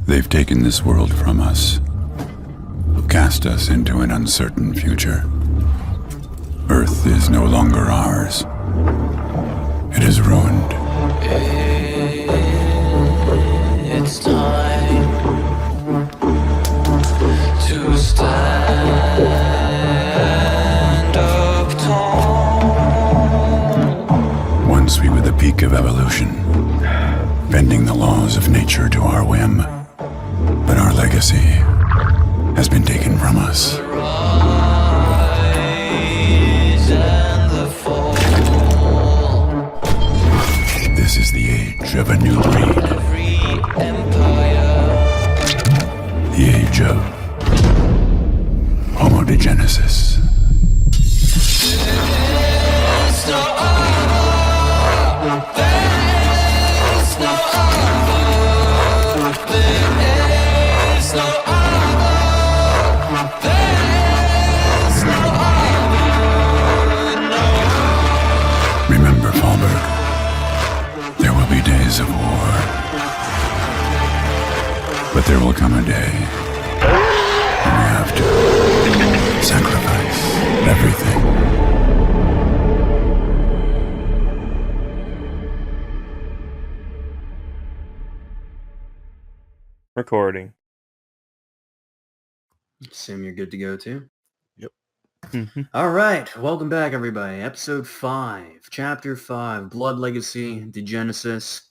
They've taken this world from us, cast us into an uncertain future. Earth is no longer ours. It is ruined. It's time to stand up tall. Once we were the peak of evolution, bending the laws of nature to our whim. But our legacy has been taken from us. The rise and the fall. This is the age of a new breed. Every empire. The age of Homo Degenesis. There's no other. There's no other. There's no other. There's no other. No. Remember, Fallberg, there will be days of war. But there will come a day when we have to sacrifice everything. Recording. Assume you're good to go too. Mhm. All right, welcome back, everybody. Episode 5, Chapter 5, Blood Legacy, Degenesis.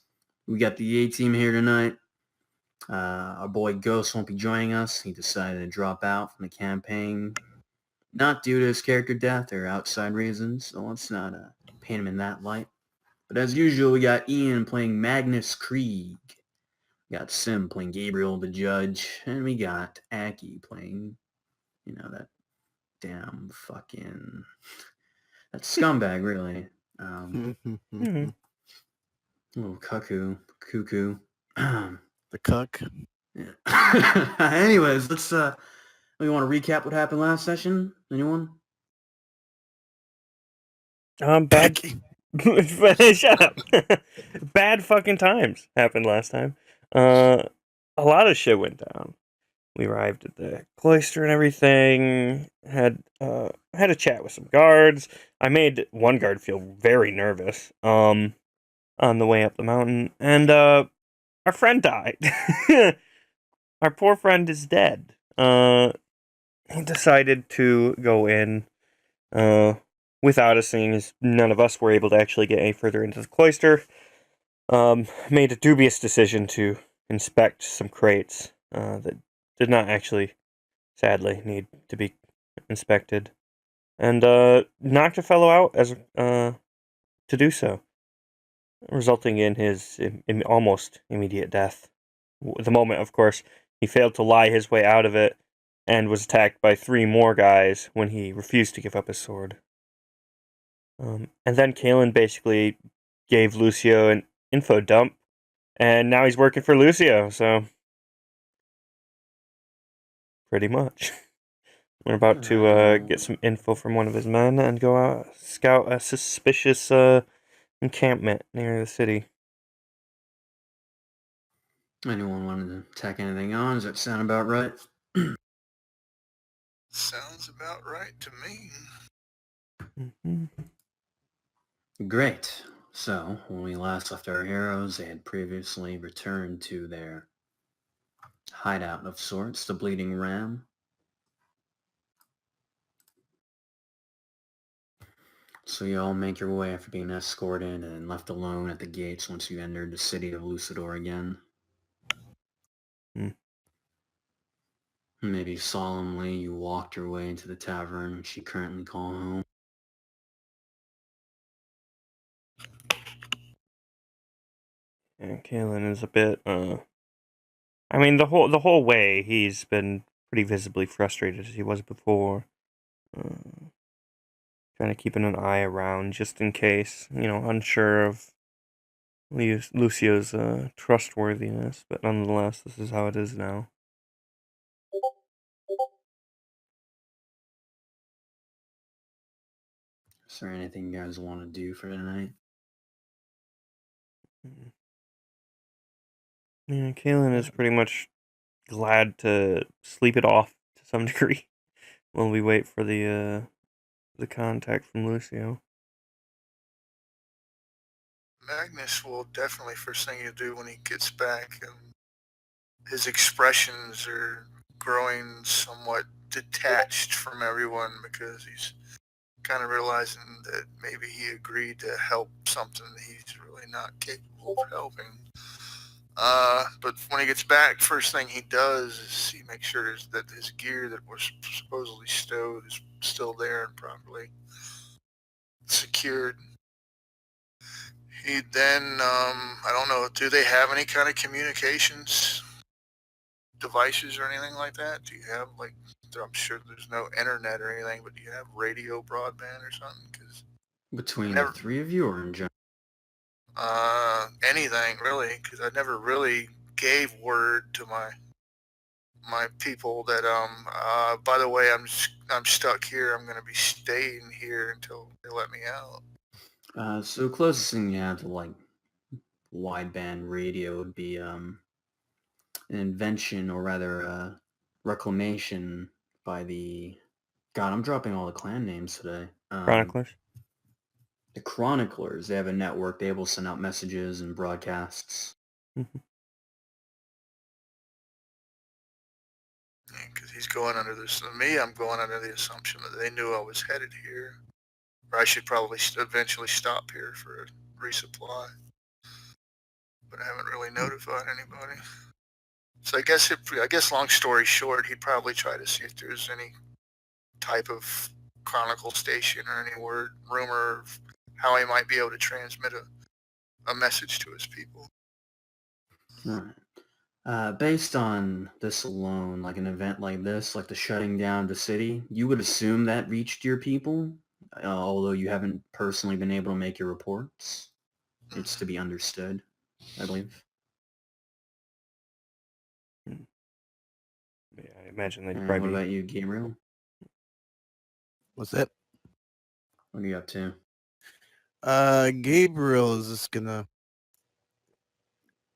We got the A-Team here tonight. Our boy Ghost won't be joining us. He decided to drop out from the campaign, not due to his character death or outside reasons, so let's not paint him in that light. But as usual, we got Ian playing Magnus Krieg. We got Sim playing Gabriel the Judge, and we got Aki playing, that damn fucking... that scumbag, really. Mhm. Little cuckoo. The cuck. Yeah. Anyways, let's we want to recap what happened last session? Anyone? Bad. Becky. Shut up. Bad fucking times happened last time. A lot of shit went down. We arrived at the cloister and everything. Had a chat with some guards. I made one guard feel very nervous. On the way up the mountain, and our friend died. Our poor friend is dead. He decided to go in without us, seeing as none of us were able to actually get any further into the cloister. Made a dubious decision to inspect some crates that did not actually, sadly, need to be inspected, and knocked a fellow out as to do so, resulting in his almost immediate death. The moment, of course, he failed to lie his way out of it, and was attacked by 3 more guys when he refused to give up his sword. And then Kalen basically gave Lucio an info dump, and now he's working for Lucio, so... pretty much. We're about to get some info from one of his men and go out scout a suspicious encampment near the city. Anyone wanted to tack anything on? Does that sound about right? Sounds about right to me. Mm-hmm. Great. So, when we last left our heroes, they had previously returned to their hideout of sorts, the Bleeding Ram. So you all make your way after being escorted and left alone at the gates once you entered the city of Lucatore again. Maybe solemnly you walked your way into the tavern which you currently call home. And Kalen is a bit I mean the whole way he's been pretty visibly frustrated as he was before. Kind of keeping an eye around just in case, unsure of Lucio's trustworthiness, but nonetheless, this is how it is now. Is there anything you guys want to do for tonight? Yeah, Kalen is pretty much glad to sleep it off to some degree while we wait for the contact from Lucio. Magnus will definitely first thing he'll do when he gets back, and his expressions are growing somewhat detached from everyone because he's kind of realizing that maybe he agreed to help something that he's really not capable of helping. But when he gets back, first thing he does is he makes sure that his gear that was supposedly stowed is still there and properly secured. He then, I don't know, do they have any kind of communications devices or anything like that? Do you have, like, I'm sure there's no internet or anything, but do you have radio broadband or something? Because Between never, the three of you or in general? anything really, because I never really gave word to my people that by the way, I'm stuck here. I'm gonna be staying here until they let me out. So closest thing you have to like wideband radio would be an invention, or rather reclamation by the... God, I'm dropping all the clan names today. Chroniclers. The Chroniclers. They have a network. They're able to send out messages and broadcasts. Mhm. Because he's going under this. Me, I'm going under the assumption that they knew I was headed here, or I should probably eventually stop here for a resupply. But I haven't really notified anybody. So I guess long story short, he'd probably try to see if there's any type of chronicle station or any rumor of how he might be able to transmit a message to his people. Right. Based on this alone, like an event like this, like the shutting down of the city, you would assume that reached your people, although you haven't personally been able to make your reports. It's to be understood, I believe. Yeah, I imagine they'd And probably what be. about you, Gabriel? What's that? What are you up to? Gabriel is just gonna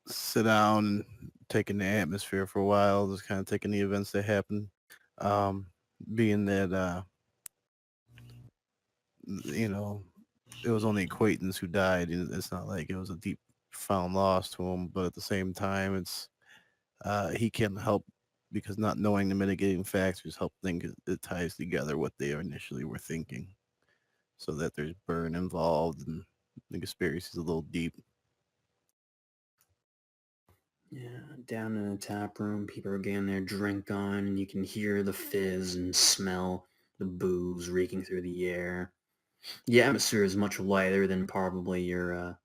sit down and take in the atmosphere for a while, just kind of taking the events that happen. Being that it was only acquaintance who died. It's not like it was a deep found loss to him, but at the same time, it's he can't help because not knowing the mitigating factors help think it ties together what they initially were thinking, so that there's burn involved and the conspiracy is a little deep. Yeah, down in the tap room, people are getting their drink on, and you can hear the fizz and smell the booze reeking through the air. The atmosphere is much lighter than probably your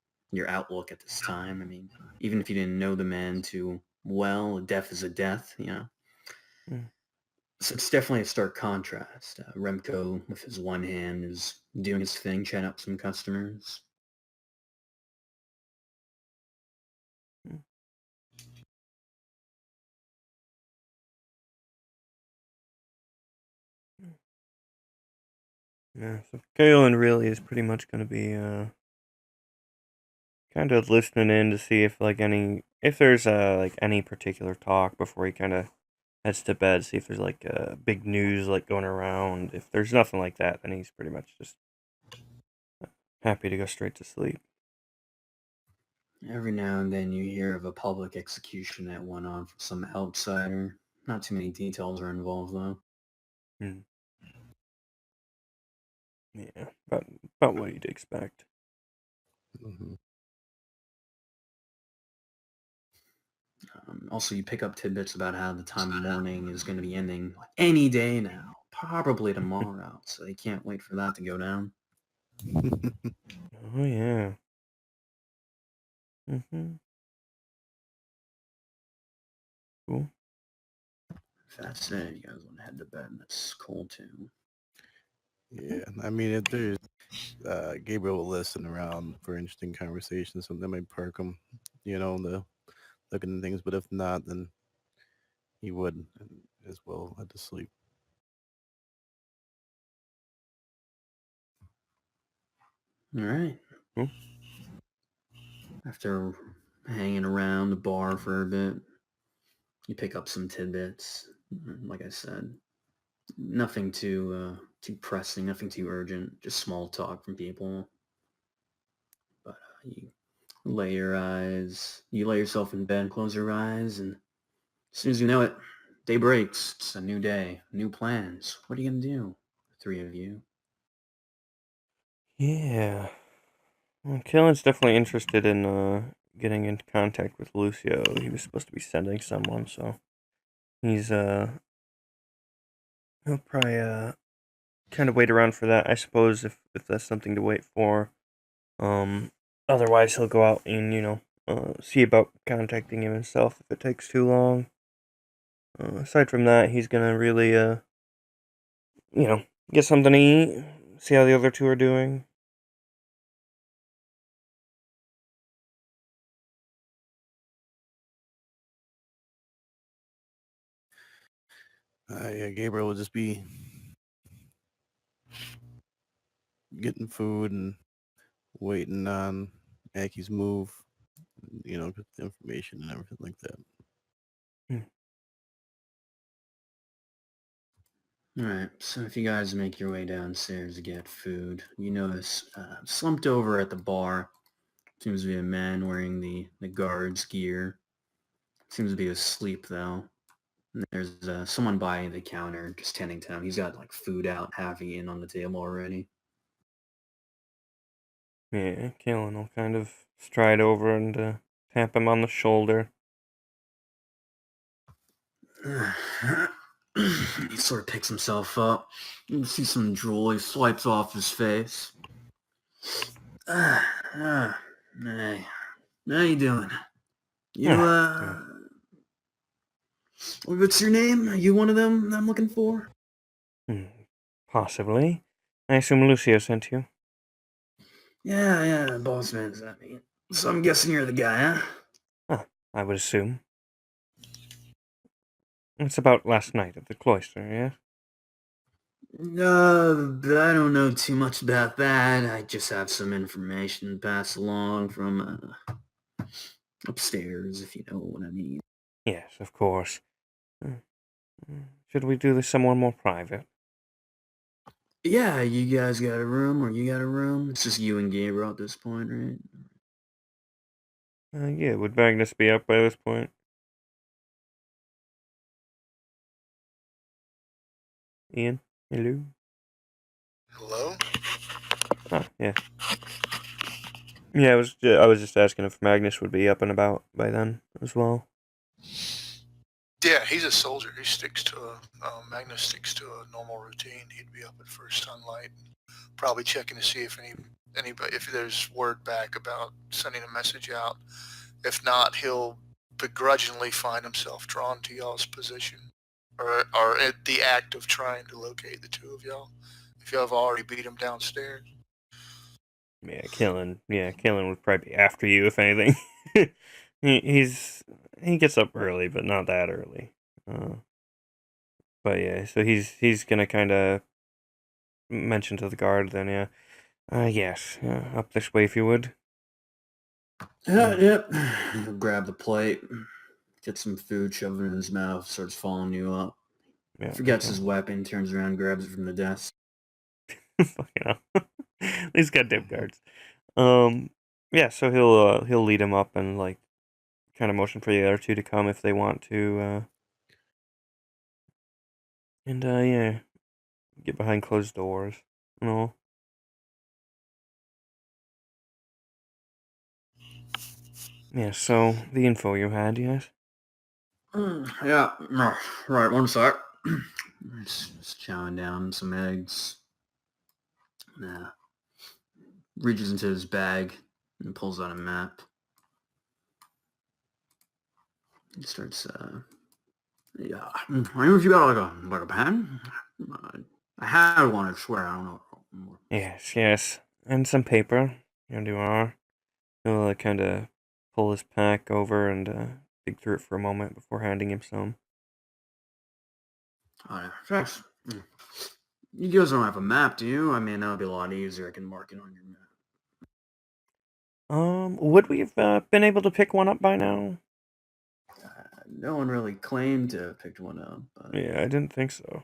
outlook at this time. I mean, even if you didn't know the man too well, a death is a death, you know. Mm. So it's definitely a stark contrast. Remco, with his one hand, is doing his thing, chatting up some customers. Yeah, so Galen really is pretty much going to be kind of listening in to see if if there's like any particular talk before he kind of heads to bed. See if there's like big news like going around. If there's nothing like that, then he's pretty much just happy to go straight to sleep. Every now and then you hear of a public execution that went on from some outsider. Not too many details are involved, though. Yeah, about what you'd expect. Mm-hmm. Also, you pick up tidbits about how the time of morning is going to be ending any day now, probably tomorrow. So they can't wait for that to go down. Oh yeah. Cool. If that's it, you guys want to head to bed. That's cool too. Yeah, I mean, if there's Gabriel will listen around for interesting conversations, something that might perk him, the looking at things. But if not, then he would as well head to sleep. All right. Cool. After hanging around the bar for a bit, You pick up some tidbits. Like I said, nothing too pressing, nothing too urgent. Just small talk from people. But you lay yourself in bed, close your eyes, and as soon as you know it, day breaks. It's a new day, new plans. What are you gonna do, the three of you? Yeah. Well, Killen's definitely interested in getting into contact with Lucio. He was supposed to be sending someone, so he's he'll probably kind of wait around for that, I suppose, if that's something to wait for. Um, Otherwise he'll go out and see about contacting him himself if it takes too long. Aside from that, he's gonna really get something to eat, see how the other two are doing. Yeah, Gabriel will just be getting food and waiting on Aki's move, get the information and everything like that. Alright, so if you guys make your way downstairs to get food, you notice slumped over at the bar seems to be a man wearing the guard's gear. Seems to be asleep though. And there's someone by the counter just tending to him. He's got like food out, half eaten on the table already. Yeah, Killen will kind of stride over and tap him on the shoulder. He sort of picks himself up. You can see some drool. He swipes off his face. Hey, how you doing? You, what's your name? Are you one of them that I'm looking for? Possibly. I assume Lucio sent you. Yeah, boss man sent me. So I'm guessing you're the guy, huh? I would assume. It's about last night at the cloister, yeah? But I don't know too much about that. I just have some information to pass along from upstairs, if you know what I mean. Yes, of course. Should we do this somewhere more private? Yeah, you guys got a room, or you got a room? It's just you and Gabriel at this point, right? Yeah, would Magnus be up by this point? Ian? Hello? Hello? Ah, yeah. Yeah, I was just asking if Magnus would be up and about by then as well. Yeah, he's a soldier. He sticks to Magnus sticks to a normal routine. He'd be up at first sunlight, probably checking to see if anybody, if there's word back about sending a message out. If not, he'll begrudgingly find himself drawn to y'all's position, or at the act of trying to locate the two of y'all. If y'all have already beat him downstairs. Yeah, Killen would probably be after you if anything. He gets up early, but not that early. But yeah, so he's gonna kind of mention to the guard then, yeah. Yes, up this way if you would. Yep. He'll grab the plate, get some food, shove it in his mouth, starts following you up. Yeah, Forgets his weapon, turns around, grabs it from the desk. Fucking hell. These goddamn guards. Yeah, so he'll lead him up and like kind of motion for the other two to come if they want to. Yeah, get behind closed doors. Yeah, so the info you had, yes? Yeah, right, one sec. Just chowing down some eggs. Reaches into his bag and pulls out a map. He starts, yeah. I wonder if you got like a pen? I had one, I swear, I don't know. Yes. And some paper. You are. He'll kind of pull his pack over and dig through it for a moment before handing him some. Thanks. You guys don't have a map, do you? I mean, that'll be a lot easier. I can mark it on your map. Would we have been able to pick one up by now? No one really claimed to have picked one up, but Yeah, I didn't think so.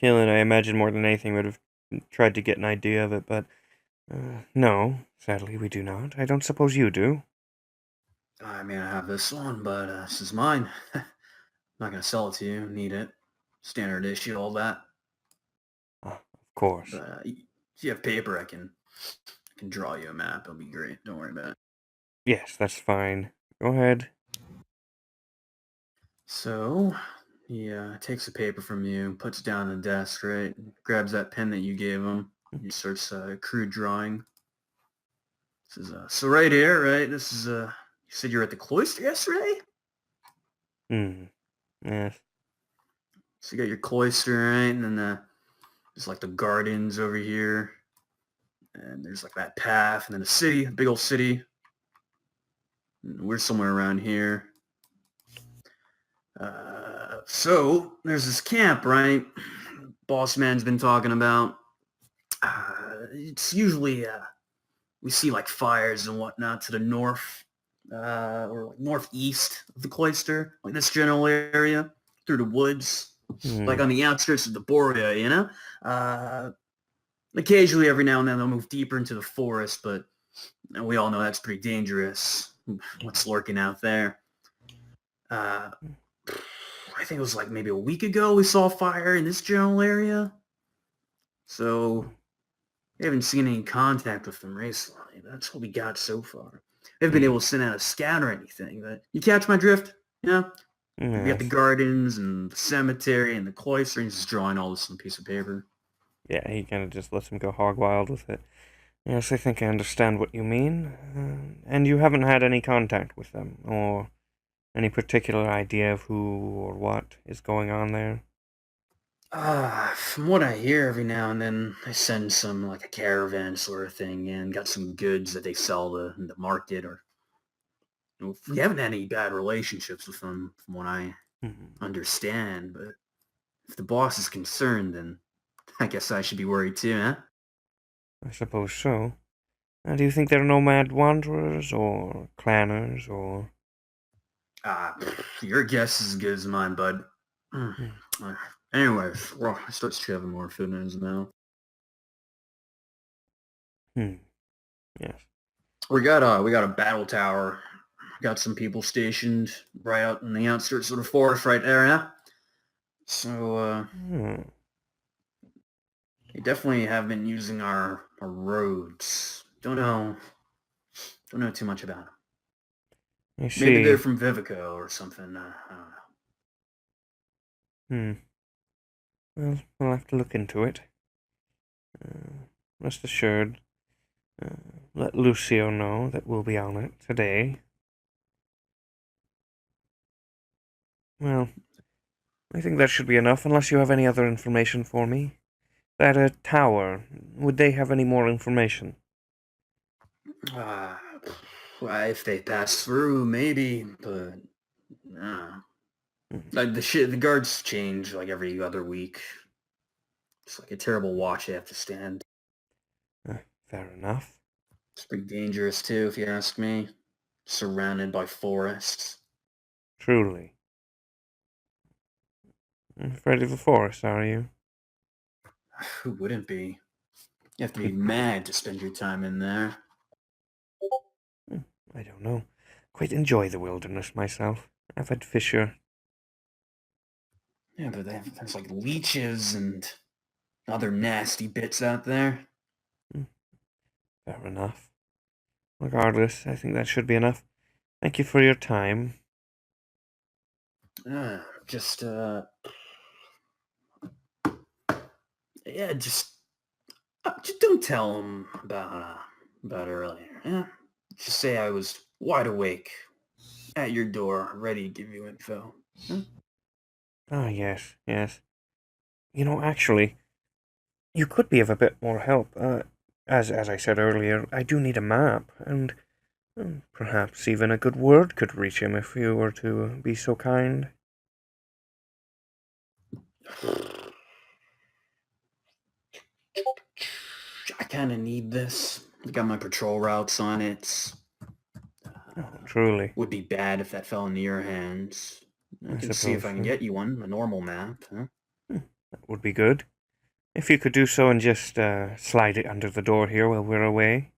Keelan, I imagine more than anything, would have tried to get an idea of it, but no, sadly we do not. I don't suppose you do. I mean, I have this one, but this is mine. I'm not gonna sell it to you. Need it. Standard issue, all that. Of course. But if you have paper, I can draw you a map. It'll be great. Don't worry about it. Yes, that's fine. Go ahead. So he takes the paper from you, puts it down on the desk, right? Grabs that pen that you gave him. He starts crude drawing. This is so right here, right? This is you said you were at the cloister yesterday? Yes. So you got your cloister, right? And then there's like the gardens over here. And there's like that path, and then the city, big old city. And we're somewhere around here. So there's this camp, right? Boss man's been talking about. It's usually we see like fires and whatnot to the north or like northeast of the cloister, like this general area through the woods, like on the outskirts of the Borea, you know. Occasionally, every now and then, they'll move deeper into the forest, but we all know that's pretty dangerous. What's lurking out there? I think it was like maybe a week ago we saw fire in this general area. So we haven't seen any contact with them recently. That's what we got so far. We haven't been able to send out a scout or anything, but you catch my drift? Yeah. We got the Yes. gardens and the cemetery and the cloister, and he's just drawing all this on a piece of paper. Yeah, he kind of just lets him go hog wild with it. Yes, I think I understand what you mean. And you haven't had any contact with them, or any particular idea of who or what is going on there? From what I hear, every now and then they send some like a caravan sort of thing in, got some goods that they sell in the market, or we haven't had any bad relationships with them, from what I understand. But if the boss is concerned, then I guess I should be worried too, huh? I suppose so. Do you think there are nomad wanderers, or clanners, or... Your guess is as good as mine, bud. Anyways, well, he starts shoving more food in his mouth. Yes. We got a battle tower. Got some people stationed right out in the outskirts of the forest right there, yeah? So, they definitely have been using our roads. Don't know too much about them. I see. Maybe they're from Vivico or something. I don't know. Well, I'll have to look into it. Rest assured, let Lucio know that we'll be on it today. Well, I think that should be enough, unless you have any other information for me. That tower, would they have any more information? Well, if they pass through, maybe, but like the guards change like every other week. It's like a terrible watch they have to stand. Fair enough. It's pretty dangerous too, if you ask me. Surrounded by forests. Truly. Afraid of the forest, are you? Who wouldn't be? You have to be mad to spend your time in there. I don't know. Quite enjoy the wilderness myself. I've had Fisher. Yeah, but there's like leeches and other nasty bits out there. Fair enough. Regardless, I think that should be enough. Thank you for your time. Just don't tell him about earlier. Yeah, just say I was wide awake at your door, ready to give you info. Huh? Ah, yes. You know, actually, you could be of a bit more help. As I said earlier, I do need a map, and perhaps even a good word could reach him if you were to be so kind. I kind of need this. I got my patrol routes on it. truly. Would be bad if that fell into your hands. I can see if suppose I can so. get you one, a normal map, huh? That would be good. If you could do so and just slide it under the door here while we're away.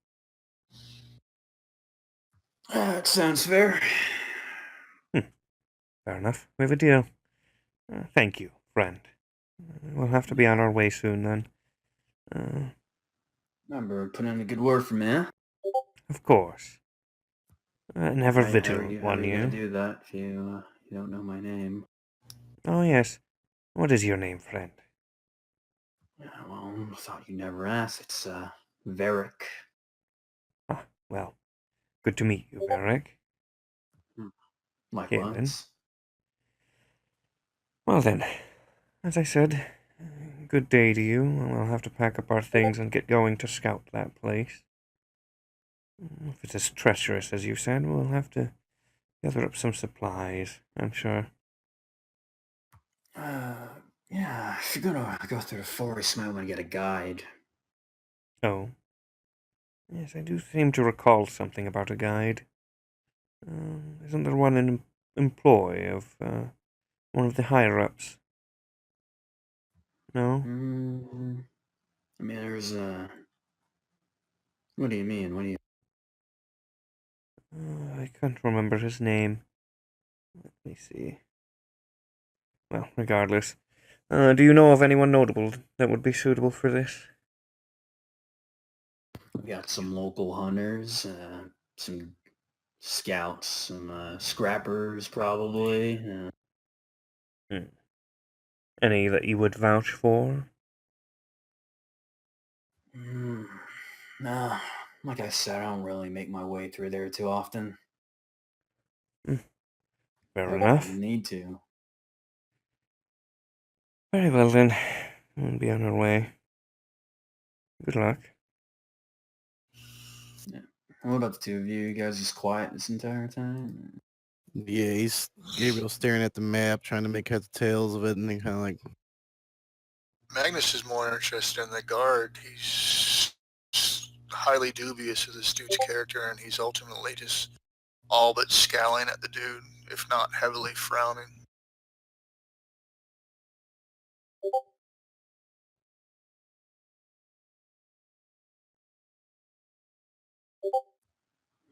That sounds fair. Fair enough. We have a deal. Thank you, friend. We'll have to be on our way soon then. Remember, put in a good word for me, huh? Of course. Never Right, vigilant, how are one you gonna you. do that if you don't know my name? Oh, yes. What is your name, friend? Yeah, well, I thought you never asked. It's, Varric. Ah, well, good to meet you, Varric. Kevin. Likewise. Well then, as I said, good day to you. We'll have to pack up our things and get going to scout that place. If it's as treacherous as you said, we'll have to gather up some supplies, I'm sure. Yeah, if you're gonna go through the forest, you might want to get a guide. Oh. Yes, I do seem to recall something about a guide. Isn't there one in employ of one of the higher-ups? No? I mean, there's, what do you mean? What do you... I can't remember his name. Let me see. Well, regardless. Do you know of anyone notable that would be suitable for this? We got some local hunters, some scouts, some, scrappers, probably. Any that you would vouch for? No, like I said, I don't really make my way through there too often. Fair I enough. wouldn't need to. Very well then. We'll be on our way. Good luck. Yeah. What about the two of you? You guys just quiet this entire time? Yeah, he's Gabriel staring at the map, trying to make heads or tails of it, and then kind of like, Magnus is more interested in the guard. He's highly dubious of this dude's character, and he's ultimately just all but scowling at the dude, if not heavily frowning.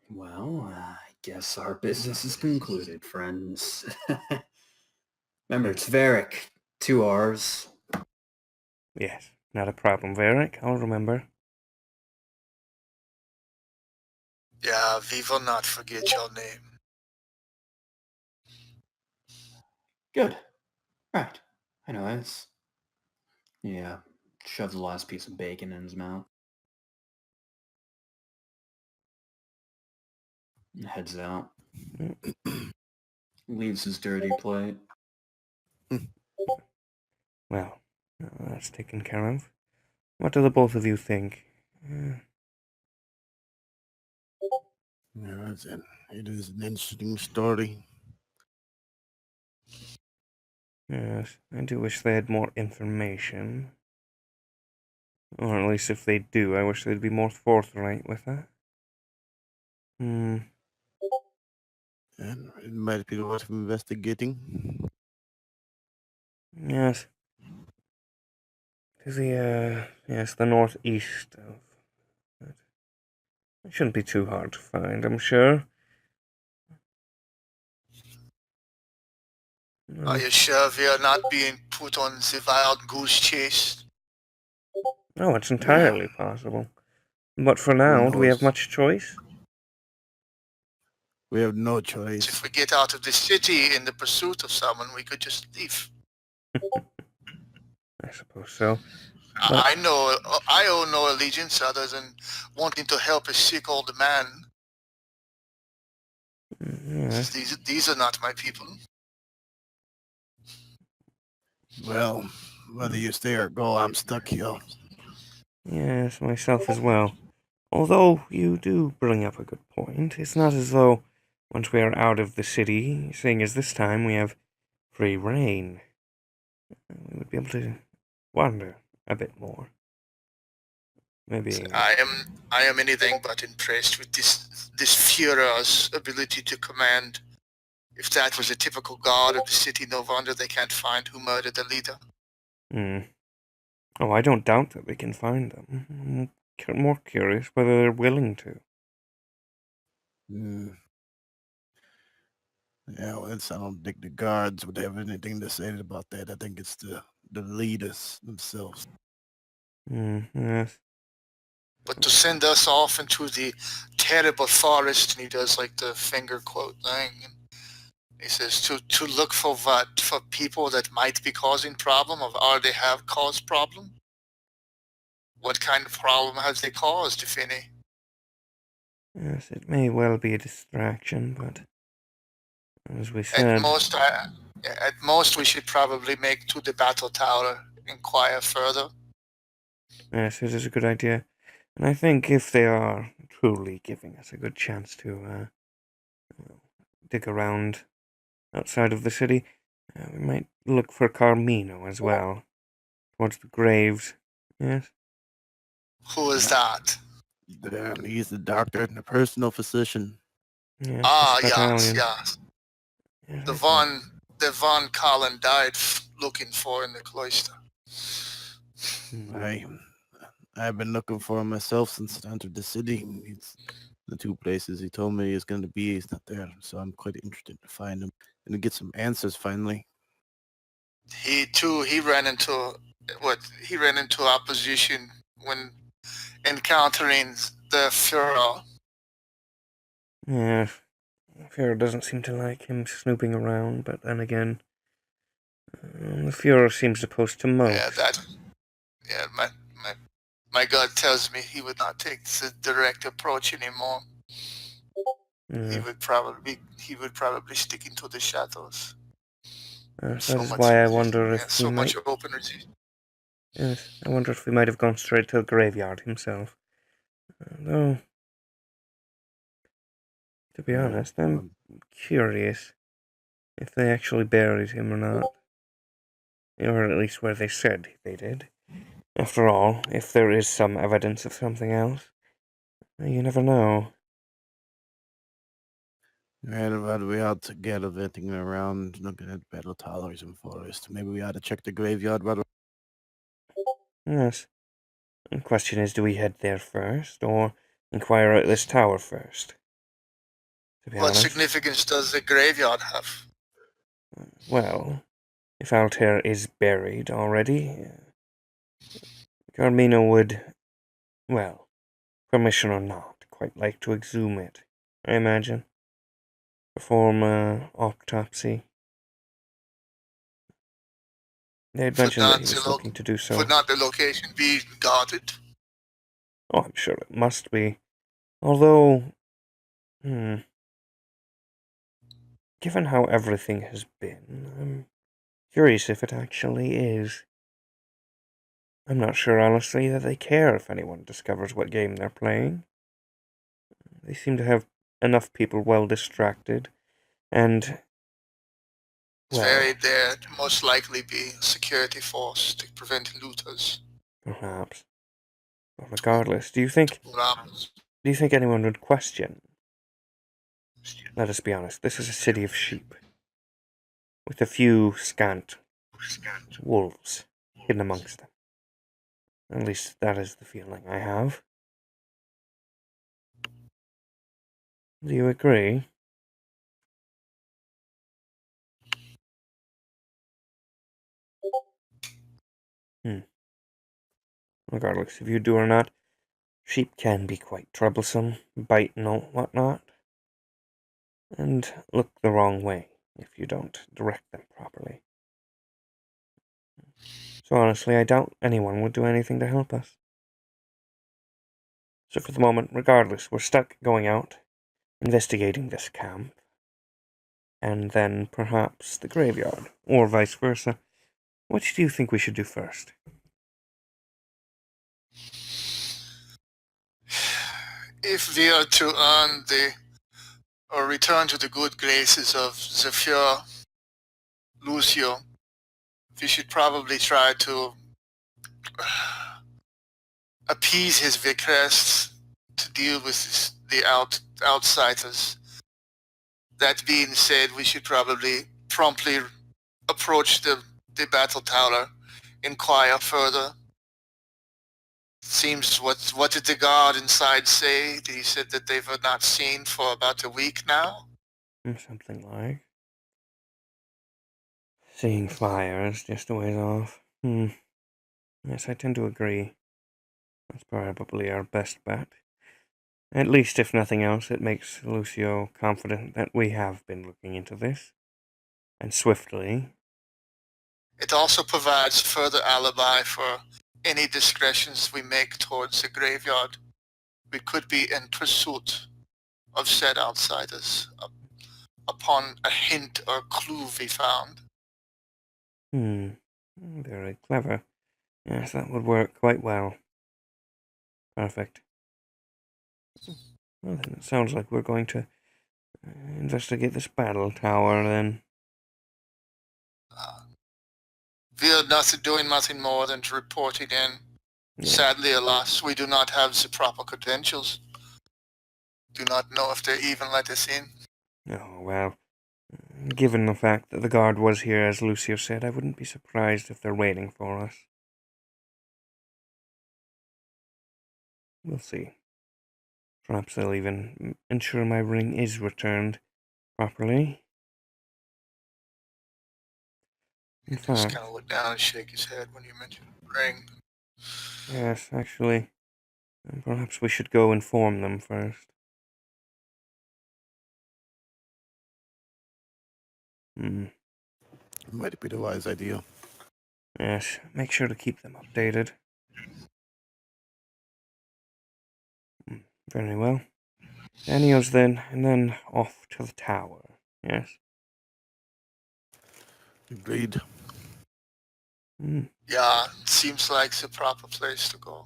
Well, I guess our business is concluded, friends. Remember, it's Varric. 2 R's. Yes, not a problem, Varric. I'll remember. Yeah, we will not forget your name. Good. Right. Anyways. Yeah. Shoves the last piece of bacon in his mouth. And heads out. Leaves his dirty plate. Well, that's taken care of. What do the both of you think? yeah, it is an interesting story. Yes, I do wish they had more information. Or at least if they do, I wish they'd be more forthright with that. And it might be worth investigating. Yes. To the, the northeast of... It shouldn't be too hard to find, I'm sure. Are you sure we are not being put on the wild goose chase? Oh, it's entirely possible. But for now, do we have knows? much choice? We have no If choice. we get out of the city in the pursuit of someone, we could just leave. I suppose so. But- I know, I owe no allegiance other than wanting to help a sick old man. Yes. These are not my people. Well, whether you stay or go, I'm stuck here. Yes, myself as well. Although you do bring up a good point, it's not as though once we are out of the city, seeing as this time we have free reign, we would be able to wander a bit more. Maybe. I am anything but impressed with this Führer's ability to command. If that was a typical guard of the city, no wonder they can't find who murdered the leader. Oh, I don't doubt that we can find them. I'm more curious whether they're willing to. Hmm. Yeah, well, I don't think the guards would have anything to say about that. I think it's the leaders themselves. Yes. But to send us off into the terrible forest, and he does like the finger quote thing. And he says to look for what? For people that might be causing problem or already have caused problem? What kind of problem have they caused, if any? Yes, it may well be a distraction, but as we At said, most, we should probably make to the battle tower, inquire further. yes, it is a good idea. And I think if they are truly giving us a good chance to dig around outside of the city, we might look for Carmino as well, towards the graves. Yes. Who is that? He's the doctor and the personal physician. Yes, Ah, the yes, Spitalian. yes. Yes, The I thought- one Colin died looking for in the cloister. I've been looking for him myself since I entered the city. He's the two places he told me he's going to be. He's not there, so I'm quite interested to find him and to get some answers finally. He ran into opposition when encountering the Führer. Yeah, Führer doesn't seem to like him snooping around, but then again, the Führer seems opposed to most. My gut tells me he would not take the direct approach anymore. He would probably stick into the shadows. That is why I wonder if so we much might. open resistance. Yes, I wonder if we might have gone straight to the graveyard himself. Though, to be honest, I'm curious if they actually buried him or not. Or at least where they said they did. After all, if there is some evidence of something else, you never know. Right, we ought to get venting around, looking at battle towers and forest. Maybe we ought to check the graveyard right. Yes. The question is, do we head there first, or inquire at this tower first? To be What honest, significance does the graveyard have? well, if Altair is buried already, Carmino would, well, permission or not, quite like to exhume it, I imagine. Perform an autopsy. They had mentioned that he was looking to do so. Would not the location be guarded? Oh, I'm sure it must be. Although, given how everything has been, I'm curious if it actually is. I'm not sure, honestly, that they care if anyone discovers what game they're playing. They seem to have enough people well distracted, and, well, There most likely be a security force to prevent looters. perhaps. But regardless, do you think anyone would question? Let us be honest, this is a city of sheep, with a few scant wolves hidden amongst them. At least that is the feeling I have. Do you agree? Regardless if you do or not, sheep can be quite troublesome, bite and whatnot, and look the wrong way if you don't direct them properly. So honestly, I doubt anyone would do anything to help us. So for the moment, regardless, we're stuck going out, investigating this camp, and then perhaps the graveyard, or vice versa. Which do you think we should do first? If we are to earn or return to the good graces of Zephyr Lucio, we should probably try to appease his requests to deal with the outsiders. That being said, we should probably promptly approach the battle tower, inquire further. Seems what did the guard inside say? He said that they were not seen for about a week now. Something like. Seeing fires just a ways off. Yes, I tend to agree. That's probably our best bet. At least, if nothing else, it makes Lucio confident that we have been looking into this. And swiftly. It also provides further alibi for any discretions we make towards the graveyard. We could be in pursuit of said outsiders upon a hint or clue we found. Very clever. Yes, that would work quite well. Perfect. Well, then it sounds like we're going to investigate this battle tower, then. We are doing nothing more than reporting in. Yeah. Sadly, alas, we do not have the proper credentials. Do not know if they even let us in. Oh, well. Given the fact that the guard was here, as Lucio said, I wouldn't be surprised if they're waiting for us. We'll see. Perhaps they'll even ensure my ring is returned properly. In He just fact, kind of look down and shake his head when you mention ring. yes, actually, perhaps we should go inform them first. Might be the wise idea. Yes, make sure to keep them updated. Very well. Ennio's then, and then off to the tower. Yes. Agreed. Yeah, seems like the proper place to go.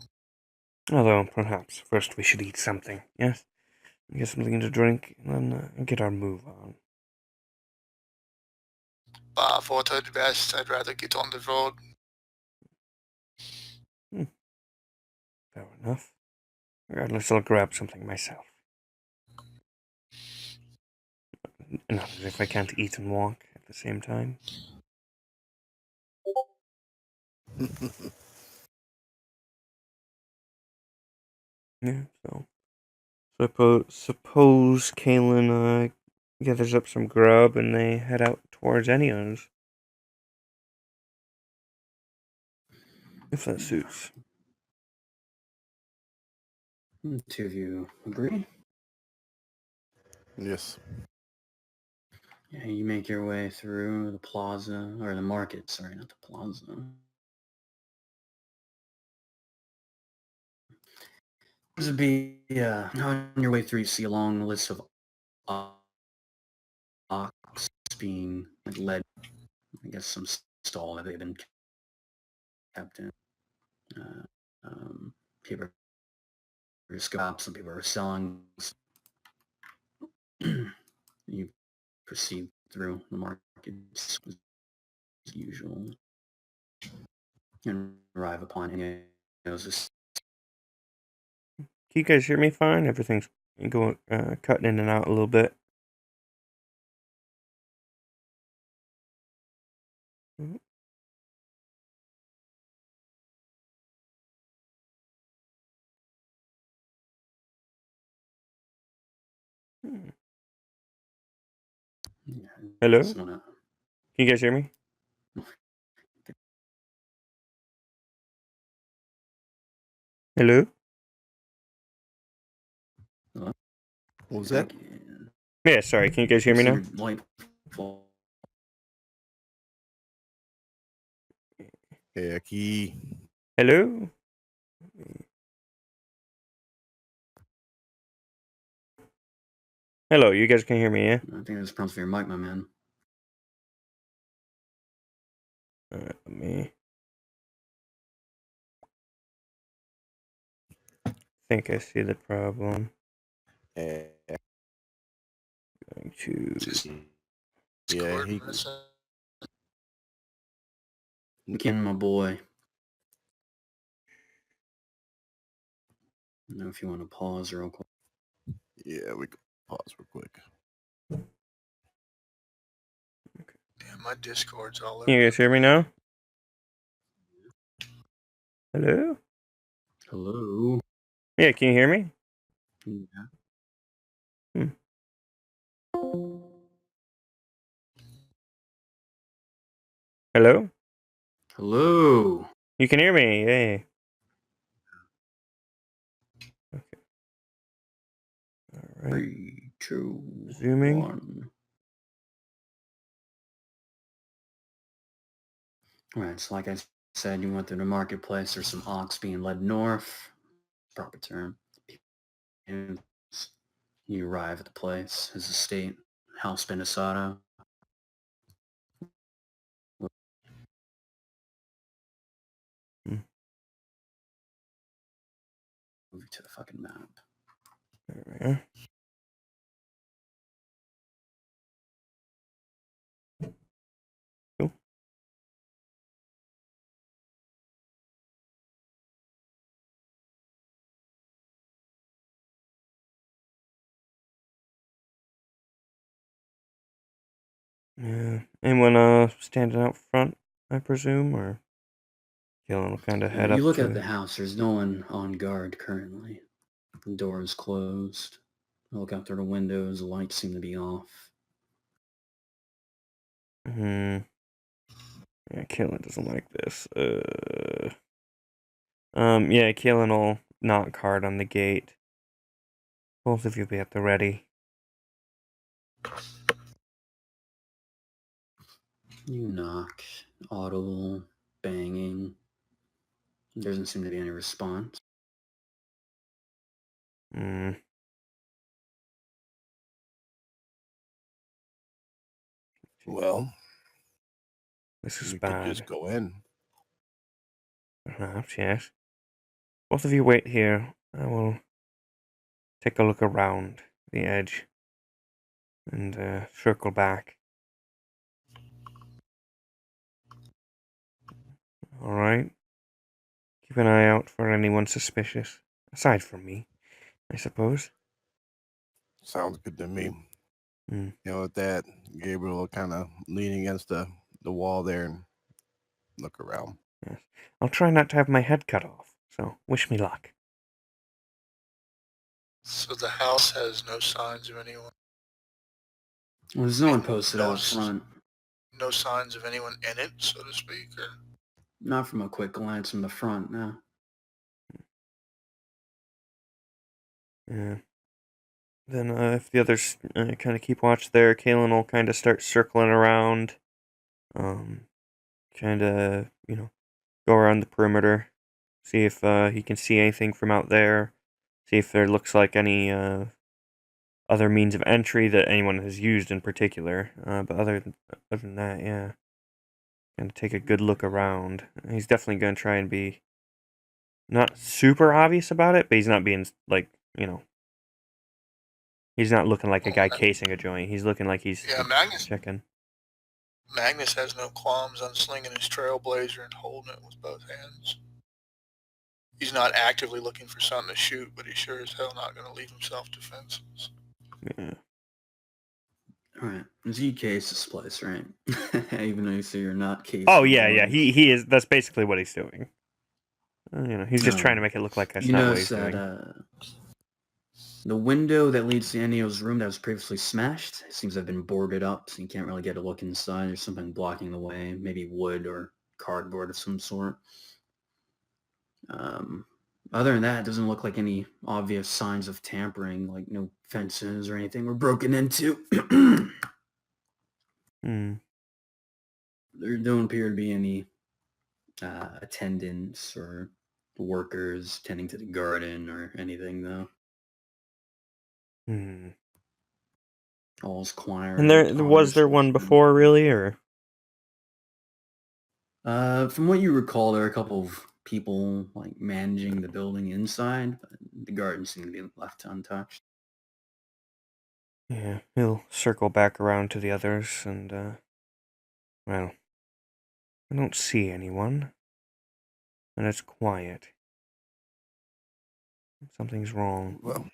Although, perhaps first we should eat something, yes? Get something to drink, and then get our move on. Bar water at best. I'd rather get on the road. Fair enough. Regardless, I'll grab something myself. Not as if I can't eat and walk at the same time. Yeah, so suppose Kalen gathers up some grub and they head out towards Ennio's. If that suits. Two of you agree? Yes. Yeah, you make your way through the plaza, or the market, sorry, not the plaza. This would be, on your way through, you see a long list of ox being led, I guess, some stall that they've been kept in. People are scraps, some people are selling. You proceed through the market as usual and arrive upon Ennio's. Can you guys hear me fine? Everything's going cutting in and out a little bit. Hello? Can you guys hear me? Hello? What was that? Yeah, sorry. Can you guys hear me now? Aquí. Hello? Hello, you guys can hear me, yeah? I think that's prompts for your mic, my man. Alright, let me... I think I see the problem. Going to... Yeah, Again, my boy. I don't know if you want to pause real quick. Yeah, we can pause real quick. Yeah, my Discord's all over. Can you guys hear me now? Hello? Hello. Yeah, can you hear me? Yeah. Hello? Hello. You can hear me, yay. Okay. Alright. 3, 2, Zooming. 1. Alright, so like I said, you went through the marketplace. There's some ox being led north. Proper term. And you arrive at the place, his estate, House Benisado. Move to the fucking map. There we are. Cool. Yeah. Anyone standing out front, I presume, or Gillen will kind of head You up look to at the house. There's no one on guard currently. The door is closed. I look out through the windows. The lights seem to be off. Yeah, Kaelin doesn't like this. Yeah, Kaelin will knock hard on the gate. Both of you be at the ready. You knock. Audible. Banging. There doesn't seem to be any response. Hmm. Well, This is we could bad. just go in. Perhaps, yes. Both of you wait here. I will take a look around the edge and circle back. Alright? Keep an eye out for anyone suspicious. Aside from me, I suppose. Sounds good to me. Hmm. You know, with that, Gabriel will kind of lean against the wall there and look around. Yes. I'll try not to have my head cut off, so wish me luck. So the house has no signs of anyone. Well, there's no one posted No out front. No signs of anyone in it, so to speak. Or Not from a quick glance from the front, no. Yeah. Then if the others kind of keep watch there, Kaelin will kind of start circling around. Kind of, go around the perimeter. See if he can see anything from out there. See if there looks like any other means of entry that anyone has used in particular. But other than that, yeah. Gonna take a good look around. He's definitely gonna try and be not super obvious about it, but he's not being like, he's not looking like a guy casing a joint. He's looking like he's checking. Magnus has no qualms on slinging his trailblazer and holding it with both hands. He's not actively looking for something to shoot, but he's sure as hell not going to leave himself defenseless. Yeah. Alright. Z case this place, right? Even though you say you're not casing. Oh yeah. He is. That's basically what he's doing. He's just trying to make it look like that's you not what notice he's that doing. the window that leads to Ennio's room that was previously smashed seems to have been boarded up, so you can't really get a look inside. There's something blocking the way, maybe wood or cardboard of some sort. Other than that, it doesn't look like any obvious signs of tampering, like no fences or anything were broken into. There don't appear to be any attendants or workers tending to the garden or anything, though. All's quiet. And was there one before, really, or? From what you recall, there are a couple of people like managing the building inside, but the garden seemed to be left untouched. Yeah, he'll circle back around to the others, and well, I don't see anyone, and it's quiet. Something's wrong.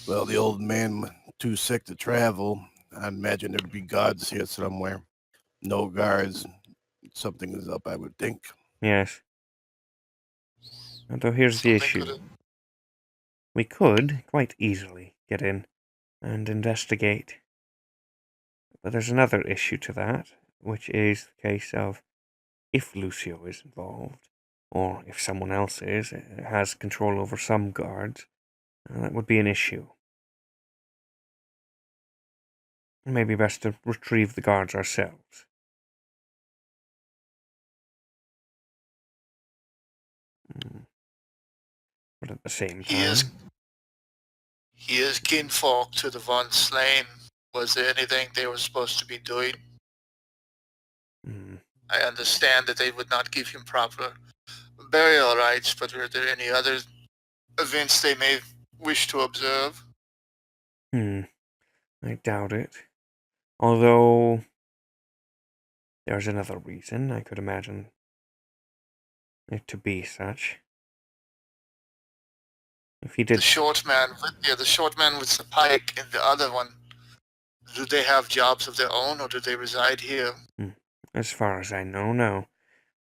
Well, the old man too sick to travel. I imagine there'd be guards here somewhere. No guards. Something is up, I would think. Yes. Although here's the Something issue. could We could quite easily get in and investigate. But there's another issue to that, which is the case of if Lucio is involved, or if someone else is, has control over some guards, that would be an issue. It may be best to retrieve the guards ourselves. But at the same He is time, he is kinfolk to the one slain. Was there anything they were supposed to be doing? hmm, I understand that they would not give him proper burial rites, but were there any other events they may wish to observe? I doubt it. Although there's another reason I could imagine it to be such. If he The did, short man with the pike and the other one, do they have jobs of their own or do they reside here? as far as I know, no.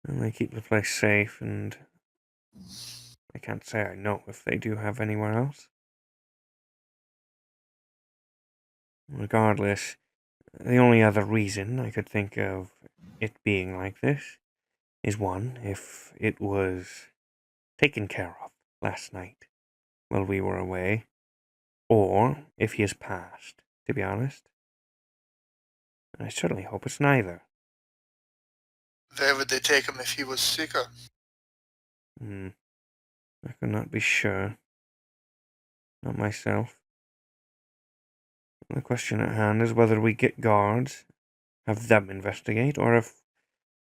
And they keep the place safe, and I can't say I know if they do have anywhere else. Regardless, the only other reason I could think of it being like this is one, if it was taken care of last night while we were away, or if he has passed, to be honest. I certainly hope it's neither. Where would they take him if he was sicker? I could not be sure. Not myself. The question at hand is whether we get guards, have them investigate, or if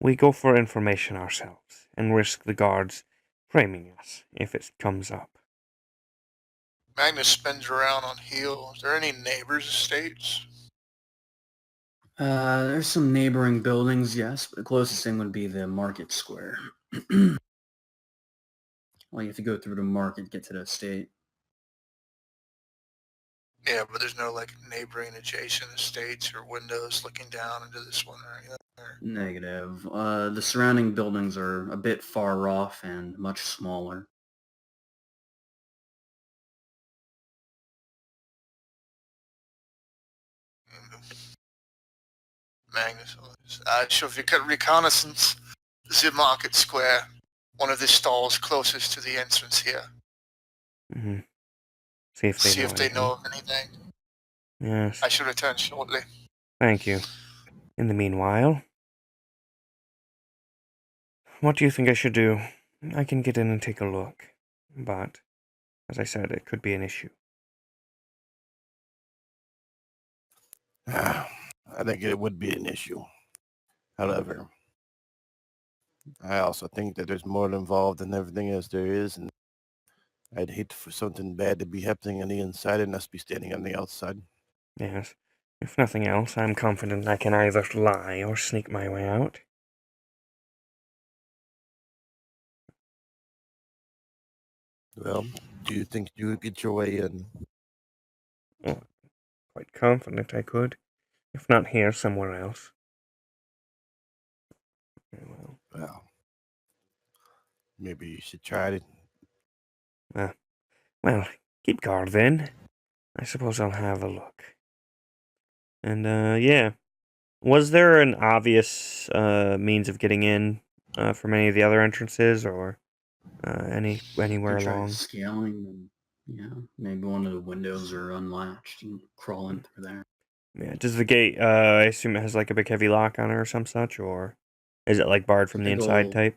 we go for information ourselves and risk the guards framing us if it comes up. Magnus spins around on heel. Is there any neighbors' estates? There's some neighboring buildings, yes, but the closest thing would be the market square. Well, you have to go through the market to get to the estate. Yeah, but there's no like neighboring adjacent estates or windows looking down into this one or anything. Negative. The surrounding buildings are a bit far off and much smaller. Magnus, show reconnaissance the market square. One of the stalls closest to the entrance here. Mm-hmm. See if they See know if they anything. know of anything. Yes. I shall return shortly. Thank you. In the meanwhile, what do you think I should do? I can get in and take a look, but, as I said, it could be an issue. I think it would be an issue. However, I also think that there's more involved than everything else there is, and I'd hate for something bad to be happening on the inside and us be standing on the outside. Yes. If nothing else, I'm confident I can either lie or sneak my way out. Well, do you think you would get your way in? Quite confident I could. If not here, somewhere else. Very well. Well, maybe you should try it. Well, keep guard then. I suppose I'll have a look. And, yeah. Was there an obvious means of getting in from any of the other entrances, or anywhere You try along? scaling, and maybe one of the windows are unlatched and crawl in through there. Yeah. Does the gate? I assume it has like a big heavy lock on it or some such, or is it like barred from the Big inside ol'- type?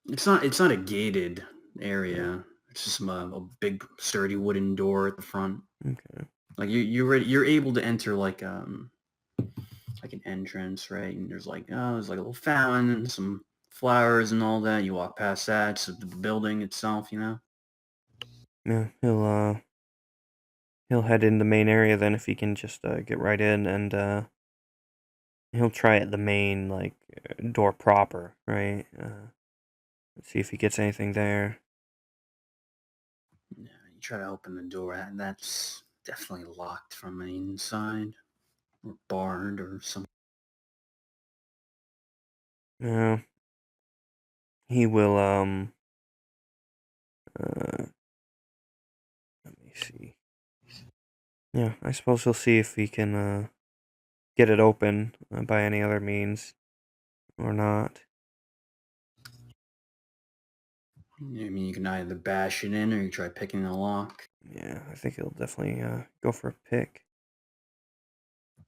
It's not a gated area. It's just a big sturdy wooden door at the front. Okay. Like you're able to enter like an entrance, right? And there's like a little fountain and some flowers and all that. You walk past that to the building itself, Yeah. He'll head in the main area then if he can just get right in, and he'll try at the main like door proper, right? See if he gets anything there. You try to open the door, and that's definitely locked from the inside, or barred, or something. No. He will, let me see. Yeah, I suppose he'll see if he can, get it open by any other means or not. I mean, you can either bash it in or you try picking the lock. Yeah, I think he'll definitely go for a pick.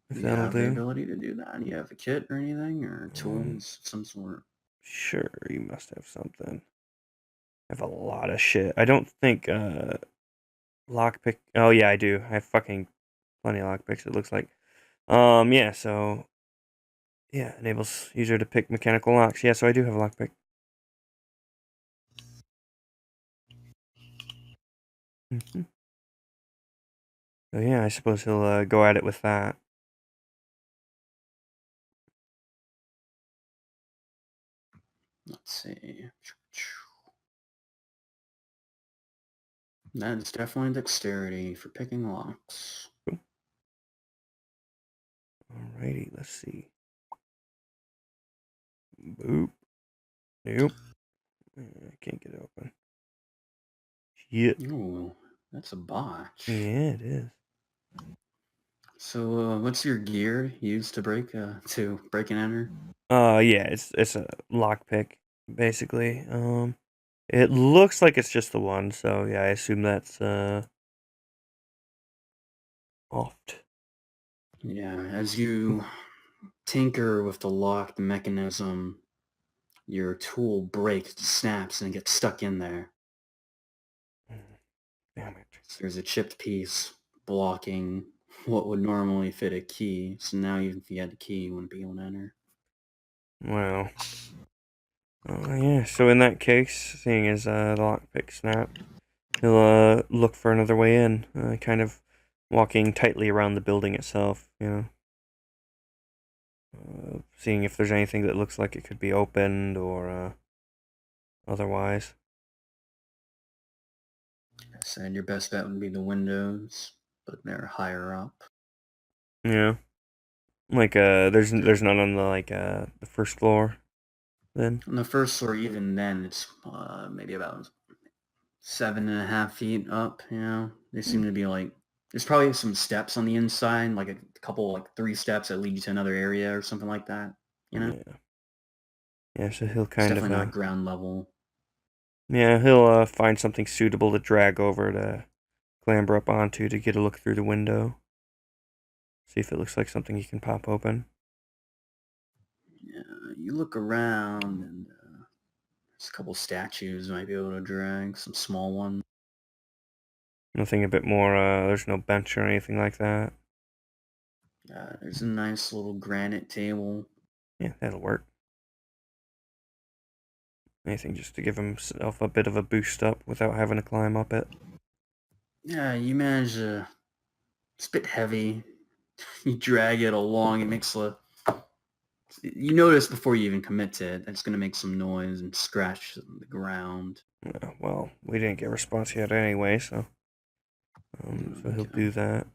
If You that'll have the do. ability to do that. You have a kit or anything, or tools, of some sort. Sure, you must have something. I have a lot of shit. I don't think lockpick. Oh yeah, I do. I have fucking plenty of lockpicks. It looks like. Yeah. So yeah, enables user to pick mechanical locks. Yeah, so I do have a lockpick. Mm-hmm. So yeah, I suppose he'll go at it with that. Let's see. That's definitely dexterity for picking locks. Alrighty, let's see. Boop. Nope. I can't get it open. Shit. Ooh, that's a botch. Yeah, it is. So, what's your gear used to break and enter? Yeah, it's a lockpick, basically. It looks like it's just the one, so yeah, I assume that's oft. Yeah, as you tinker with the locked mechanism, your tool breaks, snaps, and gets stuck in there. Damn it. So there's a chipped piece blocking what would normally fit a key. So now even if you had the key, you wouldn't be able to enter. Well. Yeah, so in that case, seeing as the lockpick snapped, he'll look for another way in, kind of walking tightly around the building itself, seeing if there's anything that looks like it could be opened or otherwise. I said your best bet would be the windows, but they're higher up. Yeah. Like there's none on the first floor then. On the first floor, even then, it's maybe about 7.5 feet up. They seem to be there's probably some steps on the inside, like a couple, 3 steps that lead you to another area or something like that. Yeah. Yeah, so he'll It's kind definitely of not ground level. yeah, he'll find something suitable to drag over to clamber up onto to get a look through the window. See if it looks like something he can pop open. Yeah, you look around and there's a couple statues you might be able to drag, some small ones. Nothing a bit more, there's no bench or anything like that. There's a nice little granite table. Yeah, that'll work. Anything just to give himself a bit of a boost up without having to climb up it. Yeah, you manage to... It's a bit heavy. You drag it along, it makes you notice before you even commit to it, it's going to make some noise and scratch the ground. Well, we didn't get a response yet anyway, so so he'll do that.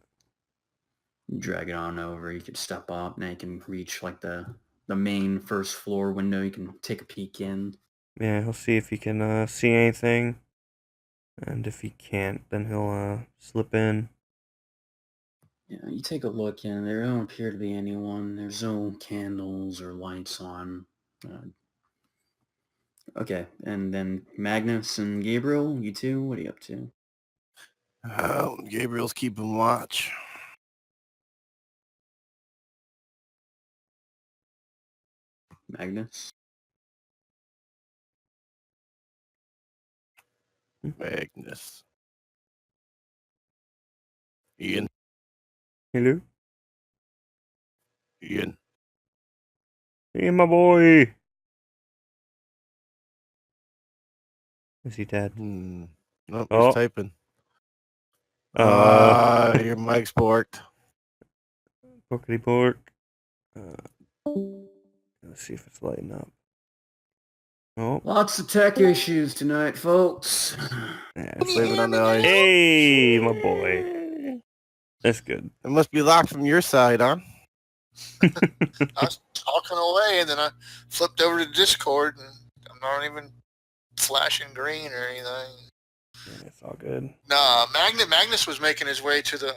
You drag it on over, you can step up, now you can reach the main first floor window, you can take a peek in. Yeah, he'll see if he can see anything. And if he can't, then he'll slip in. Yeah, you take a look in, there don't appear to be anyone, there's no candles or lights on. Okay, and then Magnus and Gabriel, you two, what are you up to? Gabriel's keeping watch. Magnus? Magnus. Ian. Hello? Ian. Hey, my boy! Is he dead? Nope, Oh. he's typing. Your mic's borked. Porkity pork. Let's see if it's lighting up. Oh, Lots of tech issues tonight, folks. yeah. Blame it on the ice. Hey, my boy. That's good. It must be locked from your side, huh? I was talking away, and then I flipped over to Discord, and I'm not even flashing green or anything. Yeah, it's all good. Nah, Magnus was making his way to the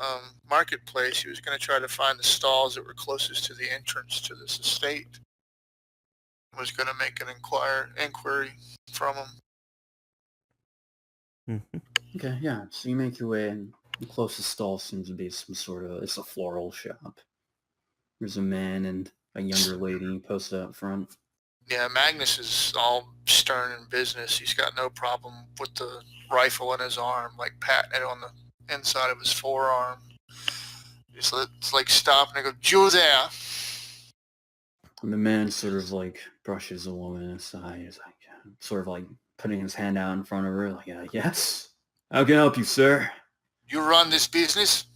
marketplace. He was going to try to find the stalls that were closest to the entrance to this estate. Was going to make an inquiry from him. Mhm. Okay, yeah. So you make your way, and the closest stall seems to be some sort of, it's a floral shop. There's a man and a younger lady posted up front. Yeah, Magnus is all stern in business. He's got no problem with the rifle in his arm, like patting it on the inside of his forearm. It's like stop and I go, "You there?" And the man sort of like brushes the woman aside. He's like, sort of like putting his hand out in front of her, like, yes. How can I help you, sir? You run this business?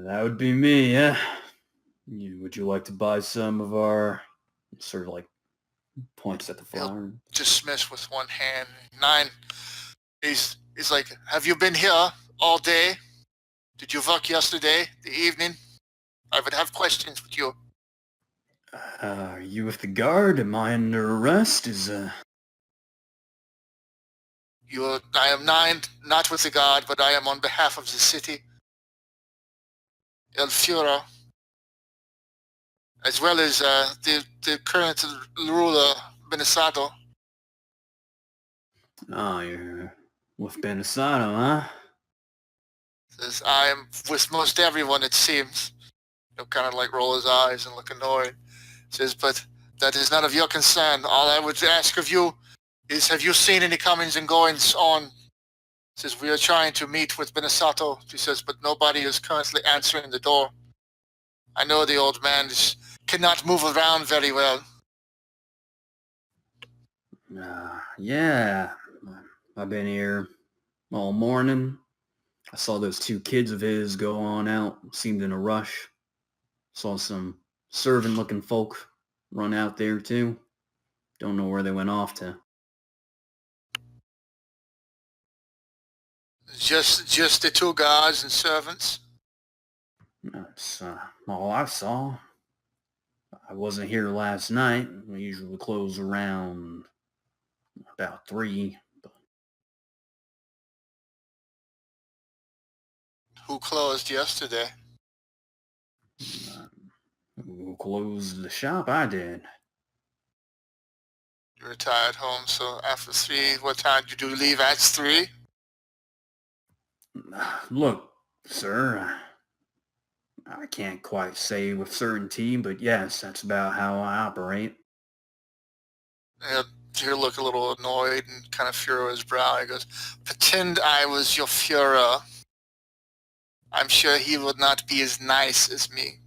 That would be me, yeah. Would you like to buy some of our, sort of like points at the flower? Dismiss with one hand. 9. He's like, "Have you been here all day? Did you work yesterday, the evening? I would have questions with you." Are you with the guard? Am I under arrest? I am 9, not with the guard, but I am on behalf of the city. El Fuhrer, as well as the current ruler, Benesato. Oh, you're with Benesato, huh? Says, "I am with most everyone, it seems." He'll kind of like roll his eyes and look annoyed. Says, "But that is none of your concern. All I would ask of you is, have you seen any comings and goings on?" Says, "We are trying to meet with Benesato." He says, "But nobody is currently answering the door. I know the old man cannot move around very well." Yeah. I've been here all morning. I saw those 2 kids of his go on out. Seemed in a rush. Saw some servant-looking folk run out there, too. Don't know where they went off to. Just the 2 guards and servants. That's all I saw. I wasn't here last night. We usually close around about 3. Who closed yesterday? Who closed the shop? I did. You retired home, so after 3, what time did you leave at 3? Look, sir, I can't quite say with certainty, but yes, that's about how I operate. He'll look a little annoyed and kind of furrow his brow. He goes, "Pretend I was your Führer. I'm sure he would not be as nice as me."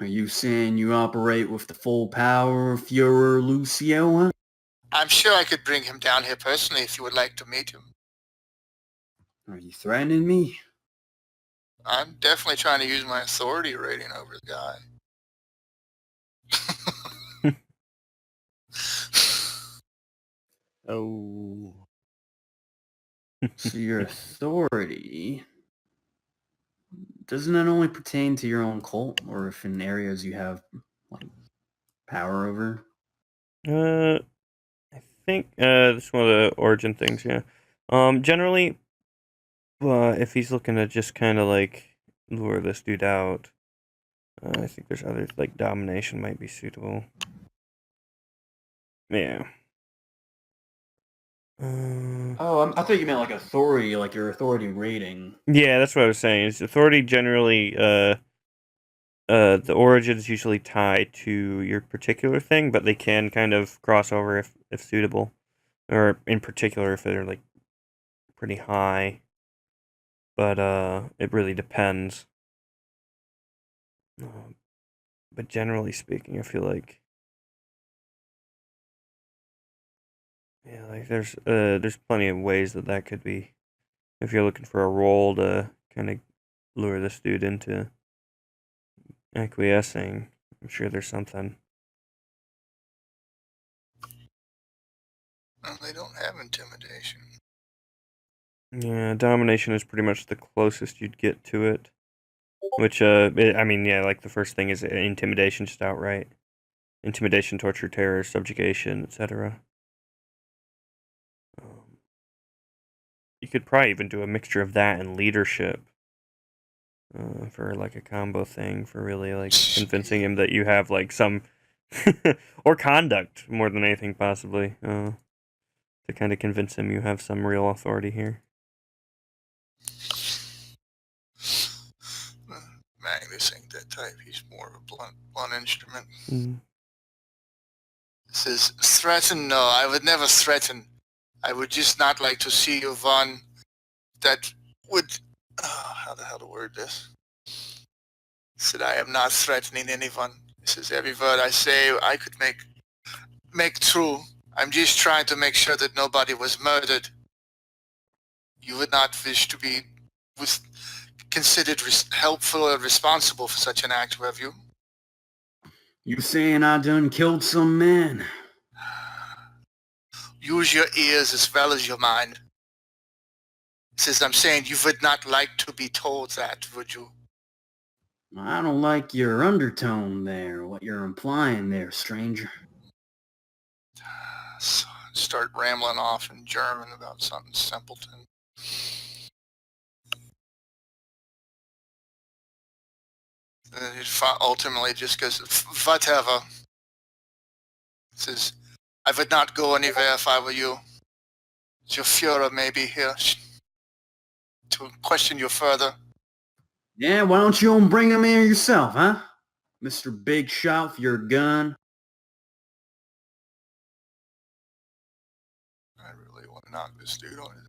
Are you saying you operate with the full power of Führer Lucio? Huh? I'm sure I could bring him down here personally if you would like to meet him. Are you threatening me? I'm definitely trying to use my authority rating over the guy. Oh. So your authority, doesn't that only pertain to your own cult, or if in areas you have like power over? I think this is one of the origin things. Yeah. Generally, if he's looking to just kind of like lure this dude out, I think there's others like domination might be suitable. Yeah. Oh, I thought you meant like authority, like your authority rating. Yeah, that's what I was saying. Is authority generally the origin is usually tied to your particular thing, but they can kind of cross over if suitable, or in particular if they're like pretty high. But it really depends. But generally speaking, I feel like yeah, like there's plenty of ways that could be if you're looking for a role to kind of lure this dude into acquiescing. I'm sure there's something. Well, they don't have intimidation. Yeah, domination is pretty much the closest you'd get to it. Which, I mean, yeah, like the first thing is intimidation, just outright. Intimidation, torture, terror, subjugation, etc. You could probably even do a mixture of that and leadership. For like a combo thing, for really like convincing him that you have like some or conduct more than anything possibly, to kind of convince him you have some real authority here. Magnus ain't that type. He's more of a blunt instrument. Mm. Says, threaten? No, I would never threaten. I would just not like to see one that would... how the hell to word this? Said, I am not threatening anyone. This is every word I say I could make true. I'm just trying to make sure that nobody was murdered. You would not wish to be considered helpful or responsible for such an act, have you? You saying I done killed some man? Use your ears as well as your mind. Says, I'm saying you would not like to be told that, would you? I don't like your undertone there, what you're implying there, stranger. Start rambling off in German about something simpleton. And it ultimately just goes, whatever. Says, I would not go anywhere if I were you. Your Führer may be here to question you further. Yeah, why don't you bring him here yourself, huh? Mr. Big Shot with your gun. I really want to knock this dude on his...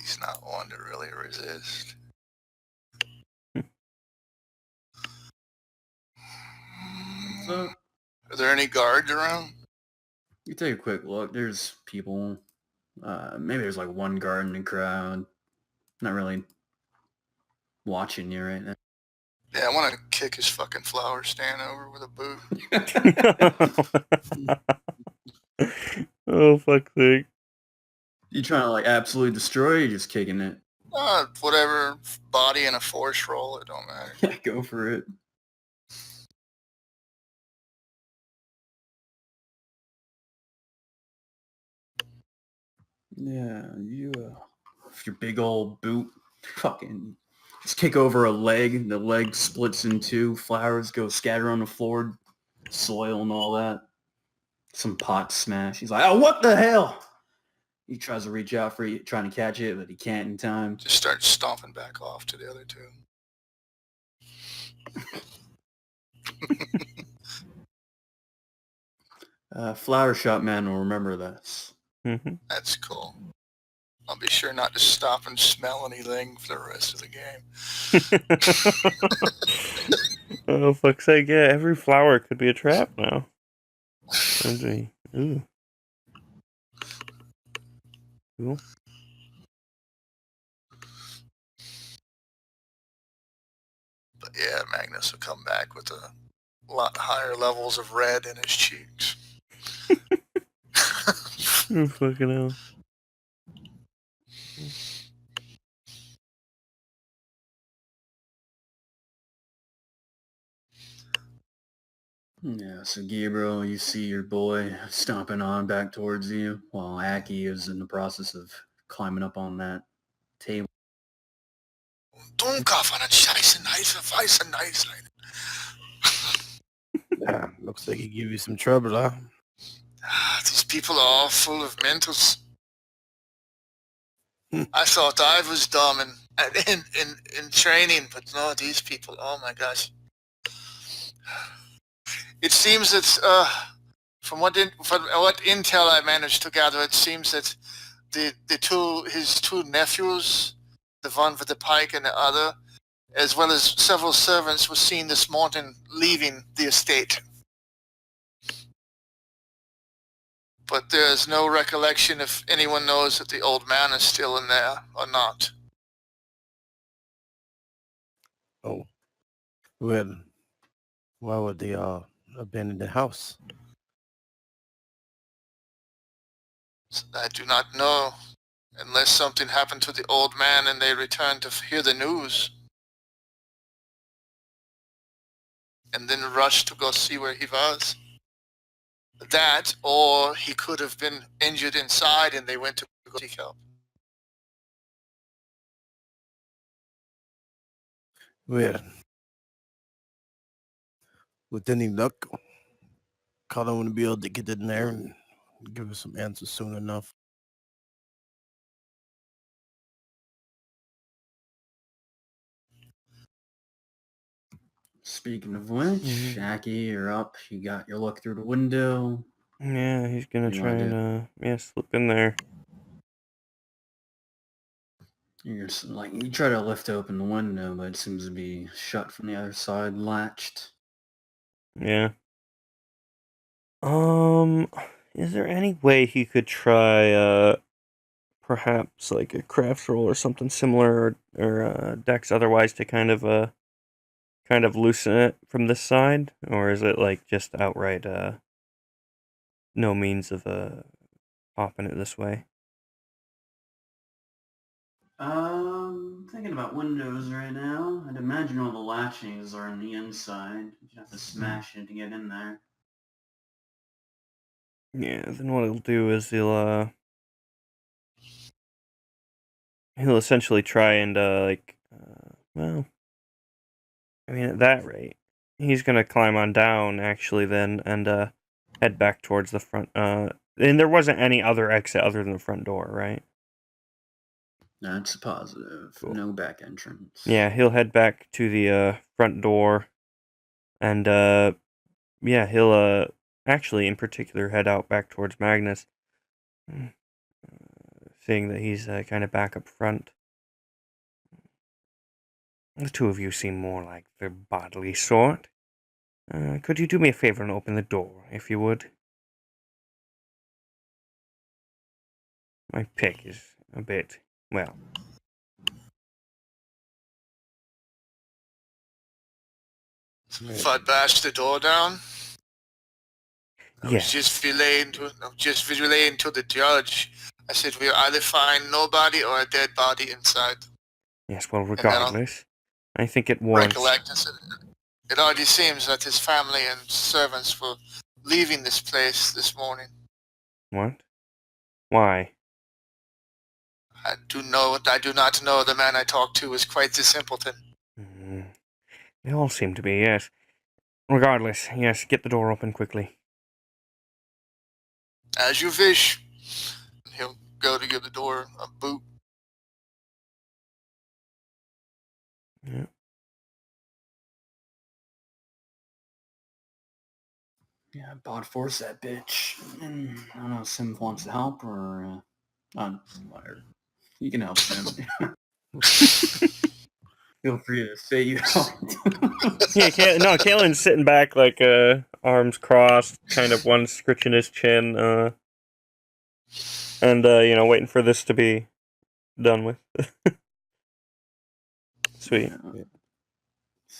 He's not one to really resist. What's up? Are there any guards around? You take a quick look. There's people. Maybe there's like one guard in the crowd. Not really watching you right now. Yeah, I want to kick his fucking flower stand over with a boot. Oh, fuck sake. You trying to like absolutely destroy it, or you just kicking it? Whatever, body in a force roll, it don't matter. Yeah, go for it. Yeah, you with your big old boot, fucking just kick over a leg. The leg splits in two. Flowers go scatter on the floor, soil and all that. Some pot smash. He's like, "Oh, what the hell?" He tries to reach out for you, trying to catch it, but he can't in time. Just start stomping back off to the other two. Flower shop man will remember this. Mm-hmm. That's cool. I'll be sure not to stop and smell anything for the rest of the game. Oh, fuck's sake, yeah, every flower could be a trap now. Ooh. Cool. But yeah, Magnus will come back with a lot higher levels of red in his cheeks. Oh, fucking hell. Yeah, so Gabriel, you see your boy stomping on back towards you while Aki is in the process of climbing up on that table. Dummkopf an den scheißen weißen Neislein. Yeah, looks like he give you some trouble, huh? These people are all full of mentals. I thought I was dumb in training, but no, these people, oh my gosh. It seems that from what intel I managed to gather, it seems that his two nephews, the one with the pike and the other, as well as several servants, were seen this morning leaving the estate. but there's no recollection if anyone knows that the old man is still in there or not. Oh, well, why would they abandon the house? I do not know, unless something happened to the old man and they returned to hear the news, and then rushed to go see where he was. That, or he could have been injured inside and they went to go seek help. Well, with any luck, Colin wouldn't be able to get in there and give us some answers soon enough. Speaking of which, Shaki, you're up. You got your look through the window. Yeah, he's gonna What do you try wanna and slip in there. You're just, like, you try to lift open the window, but it seems to be shut from the other side, latched. Yeah. Is there any way he could try perhaps like a crafts roll or something similar, or dex otherwise to kind of loosen it from this side, or is it like just outright no means of popping it this way? Thinking about windows right now. I'd imagine all the latchings are on the inside. You'd have to smash it to get in there. Yeah, then what he'll do is he'll essentially try and well, I mean, at that rate, he's gonna climb on down actually then and head back towards the front. And there wasn't any other exit other than the front door, right? That's a positive. Cool. No back entrance. Yeah, he'll head back to the front door, and yeah, he'll actually in particular head out back towards Magnus, seeing that he's kind of back up front. The two of you seem more like the bodily sort. Could you do me a favor and open the door, if you would? My pick is a bit, well... If I bash the door down, I was Yes. just relaying to the judge. I said we'll either find nobody or a dead body inside. Yes, well, then I'll regardless, I think it warrants... Recollect, I said, it already seems that his family and servants were leaving this place this morning. What? Why? I do not know. The man I talked to is quite the simpleton. They all seem to be, yes. Regardless, yes, get the door open quickly. As you wish. He'll go to give the door a boot. Yeah. Yeah, bot force that bitch. And I don't know if Sim wants to help or whatever. You can help Sim. Feel free to say you helped. Yeah, Kalen's sitting back like arms crossed, kind of one scritching his chin, and waiting for this to be done with. Sweet.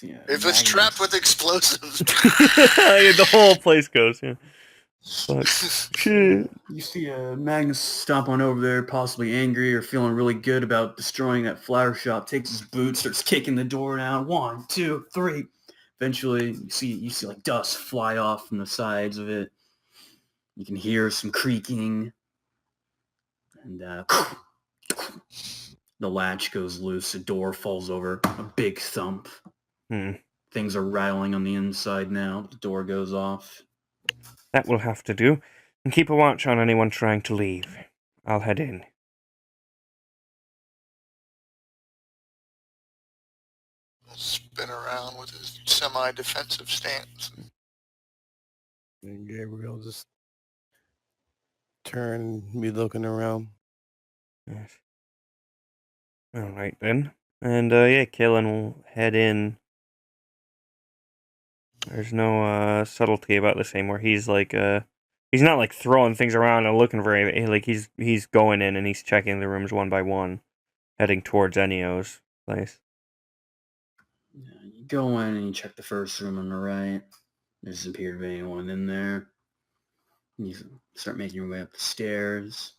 Yeah, If it's trapped with explosives. The whole place goes, yeah. Fuck. Shit. You see Magnus stomp on over there, possibly angry or feeling really good about destroying that flower shop, takes his boot, starts kicking the door down. 1, 2, 3. Eventually, you see like dust fly off from the sides of it. You can hear some creaking. And the latch goes loose. The door falls over. A big thump. Things are rattling on the inside now. The door goes off. That will have to do. And keep a watch on anyone trying to leave. I'll head in. Spin around with his semi-defensive stance. And Gabriel just turn, be looking around. Yes. Alright then. And yeah, Kalen will head in. There's no subtlety about this anymore. He's like He's not like throwing things around and looking for anything. Like he's going in and he's checking the rooms one by one, heading towards Ennio's place. Yeah, you go in and you check the first room on the right. There doesn't appear to be anyone in there. You start making your way up the stairs.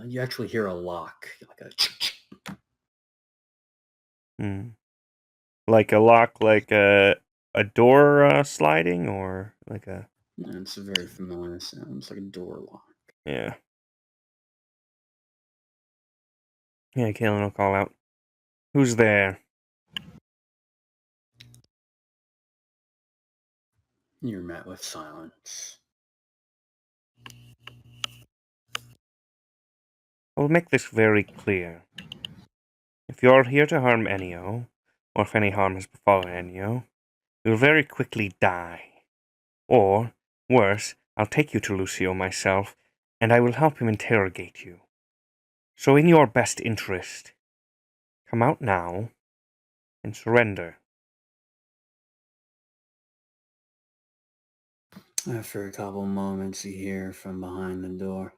You actually hear a lock, like a Hmm. Like a lock, like a door sliding, or like a It's a very familiar sound. It's like a door lock. yeah. Yeah, Kalen will call out. Who's there? You're met with silence. I'll make this very clear. If you're here to harm Ennio, or if any harm has befallen Ennio, you'll very quickly die. Or, worse, I'll take you to Lucio myself, and I will help him interrogate you. So in your best interest, come out now and surrender. After a couple moments, you hear from behind the door.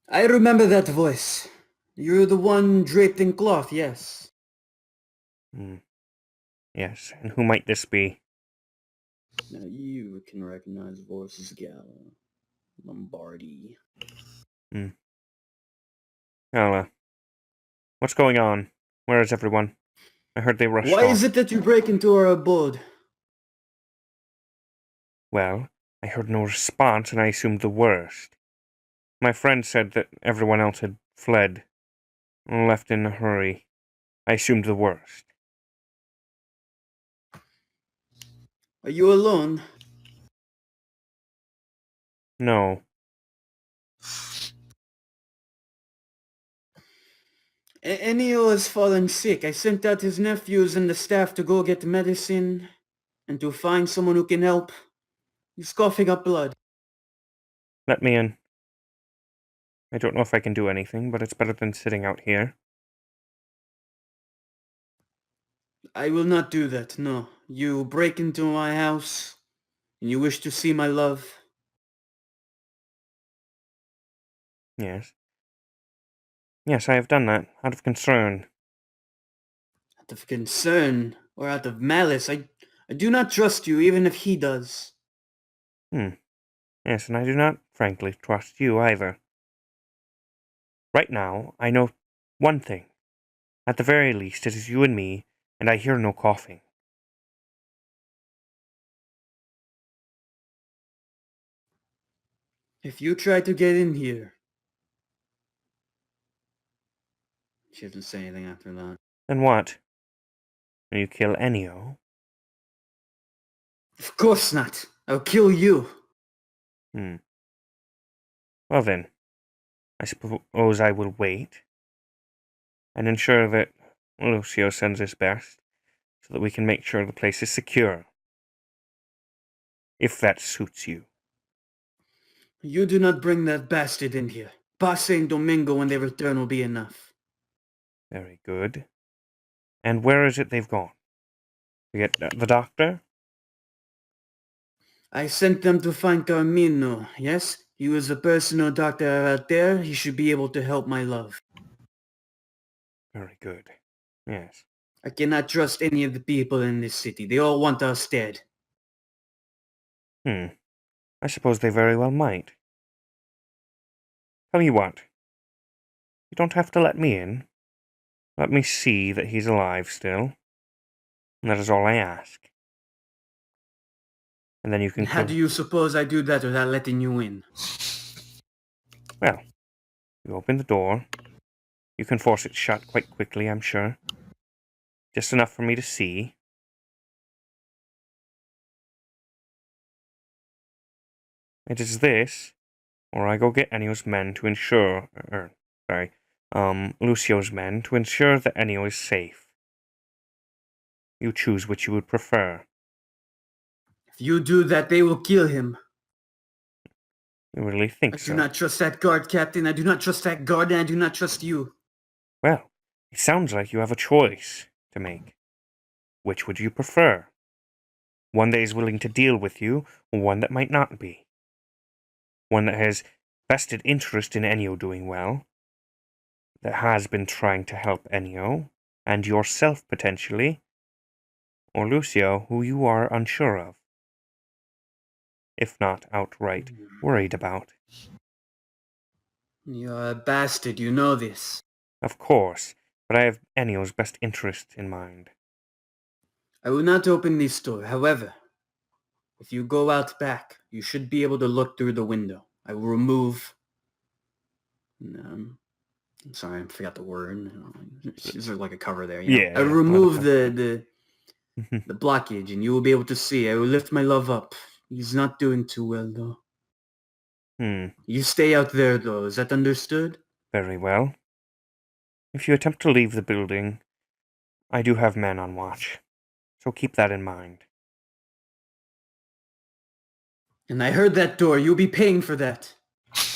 I remember that voice. You're the one draped in cloth, yes. Yes, and who might this be? Now you can recognize the voice as Gallo. Lombardi. Ella. What's going on? Where is everyone? I heard they rushed Why off. is it that you break into our abode? Well, I heard no response and I assumed the worst. My friend said that everyone else had fled, and left in a hurry. I assumed the worst. Are you alone? No. Ennio has fallen sick. I sent out his nephews and the staff to go get medicine and to find someone who can help. He's coughing up blood. Let me in. I don't know if I can do anything, but it's better than sitting out here. I will not do that, no. You break into my house and you wish to see my love. Yes. Yes, I have done that, out of concern. Out of concern or out of malice, I do not trust you even if he does. Yes, and I do not, frankly, trust you either. Right now, I know one thing. At the very least, it is you and me, and I hear no coughing. If you try to get in here... She doesn't say anything after that. Then what? Will you kill Ennio? Of course not. I'll kill you. Well then, I suppose I will wait, and ensure that Lucio sends his best, so that we can make sure the place is secure. If that suits you. You do not bring that bastard in here. Passe and Domingo, when they return, will be enough. Very good. And where is it they've gone? To get the doctor? I sent them to find Carmino, yes? He was a personal doctor out there. He should be able to help my love. Very good. Yes. I cannot trust any of the people in this city. They all want us dead. I suppose they very well might. Tell you what. You don't have to let me in. Let me see that he's alive still. And that is all I ask. And then you can... How do you suppose I do that without letting you in? Well, you open the door. You can force it shut quite quickly, I'm sure. Just enough for me to see. It is this, or I go get Ennio's men to ensure... Lucio's men to ensure that Ennio is safe. You choose which you would prefer. If you do that, they will kill him. You really think I so? do not trust that guard, Captain. I do not trust that guard, and I do not trust you. Well, it sounds like you have a choice to make. Which would you prefer? One that is willing to deal with you, or one that might not be? one that has vested interest in Ennio doing well, that has been trying to help Ennio, and yourself potentially, or Lucio, who you are unsure of, if not outright worried about. You're a bastard, you know this. Of course, but I have Ennio's best interest in mind. I will not open this door. However, if you go out back, you should be able to look through the window. I will remove... I'm sorry, I forgot the word. Is there like a cover there? You know? Yeah, I will yeah, remove wonderful. the blockage, and you will be able to see. I will lift my love up. He's not doing too well, though. You stay out there, though. Is that understood? Very well. If you attempt to leave the building, I do have men on watch, so keep that in mind. And I heard that door. You'll be paying for that.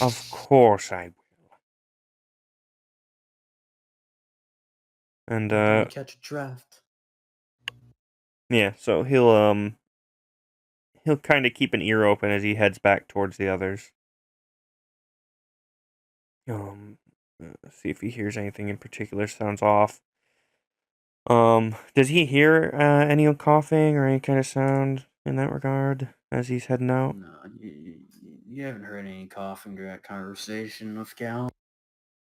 Of course I will. And, Don't catch a draft. yeah, so he'll kind of keep an ear open as he heads back towards the others. See if he hears anything in particular sounds off. Does he hear Ennio coughing or any kind of sound in that regard as he's heading out? No, you haven't heard any coughing during that conversation with Cal.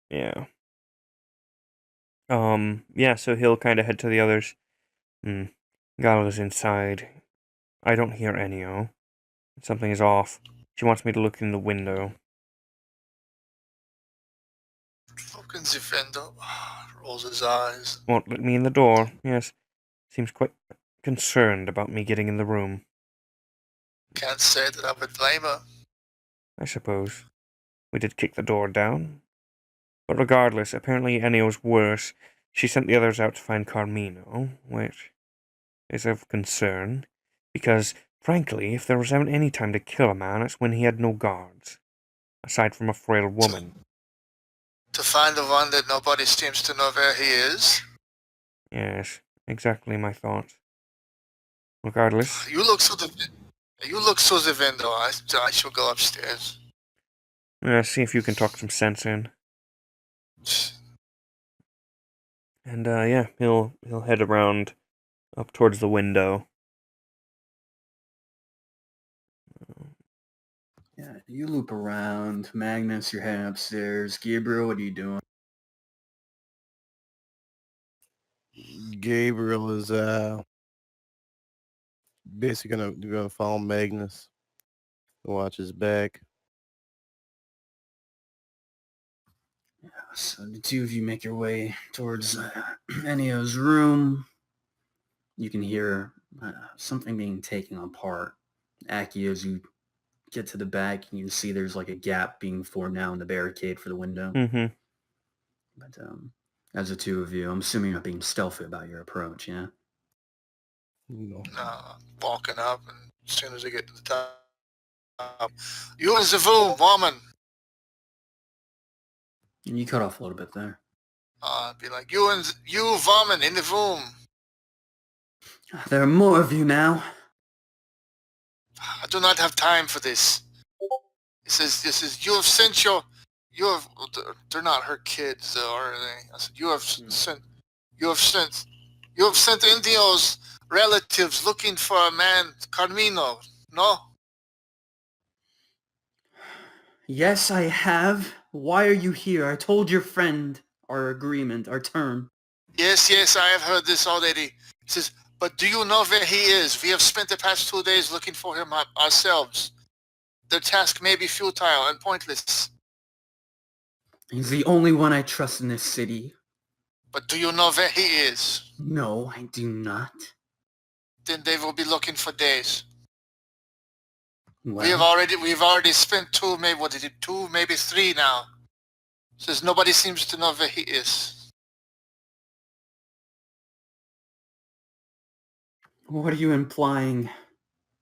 Yeah. Yeah, so he'll kind of head to the others. Gala's inside. I don't hear Ennio. Something is off. She wants me to look in the window. Look in the window. Rolls his eyes. Won't let me in the door, yes. Seems quite concerned about me getting in the room. Can't say that I would blame her. I suppose. We did kick the door down. But regardless, apparently Ennio's worse. She sent the others out to find Carmino, which is of concern, because, frankly, if there was ever any time to kill a man, it's when he had no guards, aside from a frail woman. To find the one that nobody seems to know where he is? Yes, exactly my thoughts. Regardless, You look through the window. I shall go upstairs. see if you can talk some sense in. And, yeah, he'll head around up towards the window. Yeah, you loop around. Magnus, you're heading upstairs. Gabriel, what are you doing? Gabriel is basically gonna follow Magnus, watch his back. So the two of you make your way towards Ennio's room. You can hear something being taken apart. Aki, as you get to the back, you can see there's like a gap being formed now in the barricade for the window. Mm-hmm. But as the two of you, I'm assuming you're not being stealthy about your approach, yeah? No. Walking up, and as soon as I get to the top, you in the room, woman. And you cut off a little bit there. I'd be like, you woman in the room. There are more of you now. I do not have time for this. This is you have sent they're not her kids, are they? I said, you have sent Indio's relatives looking for a man, Carmino, no? Yes, I have. Why are you here? I told your friend our agreement, our term. Yes, I have heard this already. He says, but do you know where he is? We have spent the past 2 days looking for him ourselves. Their task may be futile and pointless. He's the only one I trust in this city. But do you know where he is? No, I do not. Then they will be looking for days. Well, We've already spent 2, maybe 3 now. Says nobody seems to know where he is. what are you implying?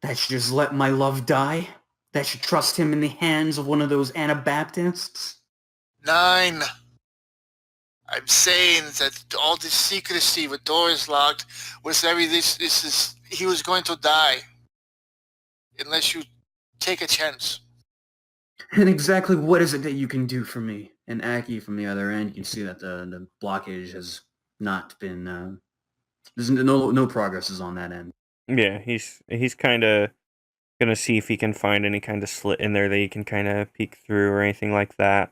That I should just let my love die? That I should trust him in the hands of one of those Anabaptists? 9. I'm saying that all this secrecy with doors locked, with everything, he was going to die. Unless you take a chance. And exactly what is it that you can do for me? And Aki from the other end, you can see that the blockage has not been. There's no progress is on that end. Yeah, he's kind of gonna see if he can find any kind of slit in there that he can kind of peek through or anything like that,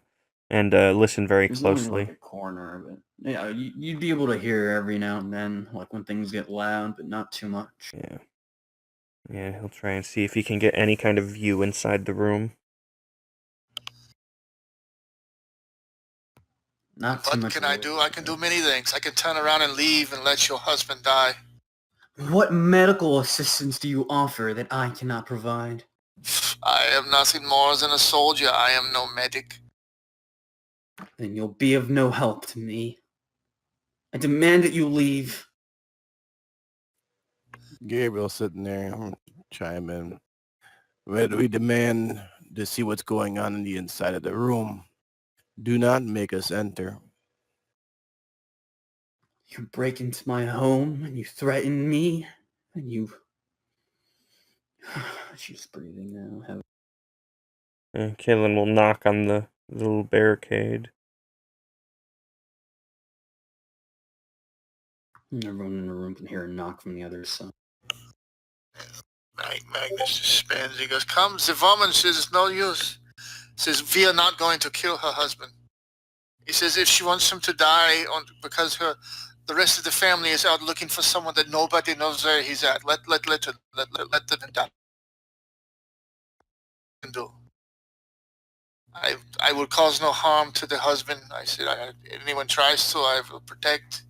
and listen very There's only closely. like a corner, but yeah, you'd be able to hear every now and then, like when things get loud, but not too much. Yeah. Yeah, he'll try and see if he can get any kind of view inside the room. Not too What much. can of I a- do? I can do many things. I can turn around and leave and let your husband die. What medical assistance do you offer that I cannot provide? I am nothing more than a soldier. I am no medic. Then you'll be of no help to me. I demand that you leave. Gabriel sitting there, I'm gonna chime in. We demand to see what's going on in the inside of the room. Do not make us enter. You break into my home and you threaten me, and you... She's breathing now. Kaylin will knock on the little barricade. Everyone in the room can hear a knock from the other side. Magnus just spins. He goes, come, the woman says it's no use. Says, we are not going to kill her husband. He says if she wants him to die because the rest of the family is out looking for someone that nobody knows where he's at, let them die. Do. I will cause no harm to the husband. I said, anyone tries to, I will protect.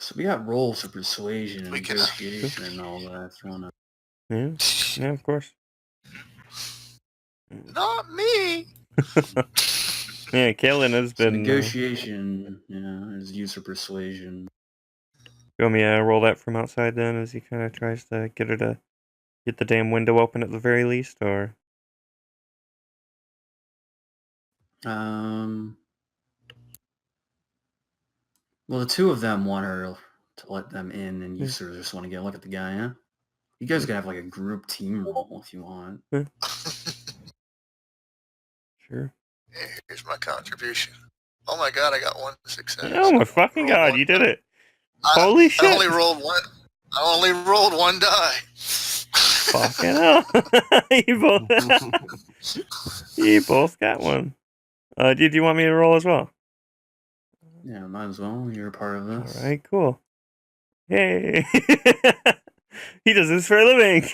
So we got rolls for persuasion and We can- negotiation and all that. If you wanna... Yeah, of course. Not me. Yeah, Kaylin has So been... negotiation, is used for persuasion. You want me to roll that from outside then, as he kind of tries to get her to get the damn window open at the very least, or... Well, the two of them want her to let them in, and you sort of just want to get a look at the guy, huh? You guys could have like a group team roll if you want. Sure. Here's my contribution. Oh my god, I got one success. Oh my fucking Roll god, one. you did it! Holy shit! I only rolled one die. Fucking hell! you both got one. Do you want me to roll as well? Yeah, might as well. You're a part of this. All right, cool. Hey, he does this for a living.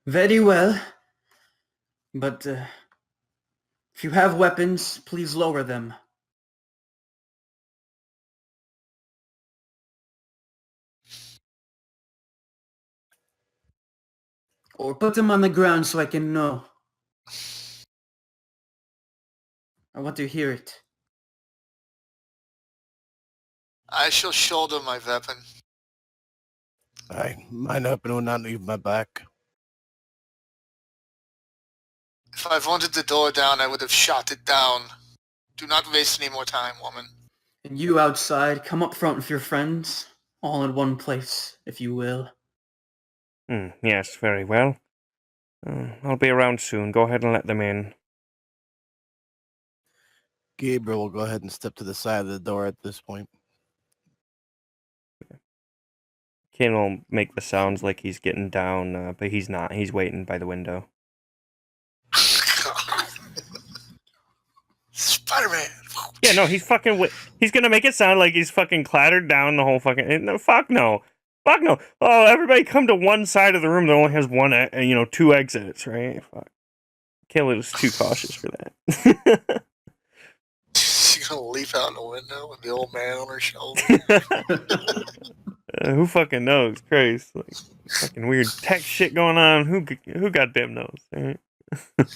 Very well. But if you have weapons, please lower them. Or put them on the ground so I can know. I want to hear it. I shall shoulder my weapon. My weapon will not leave my back. If I wanted the door down, I would have shot it down. Do not waste any more time, woman. And you outside, come up front with your friends, all in one place, if you will. Yes, very well. I'll be around soon. Go ahead and let them in. Gabriel will go ahead and step to the side of the door at this point. Ken will make the sounds like he's getting down, but he's not. He's waiting by the window. Spider-Man. Yeah, no, he's fucking... he's gonna make it sound like he's fucking clattered down the whole fucking... No, fuck no. Fuck no. Oh, everybody come to one side of the room that only has one, two exits, right? Fuck. Caleb was too cautious for that. She's gonna leap out the window with the old man on her shoulder. Who fucking knows? Christ. Like, fucking weird tech shit going on. Who goddamn knows, right?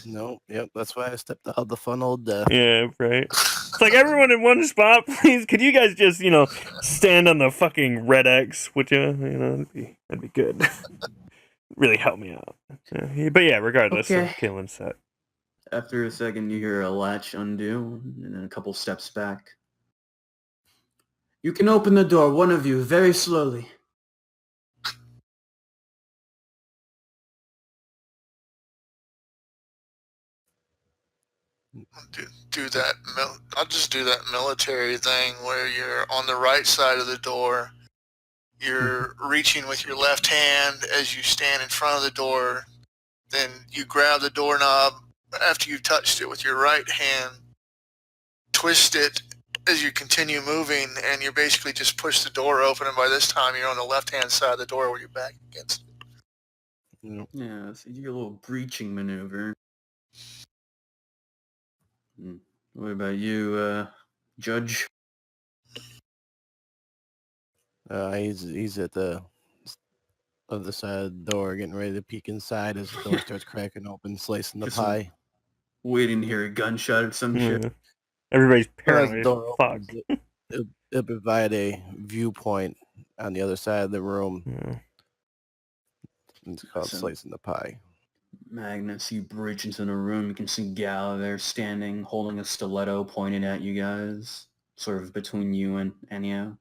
No, yep, that's why I stepped out of the funnel. Yeah, right. It's like everyone in one spot, please. Could you guys just, stand on the fucking red X, would you? That'd be good. Really help me out. But yeah, regardless, Okay. Killing set. After a second, you hear a latch undo, and then a couple steps back. You can open the door, one of you, very slowly. Do that. I'll just do that military thing where you're on the right side of the door. You're reaching with your left hand as you stand in front of the door. Then you grab the doorknob after you've touched it with your right hand, twist it as you continue moving, and you basically just push the door open, and by this time you're on the left-hand side of the door with your back against it. Yeah, so you do a little breaching maneuver. What about you, Judge? He's at the other side of the door, getting ready to peek inside as the door starts cracking open, slicing the Just pie. Waiting to hear a gunshot or some shit. Yeah. Everybody's As the paranoid. door Fuck. opens, it'll provide a viewpoint on the other side of the room. Yeah. It's called So- slicing the pie. Magnus, you breach into the room. You can see Gala there standing, holding a stiletto pointed at you guys, sort of between you and Ennio.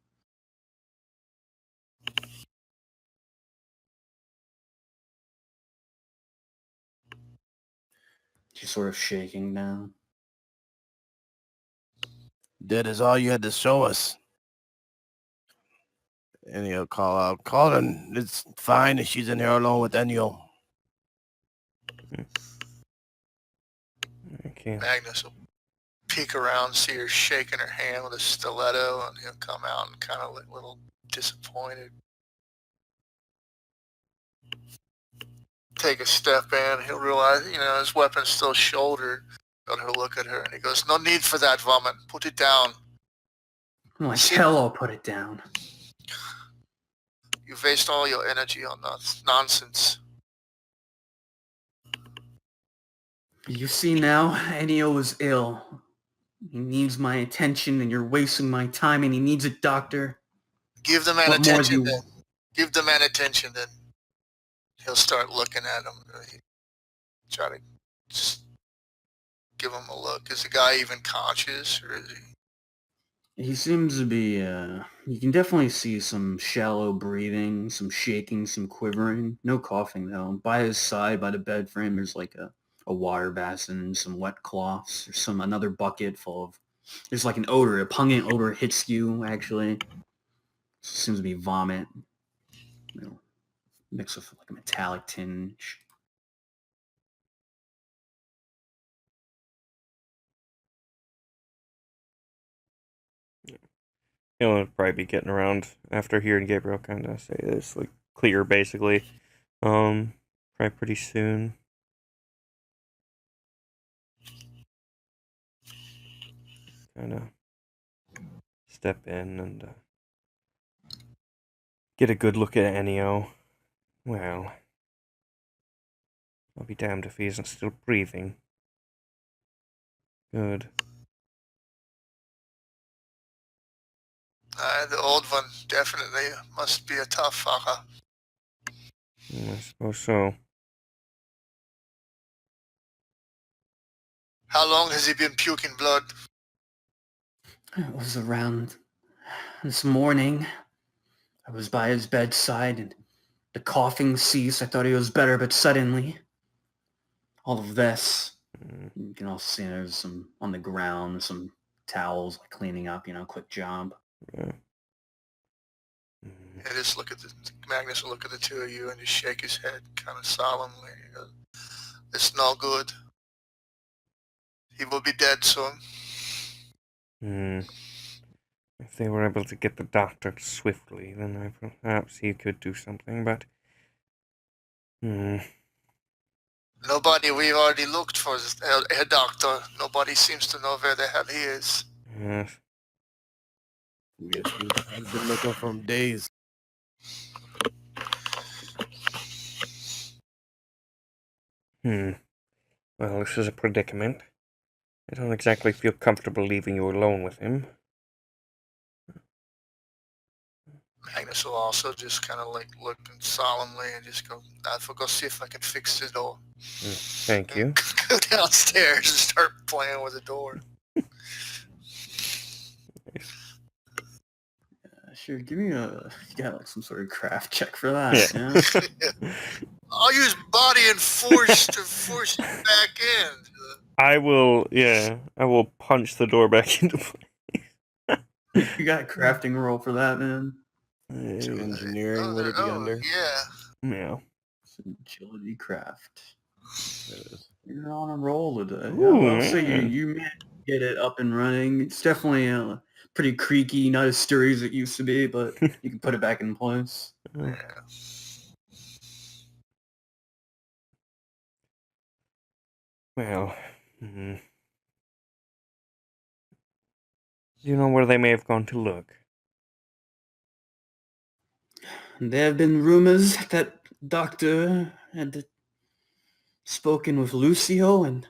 She's sort of shaking now. That is all you had to show us. And he'll call out, Colin, it's fine if she's in here alone with Ennio. Okay. Magnus will peek around, see her shaking her hand with a stiletto, and he'll come out and kind of look a little disappointed. Take a step in, he'll realize, his weapon's still shouldered. But he'll look at her and he goes, "No need for that, woman. Put it down. Like hell, I'll put it down. You waste all your energy on that nonsense." You see now, Ennio is ill. He needs my attention, and you're wasting my time, and he needs a doctor. Give the man What more do attention you then. want? Give the man attention then. He'll start looking at him. He'll try to just give him a look. Is the guy even conscious, or is he? He seems to be, you can definitely see some shallow breathing, some shaking, some quivering. No coughing, though. By his side, by the bed frame, there's like a water basin and some wet cloths. There's another bucket full of, there's like an odor, a pungent odor hits you, actually. Seems to be vomit. Mixed with like a metallic tinge. He'll probably be getting around after hearing Gabriel kind of say this, like clear basically. Probably pretty soon. Kind of step in and get a good look at Ennio. Well, I'll be damned if he isn't still breathing. Good. The old one definitely must be a tough fucker. I suppose so. How long has he been puking blood? It was around this morning. I was by his bedside and the coughing ceased. I thought he was better, but suddenly, all of this. You can also see there's some on the ground, some towels like cleaning up, quick job. Yeah. And just look at Magnus will look at the two of you and just shake his head kind of solemnly. He goes, "It's no good. He will be dead soon." If they were able to get the doctor swiftly, then perhaps he could do something, but... Nobody, we've already looked for a doctor. Nobody seems to know where the hell he is. Yes. Yes, I've been looking for him days. Well, this is a predicament. I don't exactly feel comfortable leaving you alone with him. Magnus will also just kind of like look solemnly and just go, "I will go see if I can fix the door." Thank you. Go downstairs and start playing with the door. Sure, give me you got like some sort of craft check for that, yeah? I'll use body and force to force you back in. I will punch the door back into place. You got a crafting roll for that, man? Engineering, would it be under? Yeah. Yeah. It's an agility craft. There it is. You're on a roll today. Ooh, I'll say man. you managed to get it up and running. It's definitely pretty creaky, not as sturdy as it used to be, but you can put it back in place. Oh. Yeah. Well, do you know where they may have gone to look? There have been rumors that Doctor had spoken with Lucio and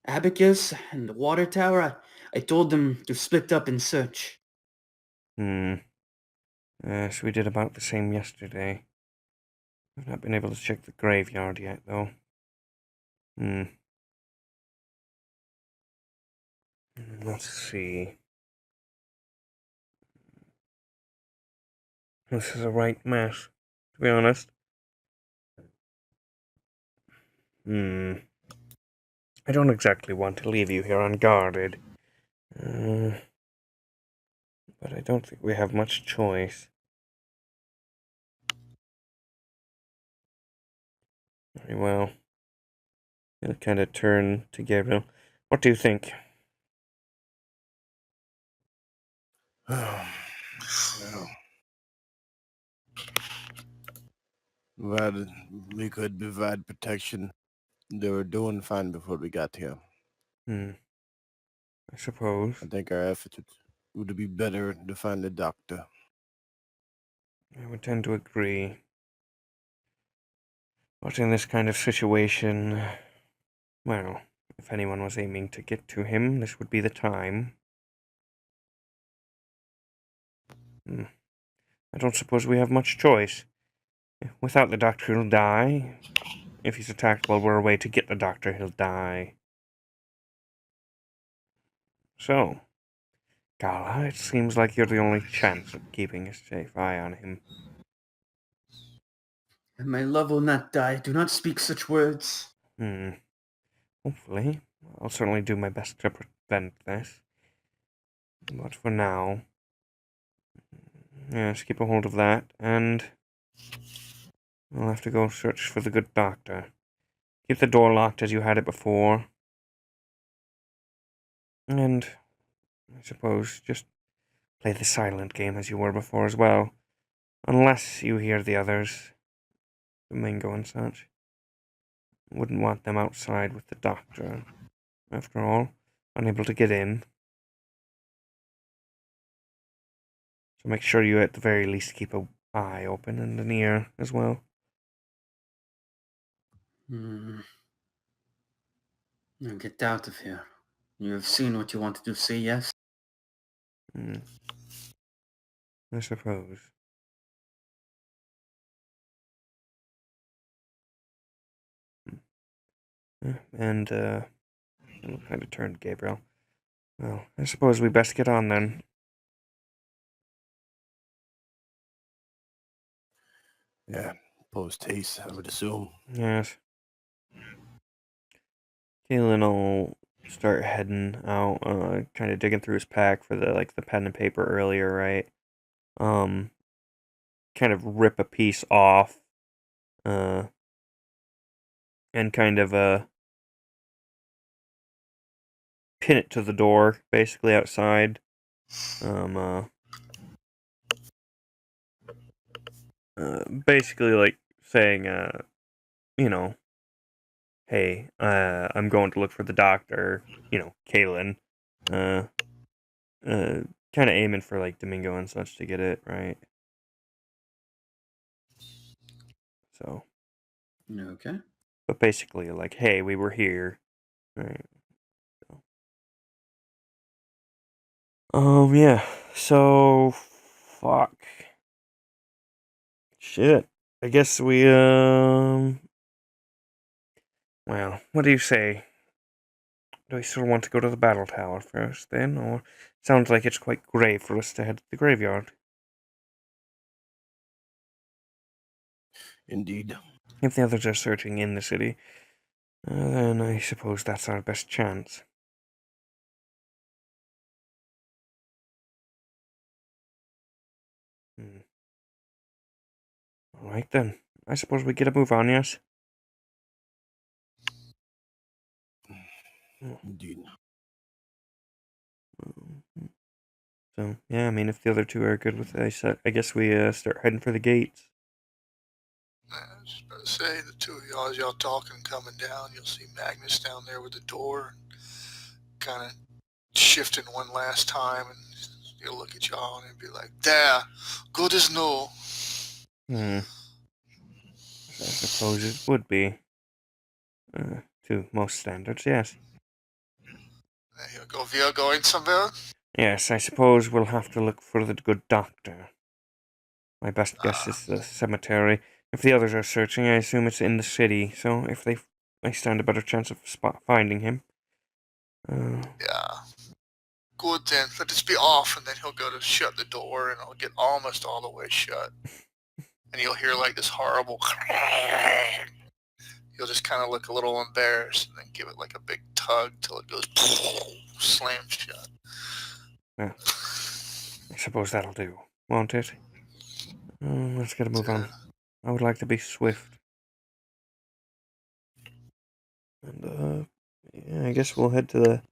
Abacus and the water tower. I told them to split up and search. Yes, we did about the same yesterday. I've not been able to check the graveyard yet, though. Let's see. This is a right mess, to be honest. I don't exactly want to leave you here unguarded. But I don't think we have much choice. Very well. He'll kind of turn to Gabriel. What do you think? Well, glad we could provide protection. They were doing fine before we got here. I suppose. I think our efforts would be better to find a doctor. I would tend to agree. But in this kind of situation, well, if anyone was aiming to get to him, this would be the time. I don't suppose we have much choice. Without the doctor, he'll die. If he's attacked while we're away to get the doctor, he'll die. So, Gala, it seems like you're the only chance of keeping a safe eye on him. And my love will not die. Do not speak such words. Hopefully. I'll certainly do my best to prevent this. But for now, yes, keep a hold of that, and I'll have to go search for the good doctor. Keep the door locked as you had it before. And, I suppose, just play the silent game as you were before as well. Unless you hear the others, Domingo and such. Wouldn't want them outside with the doctor. After all, unable to get in. So make sure you at the very least keep an eye open and an ear as well. Now get out of here. You have seen what you wanted to see, yes? I suppose. And, it'll kind of turn to Gabriel. Well, I suppose we best get on then. Yeah, post haste, I would assume. Yes. Kalen will start heading out, kind of digging through his pack for the pen and paper earlier, right? Kind of rip a piece off, and kind of pin it to the door, basically outside. Basically like saying, you know, hey, I'm going to look for the doctor, Kalen. Kind of aiming for like Domingo and such to get it, right? So. Okay. But basically like, hey, we were here. Right. Yeah. So, fuck. Shit. I guess we, well, what do you say? Do we still want to go to the battle tower first, then? Or sounds like it's quite grey for us to head to the graveyard. Indeed. If the others are searching in the city, then I suppose that's our best chance. Alright then. I suppose we get a move on, yes? Indeed. So, yeah, I mean, if the other two are good with it, I guess we start heading for the gates. I was just about to say, the two of y'all, as y'all talking, coming down, you'll see Magnus down there with the door, kind of shifting one last time, and he'll look at y'all and be like, "There, good as new." I suppose it would be. To most standards, yes. There you go. We are going somewhere? Yes, I suppose we'll have to look for the good doctor. My best guess is the cemetery. If the others are searching, I assume it's in the city, so if I stand a better chance of finding him. Yeah. Good then. Let us be off, and then he'll go to shut the door, and it'll get almost all the way shut. And you'll hear like this horrible. He'll just kind of look a little embarrassed, and then give it like a big tug till it goes slam shut. I suppose that'll do, won't it? Let's get a move on. I would like to be swift. And yeah, I guess we'll head to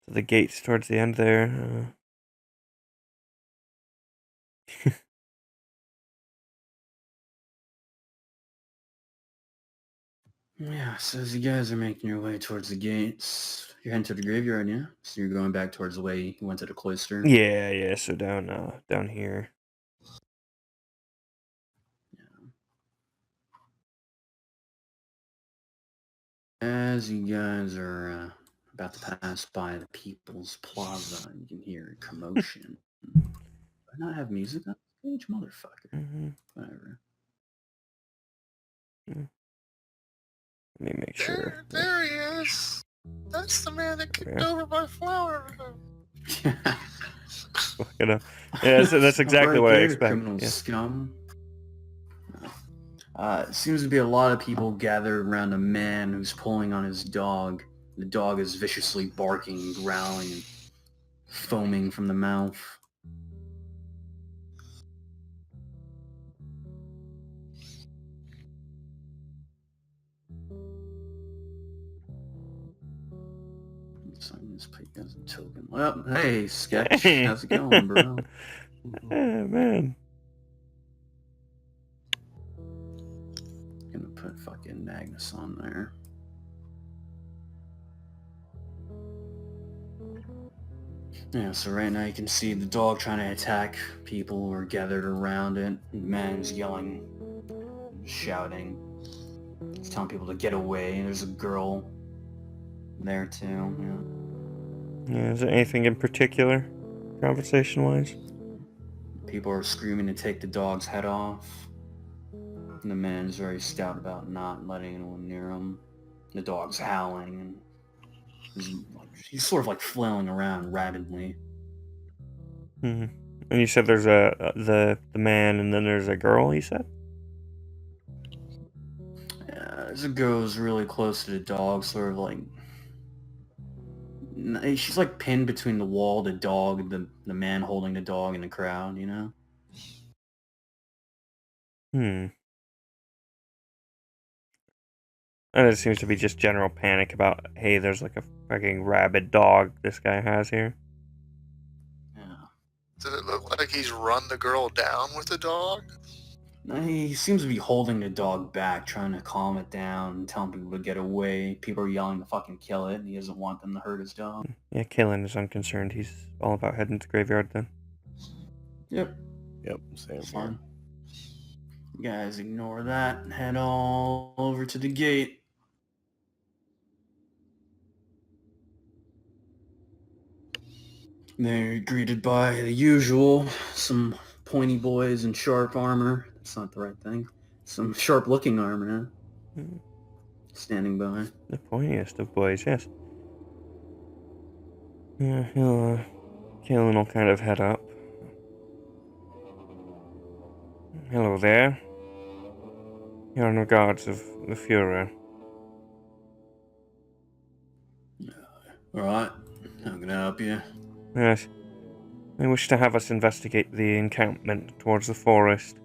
the gates towards the end there. Yeah, so as you guys are making your way towards the gates, you're heading to the graveyard, yeah? So you're going back towards the way you went to the cloister? Yeah, so down here. As you guys are about to pass by the People's Plaza, you can hear commotion. Do I not have music on stage? Motherfucker. Whatever. Let me make sure. There he is. That's the man that kicked over my flower. Yeah, so that's exactly Right what I there, expect. criminal Yeah. scum. It seems to be a lot of people gathered around a man who's pulling on his dog. The dog is viciously barking, growling, and foaming from the mouth. So I'm just put you as a token. Well, hey, Sketch. Hey. How's it going, bro? Oh, man. Gonna put fucking Magnus on there. Yeah, so right now you can see the dog trying to attack people who are gathered around it. The man is yelling, shouting. He's telling people to get away. There's a girl there too. Yeah, is there anything in particular, conversation-wise? People are screaming to take the dog's head off. And the man is very stout about not letting anyone near him. The dog's howling and he's sort of like flailing around rabidly. And you said there's the man, and then there's a girl. You said. As it goes really close to the dog, sort of like she's like pinned between the wall, the dog, the man holding the dog, and the crowd. You know. And it seems to be just general panic about, hey, there's like a fucking rabid dog this guy has here. Yeah. Does it look like he's run the girl down with the dog? He seems to be holding the dog back, trying to calm it down, and telling people to get away. People are yelling to fucking kill it, and he doesn't want them to hurt his dog. Yeah, Kalen is unconcerned. He's all about heading to the graveyard then. Yep. Same here. Fine. You guys ignore that and head all over to the gate. They're greeted by the usual, some pointy boys in sharp armor. That's not the right thing. Some sharp-looking armor, standing by. The pointiest of boys, yes. Yeah, Kalen will kind of head up. Hello there. Here in regards of the Fuhrer. Alright, how can I help you? Yes. I wish to have us investigate the encampment towards the forest.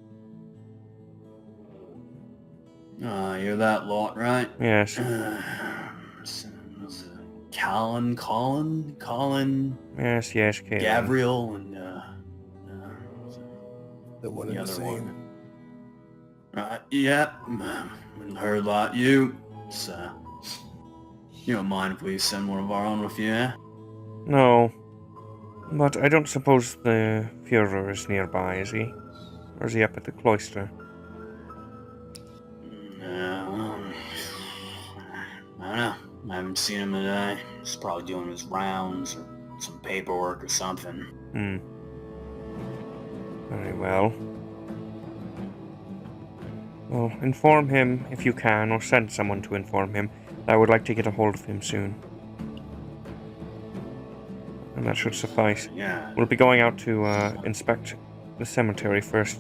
You're that lot, right? Yes. Colin, Yes, Kalen. Gabriel, and The one the and the other same. one. Right, yeah, heard about you. So, you don't mind if we send one of our own with you, eh? No. But I don't suppose the Fuhrer is nearby, is he? Or is he up at the cloister? I don't know. I haven't seen him today. He's probably doing his rounds or some paperwork or something. Very well. Well, inform him if you can, or send someone to inform him. I would like to get a hold of him soon. And that should suffice. Yeah. We'll be going out to inspect the cemetery first.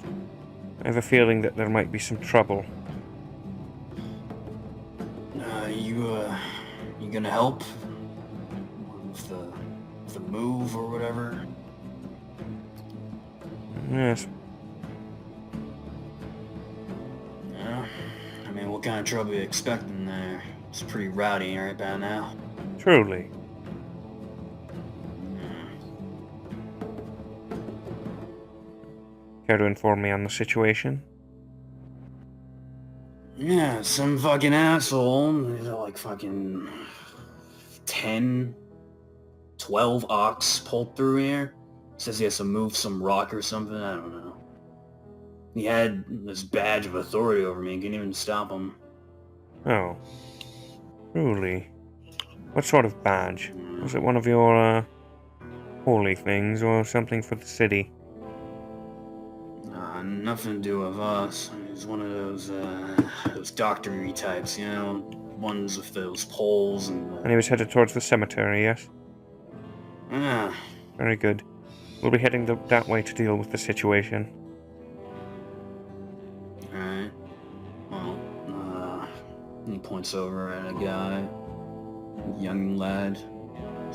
I have a feeling that there might be some trouble. You gonna help with the move or whatever? Yes. Yeah. I mean, what kind of trouble you expecting there? It's pretty rowdy right about now. Truly. Care to inform me on the situation? Yeah, some fucking asshole. There's like fucking 10, 12 ox pulled through here. Says he has to move some rock or something, I don't know. He had this badge of authority over me, couldn't even stop him. Oh. Truly. What sort of badge? Was it one of your, holy things, or something for the city? Nothing to do with us. He's one of those doctory types, you know, ones with those poles and... And he was headed towards the cemetery, yes? Yeah. Very good. We'll be heading that way to deal with the situation. Alright. Well, he points over at a guy, a young lad.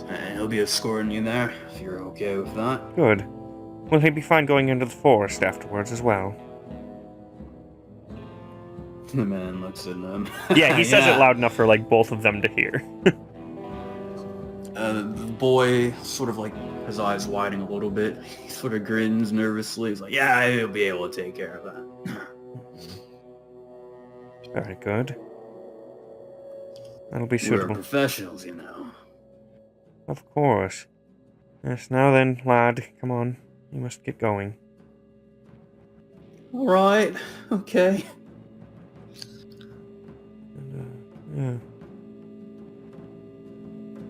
And he'll be escorting you there, if you're okay with that. Good. Will he be fine going into the forest afterwards as well? The man looks at them. Yeah, he says it loud enough for, like, both of them to hear. The boy sort of like, his eyes widen a little bit. He sort of grins nervously. He's like, yeah, he'll be able to take care of that. Very good. That'll be We're suitable. professionals, you know. Of course. Yes, now then, lad, come on. You must get going. Alright, okay. And,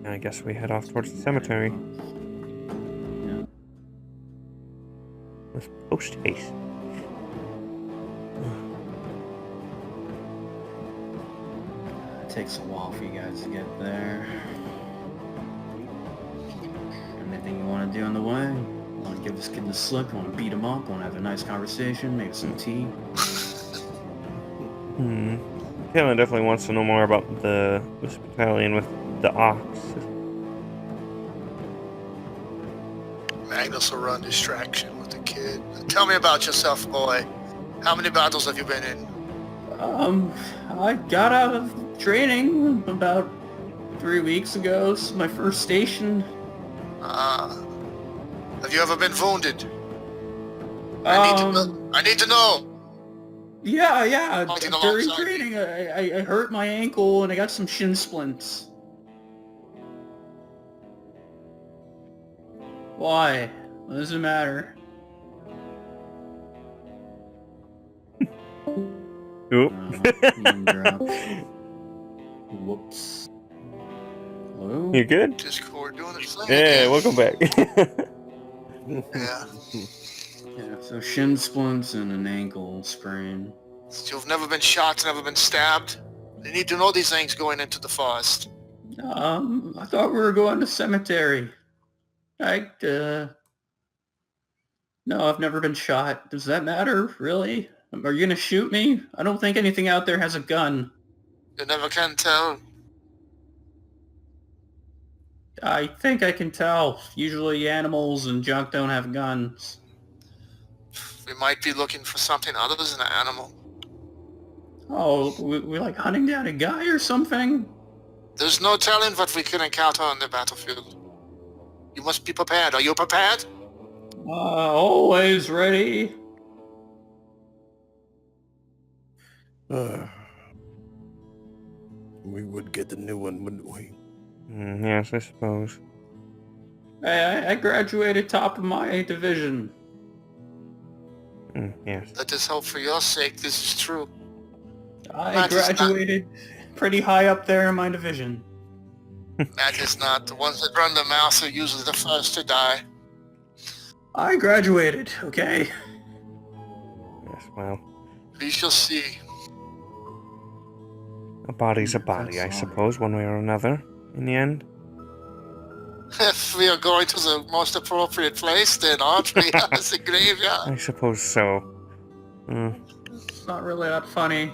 yeah. I guess we head off towards the cemetery. Yeah. With post haste. It takes a while for you guys to get there. Anything you want to do on the way? Want to give this kid the slip? Want to beat him up? Want to have a nice conversation? Maybe some tea? Kalen definitely wants to know more about the Spitalian with the ox. Magnus will run distraction with the kid. Tell me about yourself, boy. How many battles have you been in? I got out of training about 3 weeks ago. This is my first station. Have you ever been wounded? I need to know. Yeah. Something During alongside training, I hurt my ankle and I got some shin splints. Why? What does it matter? Oop. Name drop. Whoops. Hello? You good? Discord doing its thing. Yeah, again. welcome back. Yeah. Yeah, so shin splints and an ankle sprain. So you've never been shot, never been stabbed? You need to know these things going into the forest. I thought we were going to cemetery. No, I've never been shot. Does that matter, really? Are you gonna shoot me? I don't think anything out there has a gun. You never can tell. I think I can tell. Usually animals and junk don't have guns. We might be looking for something other than an animal. Oh, we like hunting down a guy or something? There's no telling what we can encounter on the battlefield. You must be prepared. Are you prepared? Always ready. We would get the new one, wouldn't we? Yes, I suppose. I graduated top of my division. Yes. Let us hope for your sake this is true. I That is not- graduated pretty high up there in my division. That is not. The ones that run the mouth are usually the first to die. I graduated, okay? Yes, well, We shall see. a body's a body, I That's all suppose, one way or another, in the end. If we are going to the most appropriate place, then aren't we? As the graveyard. I suppose so. It's not really that funny.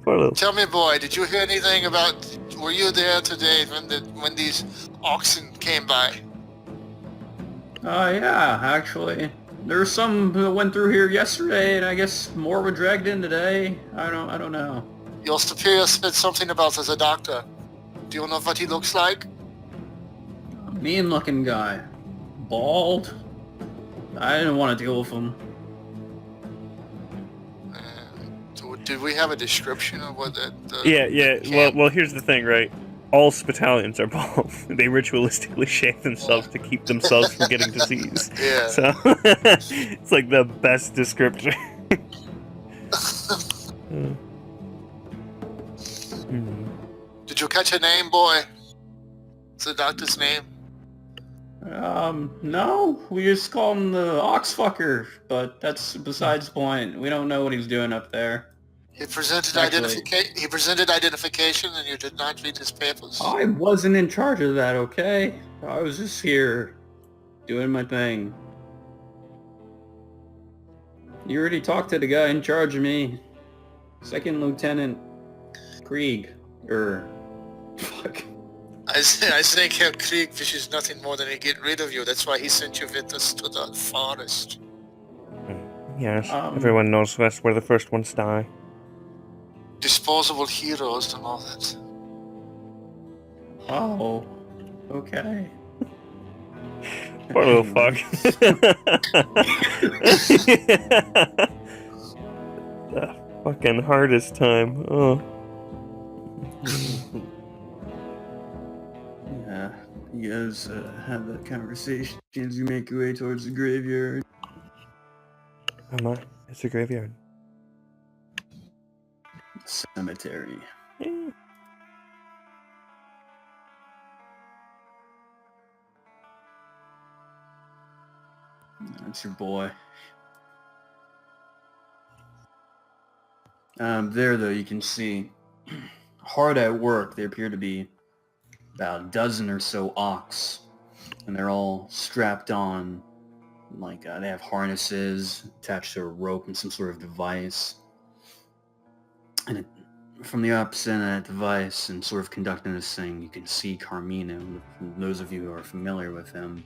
Poor little... Tell me, boy, did you hear anything about? Were you there today when these oxen came by? Yeah, actually. There were some that went through here yesterday, and I guess more were dragged in today. I don't know. Your superior said something about as a doctor. Do you know what he looks like? A mean-looking guy. Bald. I didn't want to deal with him. Did we have a description of what that? Yeah. camp- Well, here's the thing, right? All Spitalians are bald. They ritualistically shave themselves to keep themselves from getting disease. Yeah. So, it's like the best descriptor. Did you catch a name, boy? What's the doctor's name? No. We just call him the oxfucker, but that's besides the point. We don't know what he's doing up there. He presented Actually- He presented identification, and you did not read his papers. I wasn't in charge of that, okay? I was just here, doing my thing. You already talked to the guy in charge of me. Second Lieutenant Krieg. Fuck. I think Herr Krieg wishes nothing more than to get rid of you. That's why he sent you with us to the forest. Yes, Um, everyone knows that's where the first ones die. Disposable heroes and all that. Oh. Okay. Poor little fuck. The fucking hardest time. Oh. Yeah. You guys have that conversation as you make your way towards the graveyard. It's a graveyard. Cemetery. Eh. That's your boy. There, though, you can see hard at work. There appear to be about a dozen or so ox, and they're all strapped on. Like, they have harnesses attached to a rope and some sort of device. And from the opposite end of that device and sort of conducting this thing, you can see Carmino, for those of you who are familiar with him.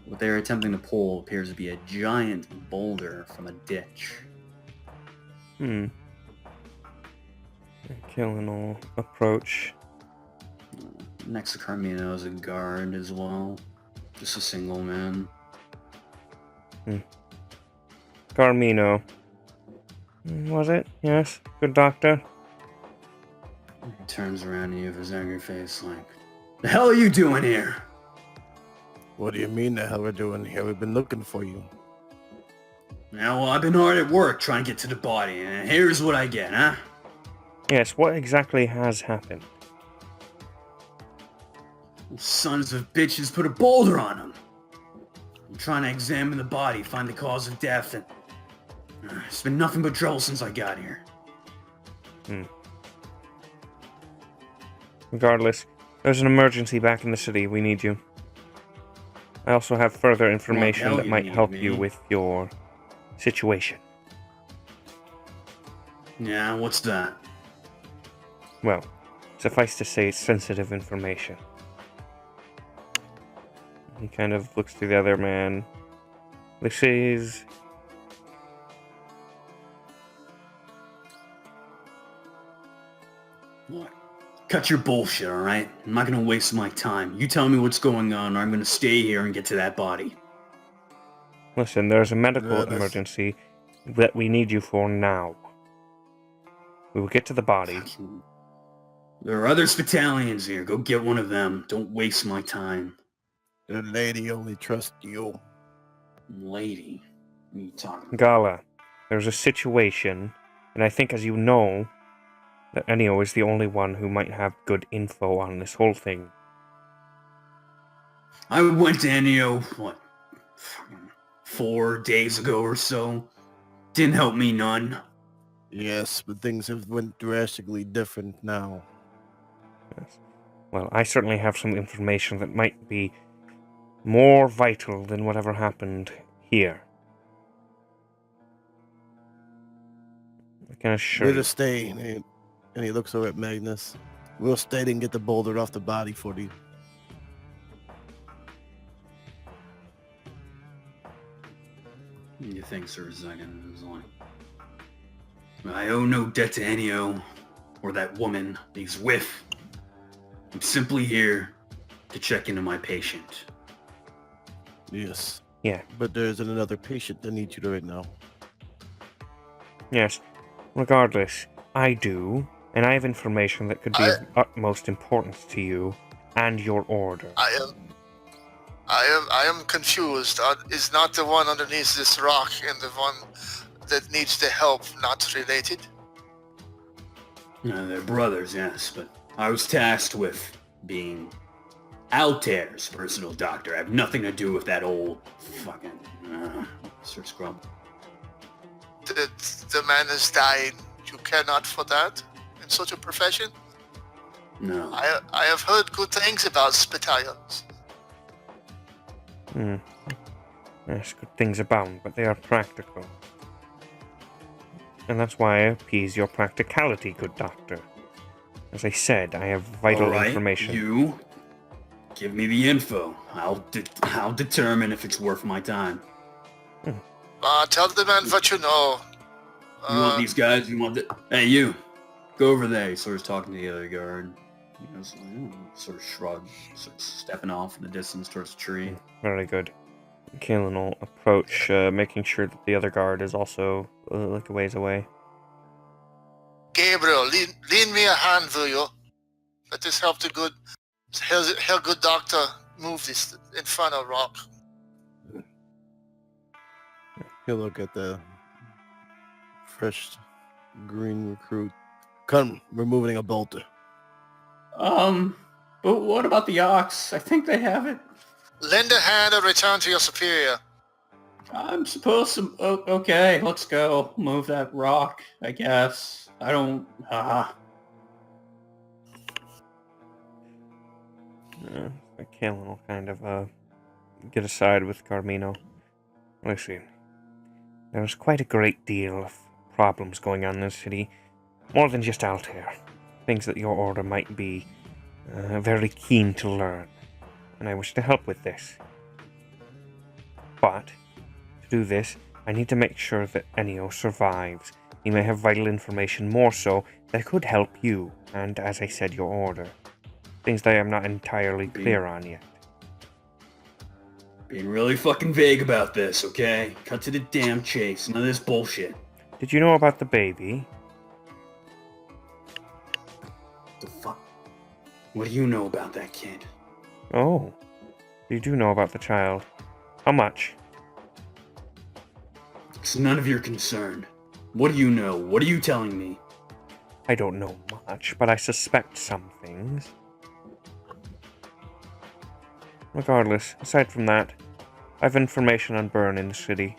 What they're attempting to pull appears to be a giant boulder from a ditch. Killing all approach. Next to Carmino is a guard as well. Just a single man. Carmino. Was it? Yes. Good doctor. He turns around to you with his angry face like, "The hell are you doing here?" What do you mean the hell we're doing here? We've been looking for you. "Now, well, I've been hard at work trying to get to the body, and here's what I get, huh?" Yes, what exactly has happened? Sons of bitches put a boulder on him. I'm trying to examine the body, find the cause of death, and it's been nothing but trouble since I got here. Regardless, There's an emergency back in the city. We need you. I also have further information hell that you might need help me. you with your situation. Yeah, what's that? Well, suffice to say, it's sensitive information. He kind of looks to the other man. This is... Look, cut your bullshit, alright? I'm not gonna waste my time. You tell me what's going on, or I'm gonna stay here and get to that body. Listen, there's a medical Yeah, that's- emergency that we need you for now. We will get to the body. There are other Spitalians here. Go get one of them. Don't waste my time. The lady only trusts you. Lady. What are you talking about? Gala, there's a situation, and I think, as you know, that Ennio is the only one who might have good info on this whole thing. I went to Ennio, what, fucking 4 days ago or so. Didn't help me none. Yes, but things have went drastically different now. Yes. Well, I certainly have some information that might be more vital than whatever happened here. I can assure We'll you. just stay, and he looks over at Magnus. We'll stay and get the boulder off the body for you. You think, sir, second is like, I owe no debt to Ennio or that woman that he's with. I'm simply here to check into my patient. Yes. Yeah. But there's another patient that needs you right now. Yes. Regardless, I do, and I have information that could be of utmost importance to you and your order. I am confused. Is not the one underneath this rock and the one that needs the help not related? They're brothers, yes, but I was tasked with being Altair's personal doctor. I have nothing to do with that old fucking Sir Scrub. The man is dying. You care not for that in such a profession? No. I have heard good things about Spitalians. Yes, good things abound, but they are practical. And that's why I appease your practicality, good doctor. As I said, I have vital All right, information. You give me the info. I'll determine if it's worth my time. Tell the man what you know. You want these guys? You want the... Hey, you. Go over there. He sort of talking to the other guard. You know, sort of shrugs, sort of stepping off in the distance towards the tree. Very good. Kalen will approach, making sure that the other guard is also like a ways away. Gabriel, lean me a hand, will you? Let us help the good doctor move this infernal rock. He'll look at the fresh green recruit. Come, we're moving a bolter. But what about the ox? I think they have it. Lend a hand and return to your superior. I'm supposed to... okay, let's go. Move that rock, I guess. I don't... Kalen will kind of get aside with Carmino. Listen, there's quite a great deal of problems going on in this city. More than just Altair. Things that your order might be very keen to learn. And I wish to help with this. But, to do this, I need to make sure that Ennio survives. He may have vital information more so that could help you, and as I said, your order. Things that I am not entirely clear on yet. Being really fucking vague about this, okay? Cut to the damn chase. None of this bullshit. Did you know about the baby? The fuck? What do you know about that kid? Oh, you do know about the child. How much? It's none of your concern. What do you know? What are you telling me? I don't know much, but I suspect some things. Regardless, aside from that, I have information on Burn in the city.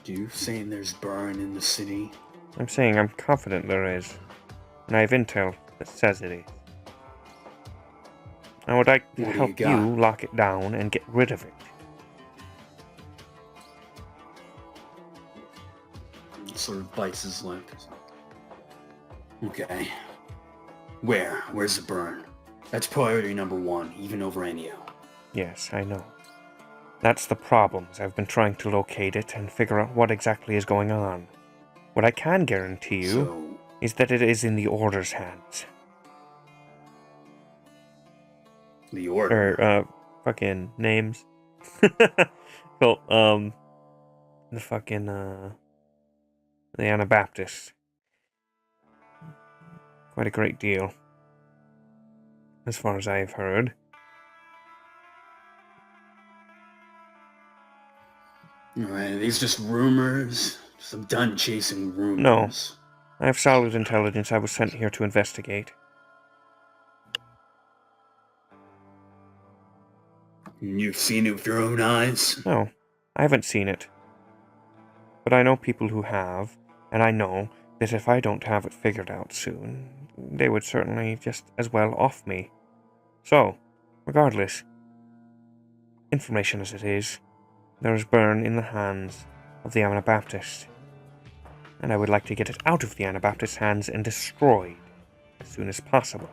You saying there's burn in the city? I'm saying I'm confident there is. and I have intel that says it is. I would like to What do help you you got? lock it down and get rid of it. He sort of bites his lip. Okay. Where's the burn? That's priority number 1, even over Ennio. Yes, I know. That's the problem, is I've been trying to locate it and figure out what exactly is going on. What I can guarantee you So, is that it is in the Order's hands. the order. Or, fucking names. Well, the fucking, the Anabaptist. Quite a great deal. As far as I've heard. Alright, are these just rumors? I'm done chasing rumors. I have solid intelligence. I was sent here to investigate. You've seen it with your own eyes? No, I haven't seen it. But I know people who have, and I know that if I don't have it figured out soon, they would certainly just as well off me. So, regardless, information as it is, there is burn in the hands of the Anabaptist, and I would like to get it out of the Anabaptist's hands and destroyed as soon as possible.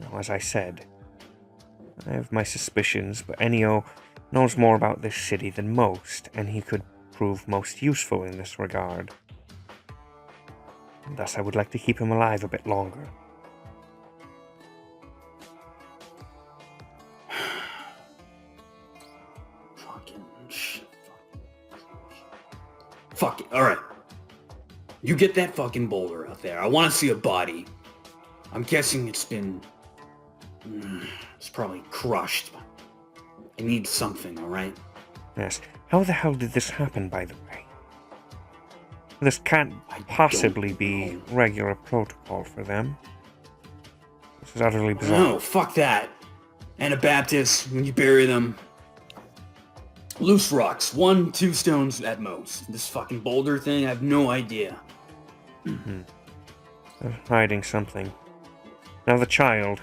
Now, as I said, I have my suspicions, but Ennio knows more about this city than most, and he could prove most useful in this regard. And thus, I would like to keep him alive a bit longer. Fucking shit. Fuck it. Alright. You get that fucking boulder out there. I want to see a body. I'm guessing it's been... It's probably crushed. I need something, alright? Yes. How the hell did this happen, by the way? This can't I possibly don't be know. regular protocol for them. This is utterly bizarre. No, fuck that. Anabaptists, when you bury them... Loose rocks. 1, 2 stones at most. This fucking boulder thing, I have no idea. They're hiding something. Now the child.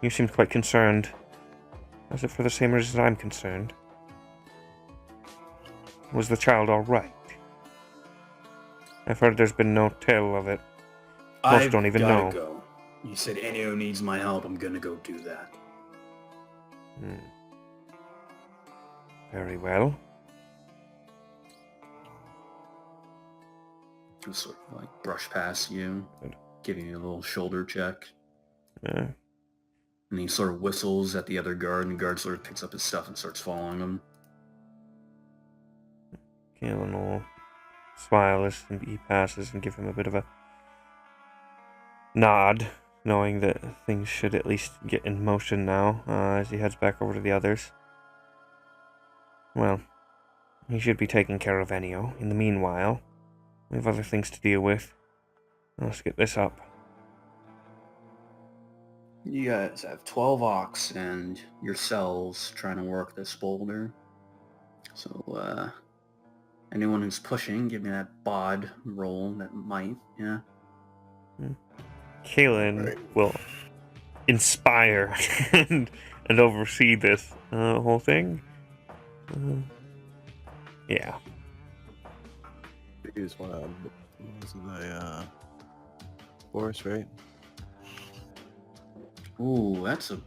You seemed quite concerned. Was it for the same reason I'm concerned? Was the child alright? I've heard there's been no tale of it. Most don't even gotta know. Go. You said Ennio needs my help, I'm gonna go do that. Very well. Just sort of like brush past you, Good. giving you a little shoulder check. Yeah. And he sort of whistles at the other guard, and the guard sort of picks up his stuff and starts following him. Keelan will smile as he passes and give him a bit of a nod, knowing that things should at least get in motion now, as he heads back over to the others. Well, he should be taking care of Ennio. In the meanwhile, we have other things to deal with. Let's get this up. You guys have 12 ox and yourselves trying to work this boulder. So, anyone who's pushing, give me that bod roll, that might, yeah. Keelan will inspire and oversee this whole thing. Yeah. Use one of was it a force, right? Ooh, that's a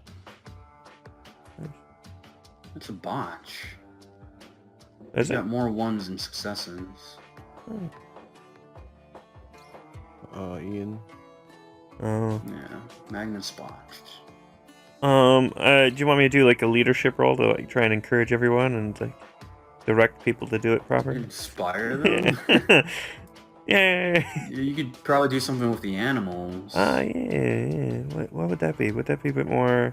botch. Is You it? got more ones and successes. Ian. Oh. Yeah, Magnus botched. Do you want me to do like a leadership role to like try and encourage everyone and like direct people to do it properly? Inspire them? Yeah. You could probably do something with the animals. Yeah. What would that be? Would that be a bit more?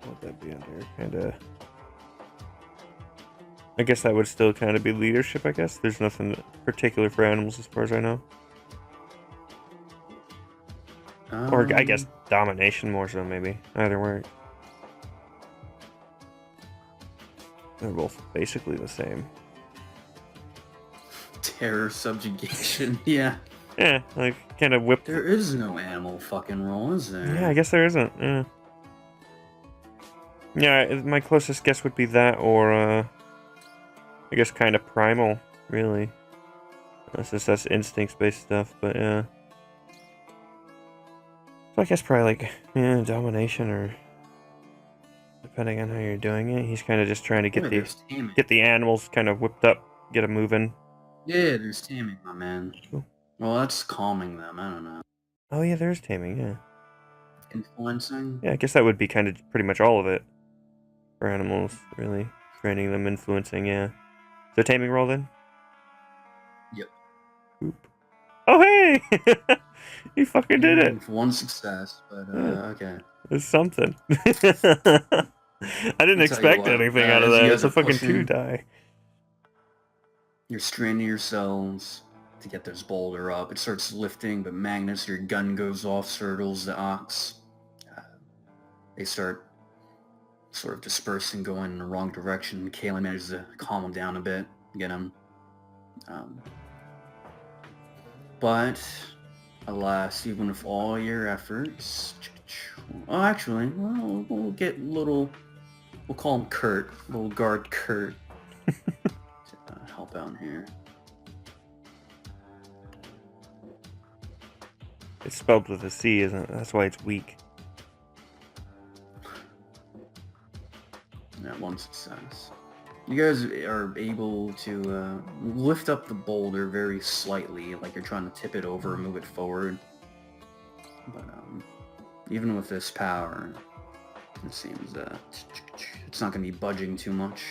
What would that be under? Kind of. I guess that would still kind of be leadership. I guess there's nothing particular for animals as far as I know. Or I guess domination more so maybe. Either way. They're both basically the same. Terror subjugation. Yeah. Yeah, like kind of whip. There is no animal fucking roll, is there? Yeah, I guess there isn't. Yeah. Yeah, my closest guess would be that, or I guess kind of primal, really. That's instincts-based stuff, but yeah. So I guess probably like domination, or depending on how you're doing it. He's kind of just trying to get there's taming. the animals kind of whipped up, get them moving. Yeah, there's taming, my man. Cool. Well, that's calming them. I don't know. Oh yeah, there's taming. Yeah. Influencing. Yeah, I guess that would be kind of pretty much all of it for animals, really. Training them, influencing. Yeah. So taming roll then. Yep. Oop. Oh hey! You fucking did it. One success, but okay. It's something. I didn't expect what, anything out of as you that. guys It's a are fucking pushing- 2 die. You're straining yourselves to get this boulder up. It starts lifting, but Magnus, your gun goes off, circles the ox. They start sort of dispersing, going in the wrong direction. Kaylee manages to calm them down a bit, get them. But alas, even with all your efforts, oh, actually, well, we'll get little. We'll call him Kurt. Little guard Kurt. To help out here. It's spelled with a C, isn't it? That's why it's weak. Yeah, one success. You guys are able to lift up the boulder very slightly, like you're trying to tip it over and move it forward. But even with this power, it seems that it's not going to be budging too much.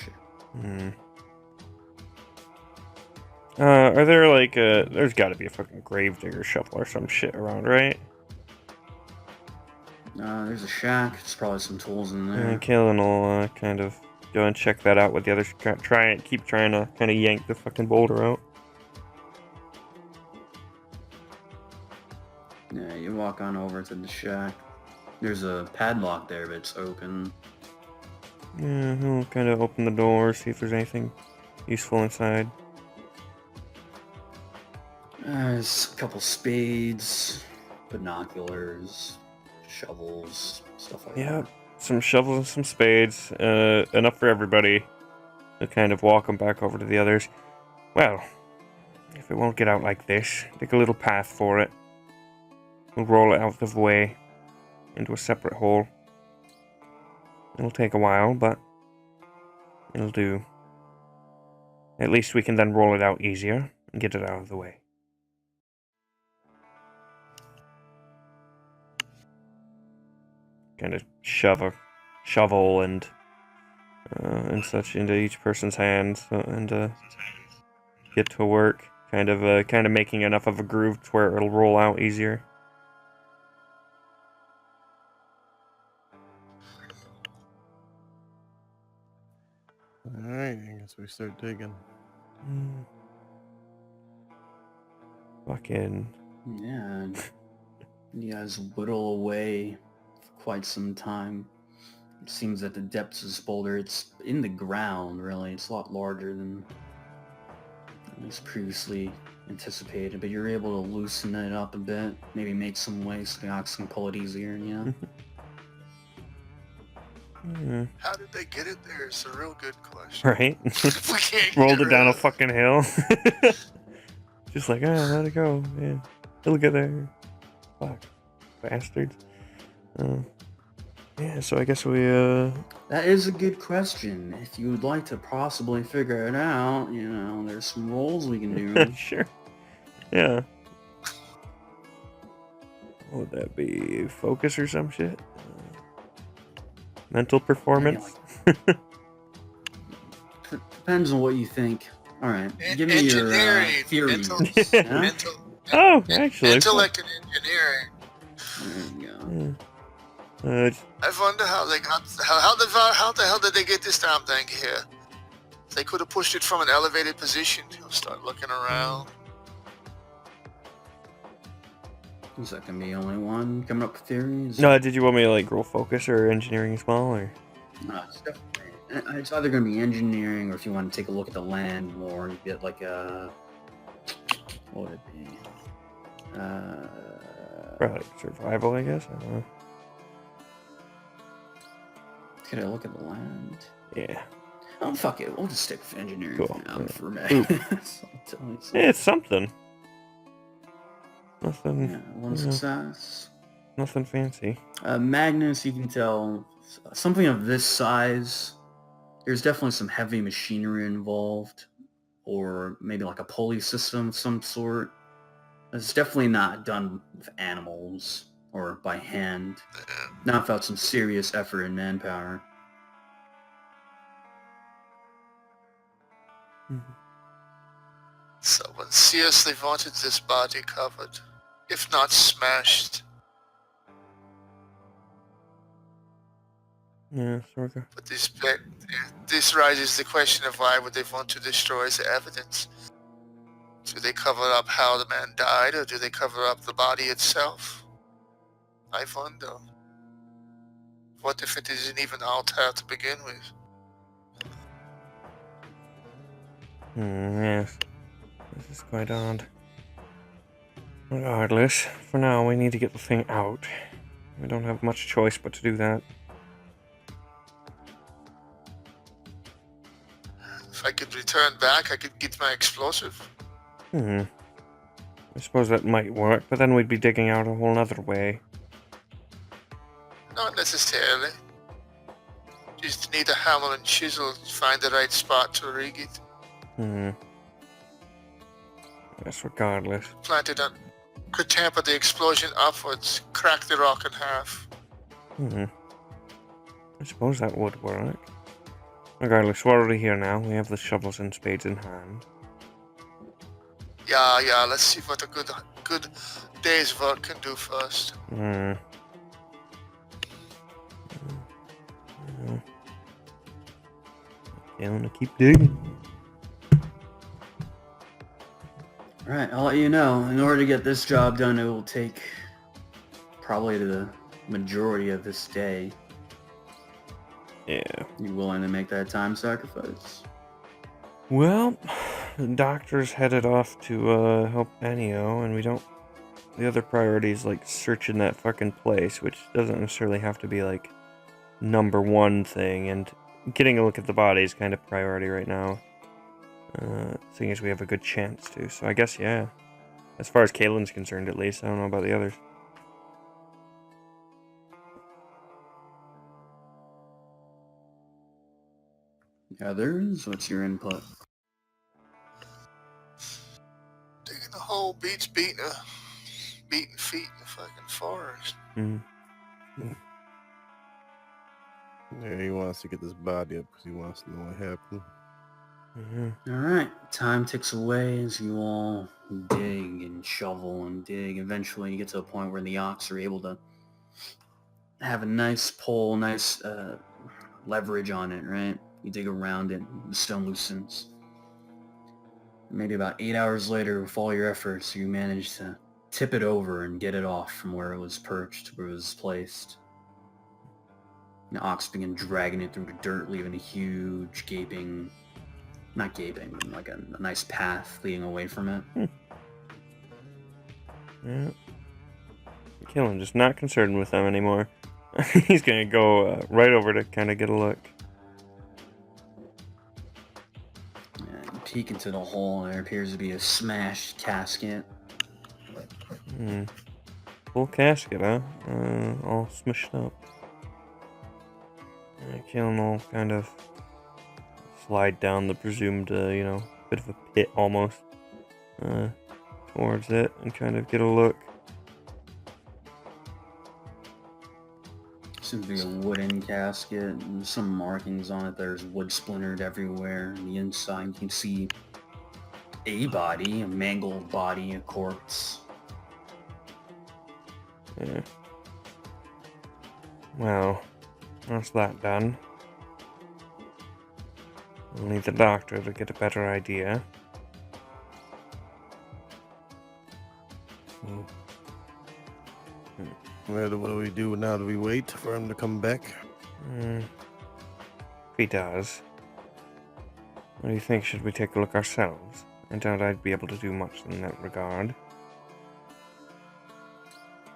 Are there like there's got to be a fucking gravedigger shovel or some shit around, right? There's a shack. There's probably some tools in there. Kaelin will kind of go and check that out with the others. Keep trying to kind of yank the fucking boulder out. Yeah, you walk on over to the shack. There's a padlock there, but it's open. Yeah, he'll kind of open the door, see if there's anything useful inside. There's a couple spades, binoculars, shovels, stuff like Yeah, that. some shovels and some spades, enough for everybody to kind of walk them back over to the others. Well, if it won't get out like this, take a little path for it. We'll roll it out of the way into a separate hole. It'll take a while, but it'll do. At least we can then roll it out easier and get it out of the way. Kind of shove a shovel and such into each person's hands and get to work. Kind of making enough of a groove to where it'll roll out easier. Alright, I guess we start digging. Fucking. Yeah, you guys whittle away for quite some time. It seems that the depths of this boulder, it's in the ground, really. It's a lot larger than was previously anticipated, but you're able to loosen it up a bit, maybe make some way so the ox can pull it easier, you know? How did they get it there? It's a real good question. Right? We can't Rolled get it down rid a of fucking hill. Just like, let it go. Yeah. It'll get there. Fuck. Bastards. Yeah, so I guess we, That is a good question. If you would like to possibly figure it out, you know, there's some rolls we can do. Sure. Yeah. What would that be? Focus or some shit? Mental performance? Depends on what you think. Alright, give me your Engineering, theories. mental- Yeah? Mental, Oh, actually. intellect and engineering. There you go. I wonder how they got how the hell did they get this damn thing here? They could have pushed it from an elevated position. You'll start looking around. Is that gonna be the only one coming up with theories? No, did you want me to like roll focus or engineering as well, or? No, it's definitely It's either going to be engineering, or if you want to take a look at the land more, you get like a... What would it be? Probably survival, I guess. I don't know. Could I look at the land? Yeah. Oh, fuck it. We'll just stick with engineering Cool. for now. Yeah. For me. Ooh. So I'll tell you Yeah, it's something. Nothing. Yeah, one success. Nothing fancy. Magnus, you can tell something of this size. There's definitely some heavy machinery involved, or maybe like a pulley system of some sort. It's definitely not done with animals or by hand. Not without some serious effort and manpower. Someone seriously wanted this body covered, if not smashed. Yeah, sort of. But this raises the question of why would they want to destroy the evidence? Do they cover up how the man died, or do they cover up the body itself? I wonder. What if it isn't even out there to begin with? Yes. This is quite odd. Regardless, for now we need to get the thing out. We don't have much choice but to do that. If I could return back, I could get my explosive. I suppose that might work, but then we'd be digging out a whole other way. Not necessarily. Just need a hammer and chisel to find the right spot to rig it. Yes, regardless. Could tamper the explosion upwards, crack the rock in half. I suppose that would work. Regardless, we're already here now. We have the shovels and spades in hand. Yeah, let's see what a good day's work can do first. Yeah, I'm gonna keep digging. Alright, I'll let you know. In order to get this job done, it will take probably the majority of this day. Yeah. You willing to make that time sacrifice? Well, the doctor's headed off to help Ennio, and we don't... The other priority is, like, searching that fucking place, which doesn't necessarily have to be, like, number one thing, and getting a look at the body is kind of priority right now. Seeing as we have a good chance to, so I guess, yeah. As far as Kaylin's concerned, at least. I don't know about the others. Others? What's your input? Digging a hole beats beating feet in the fucking forest. Yeah, he wants to get this body up because he wants to know what happened. Alright, time ticks away as you all dig and shovel and dig. Eventually you get to a point where the ox are able to have a nice pull, nice leverage on it, right? You dig around it, the stone loosens. Maybe about 8 hours later, with all your efforts, you manage to tip it over and get it off from where it was perched, where it was placed. The ox began dragging it through the dirt, leaving a huge gaping... Not gaping, but like a nice path leading away from it. Yeah. Kaylen just not concerned with them anymore. He's gonna go right over to kind of get a look. Yeah, you peek into the hole, and there appears to be a smashed casket. Full casket, huh? All smushed up. Kaylen will kind of slide down the presumed, bit of a pit almost, towards it and kind of get a look. Seems to be a wooden casket, and some markings on it. There's wood splintered everywhere. On the inside, you can see a body, a mangled body, a corpse. Yeah. Well, that's that done. We'll need the doctor to get a better idea. What do we do now? Do we wait for him to come back? If he does, what do you think? Should we take a look ourselves? I doubt I'd be able to do much in that regard.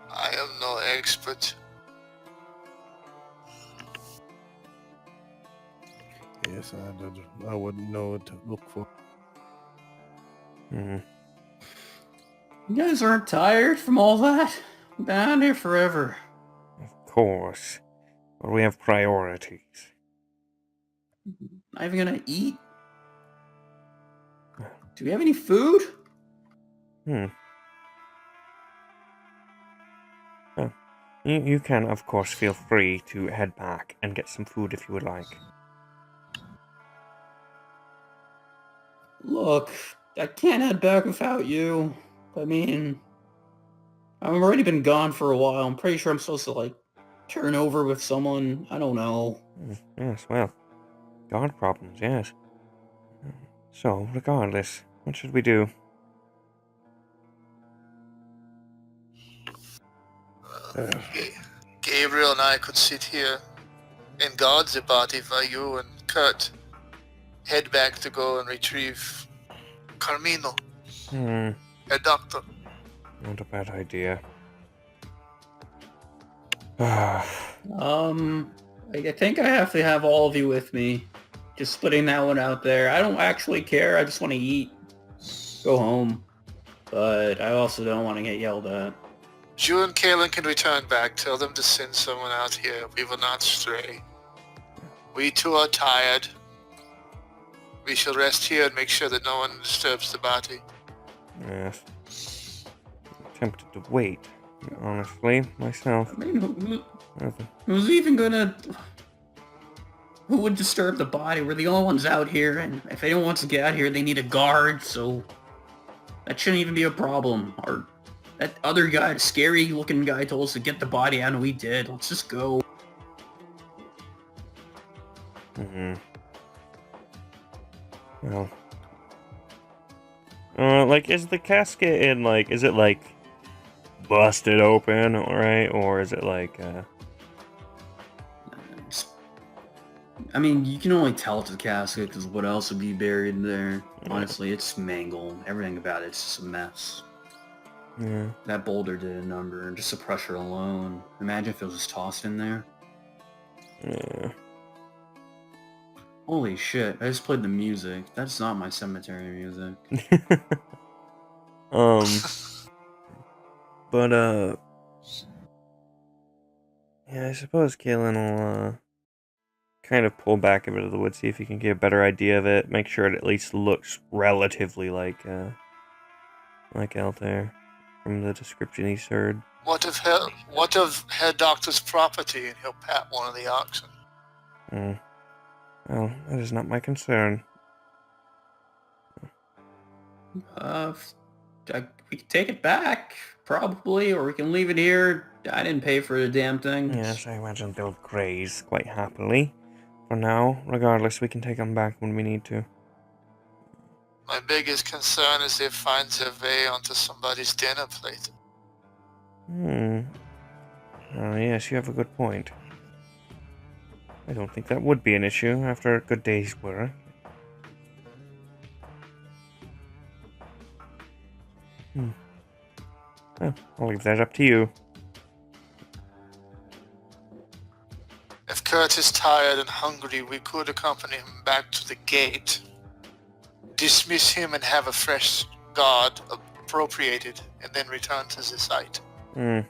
I am no expert. Yes, I wouldn't know what to look for. Hmm. You guys aren't tired from all that? I've been out here forever. Of course. But we have priorities. Not even gonna eat? Do we have any food? Oh. You can, of course, feel free to head back and get some food if you would like. Look, I can't head back without you. I mean, I've already been gone for a while. I'm pretty sure I'm supposed to, like, turn over with someone. I don't know. Yes, well, God problems, yes. So, regardless, what should we do? Gabriel and I could sit here and guard the body while you and Kurt head back to go and retrieve Carmino, a doctor. Not a bad idea. I think I have to have all of you with me. Just putting that one out there. I don't actually care. I just want to eat. Go home. But I also don't want to get yelled at. You and Kalen can return back. Tell them to send someone out here. We will not stray. We too are tired. We shall rest here and make sure that no one disturbs the body. Yes. I'm tempted to wait, honestly, myself. I mean, who's even gonna... Who would disturb the body? We're the only ones out here, and if anyone wants to get out here, they need a guard, so... That shouldn't even be a problem. Or that other guy, the scary-looking guy, told us to get the body out, and we did. Let's just go. Well... like, is the casket in, like, is it, like, busted open, alright? Or is it, like, I mean, you can only tell it's a casket, because what else would be buried there? Honestly, it's mangled. Everything about it's just a mess. Yeah. That boulder did a number, just the pressure alone. Imagine if it was just tossed in there. Yeah. Holy shit, I just played the music. That's not my cemetery music. But, yeah, I suppose Kalen will, kind of pull back a bit of the wood, see if he can get a better idea of it, make sure it at least looks relatively like Altair from the description he's heard. What of her doctor's property? And he'll pat one of the oxen. Well, that is not my concern. We can take it back, probably, or we can leave it here. I didn't pay for the damn thing. Yes, I imagine they'll graze quite happily. For now, regardless, we can take them back when we need to. My biggest concern is they find their way onto somebody's dinner plate. Oh, yes, you have a good point. I don't think that would be an issue after a good day's work. Well, I'll leave that up to you. If Kurt is tired and hungry, we could accompany him back to the gate, dismiss him and have a fresh guard appropriated, and then return to the site. Maybe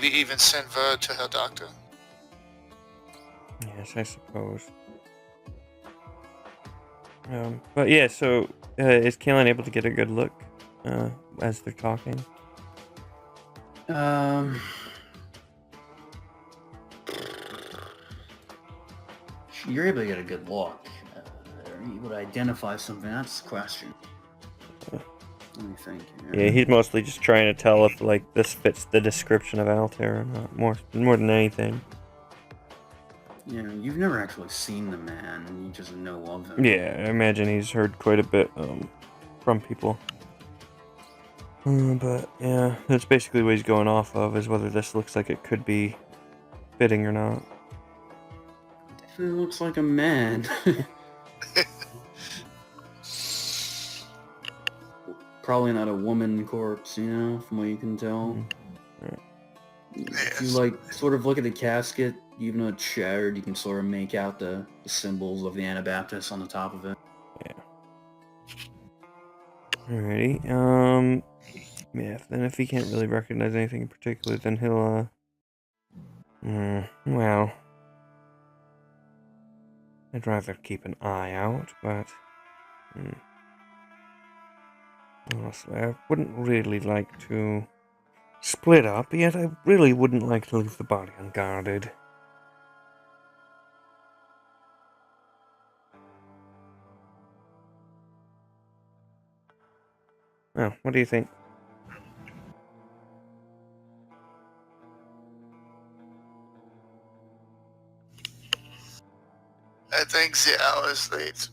even send word to her doctor. Yes, I suppose. But yeah, so is Kalen able to get a good look as they're talking? You're able to get a good look. Are you able to identify something? That's the question. Let me think here. Yeah, he's mostly just trying to tell if like this fits the description of Altair or not, more than anything. Yeah, you've never actually seen the man, you just know of him. Yeah, I imagine he's heard quite a bit from people. But yeah, that's basically what he's going off of, is whether this looks like it could be fitting or not. looks like a man. Probably not a woman corpse, from what you can tell. If you Yes. sort of look at the casket, even though it's shattered, you can sort of make out the symbols of the Anabaptists on the top of it. Alrighty. Yeah. Then if he can't really recognize anything in particular, then he'll. Well, I'd rather keep an eye out, but. Honestly, I wouldn't really like to split up, yet I really wouldn't like to leave the body unguarded. Oh, what do you think? I think the hour is late.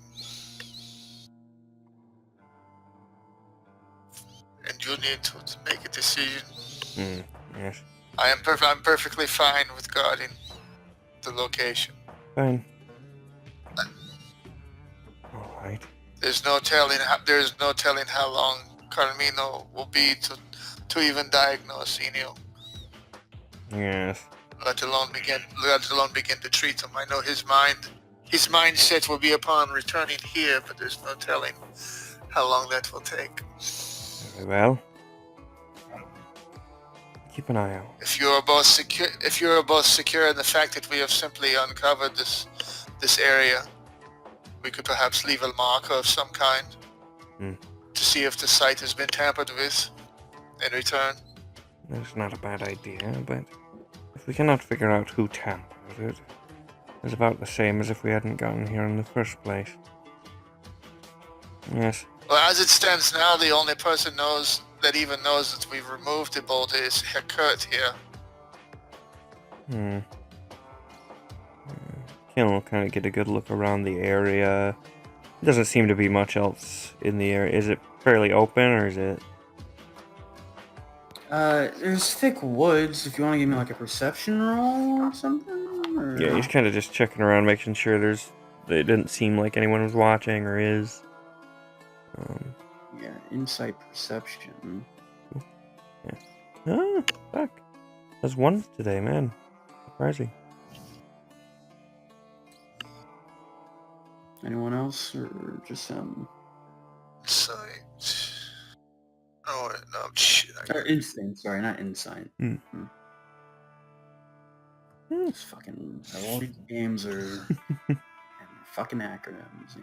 And you need to make a decision. Yes. I'm perfectly fine with guarding the location. Fine. Alright. There's no telling how long Carmino will be to even diagnose Ennio, Yes. let alone begin to treat him. I know his mindset will be upon returning here, but there's no telling how long that will take. Very well. Keep an eye out. If you are both secure in the fact that we have simply uncovered this area, we could perhaps leave a marker of some kind to see if the site has been tampered with in return. That's not a bad idea, but if we cannot figure out who tampered it, it's about the same as if we hadn't gotten here in the first place. Yes. Well, as it stands now, the only person knows that we've removed the bolt is Kurt here. Ken will kind of get a good look around the area. Doesn't seem to be much else in the area. Is it fairly open, or is it? There's thick woods. If you want to give me like a perception roll or something. Or... Yeah, he's kind of just checking around, making sure it didn't seem like anyone was watching or is. Yeah, insight perception. Yeah. Ah, fuck. That's one today, man. Surprising. Anyone else, or just Insight. Oh no, shit. Or instinct. Sorry, not insight. These fucking all these games are fucking acronyms,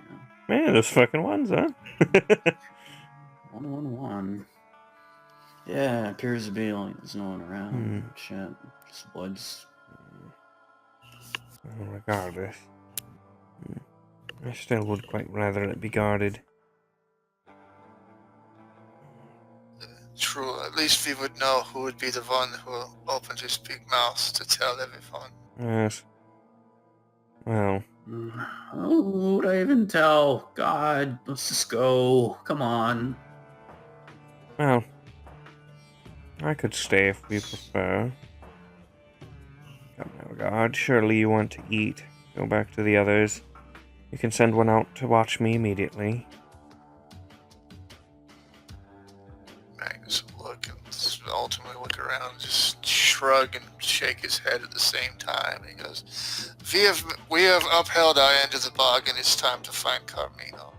Man, those fucking ones, huh? 111. Yeah, it appears to be like there's no one around. Shit, just woods. Regardless, I still would quite rather it be guarded. True. At least we would know who would be the one who opened his big mouth to tell everyone. Yes. Well. Oh, would I even tell? God, let's just go. Come on. Well. I could stay if we prefer. Come now, God. Surely you want to eat. Go back to the others. You can send one out to watch me immediately. Magnus will look and ultimately look around and just shrug and shake his head at the same time. He goes, we have upheld our end of the bargain. It's time to find Carmino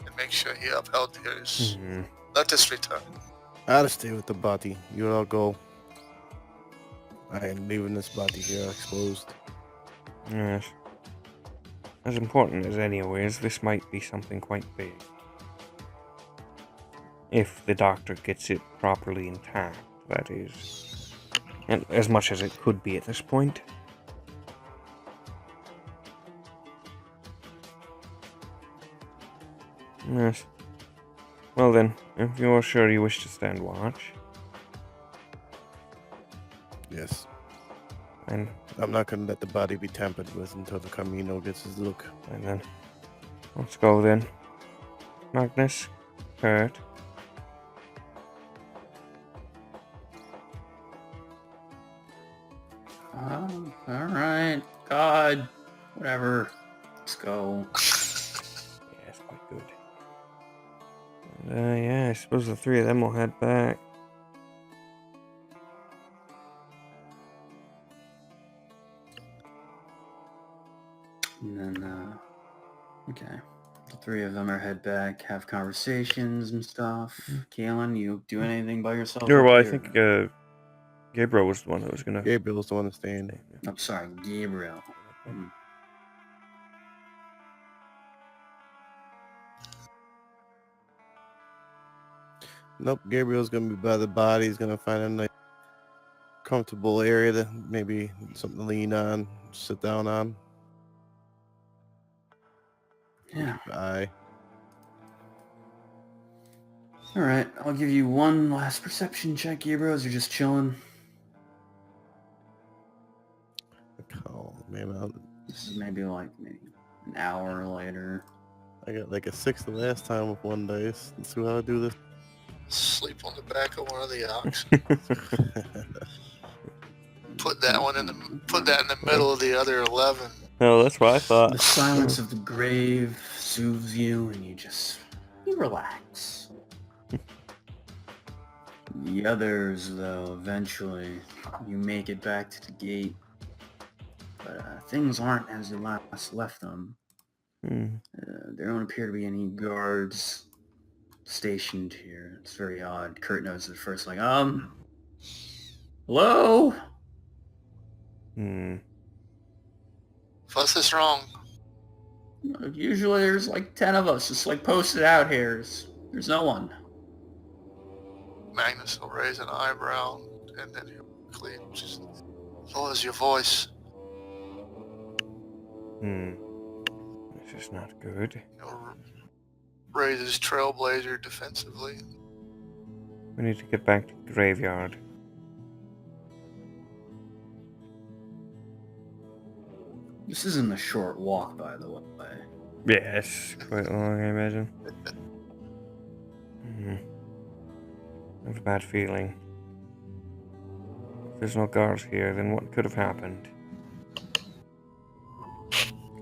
and make sure he upheld his. Let us return. I'll stay with the body. You all go. I ain't leaving this body here exposed. Yes. As important as Ennio is, this might be something quite big. If the doctor gets it properly intact, that is. And as much as it could be at this point. Yes. Well then, if you're sure you wish to stand watch. Yes. And I'm not gonna let the body be tampered with until the Carmino gets his look. And then, let's go then. Magnus, Kurt. Alright. God. Whatever. Let's go. Yeah, it's quite good. And, yeah, I suppose the three of them will head back. And then, okay. The three of them are head back, have conversations and stuff. Kalen, you do anything by yourself? Well, up I here? think Gabriel was the one that was gonna. Gabriel's the one to stay in. I'm sorry, Gabriel. Hmm. Nope, Gabriel's gonna be by the body. He's gonna find a nice, comfortable area to maybe something to lean on, sit down on. Yeah. Bye. All right, I'll give you one last perception check, Gabriel, as you're just chilling. Oh man, This is maybe an hour later. I got like a 6 the last time with one dice. Let's see how I do this. Sleep on the back of one of the ox. Put that in the middle of the other 11. Oh, that's what I The thought. silence of the grave soothes you, and you relax. The others, though, eventually, you make it back to the gate. But things aren't as you last left them. There don't appear to be any guards stationed here. It's very odd. Kurt knows at first, hello? What's this wrong? Usually there's 10 of us just posted out here. There's no one. Magnus will raise an eyebrow, and then he'll quickly just lowers your voice. This is not good. He'll raise his trailblazer defensively. We need to get back to the graveyard. This isn't a short walk, by the way. Yes, quite long, I imagine. I have a bad feeling. If there's no guards here, then what could have happened?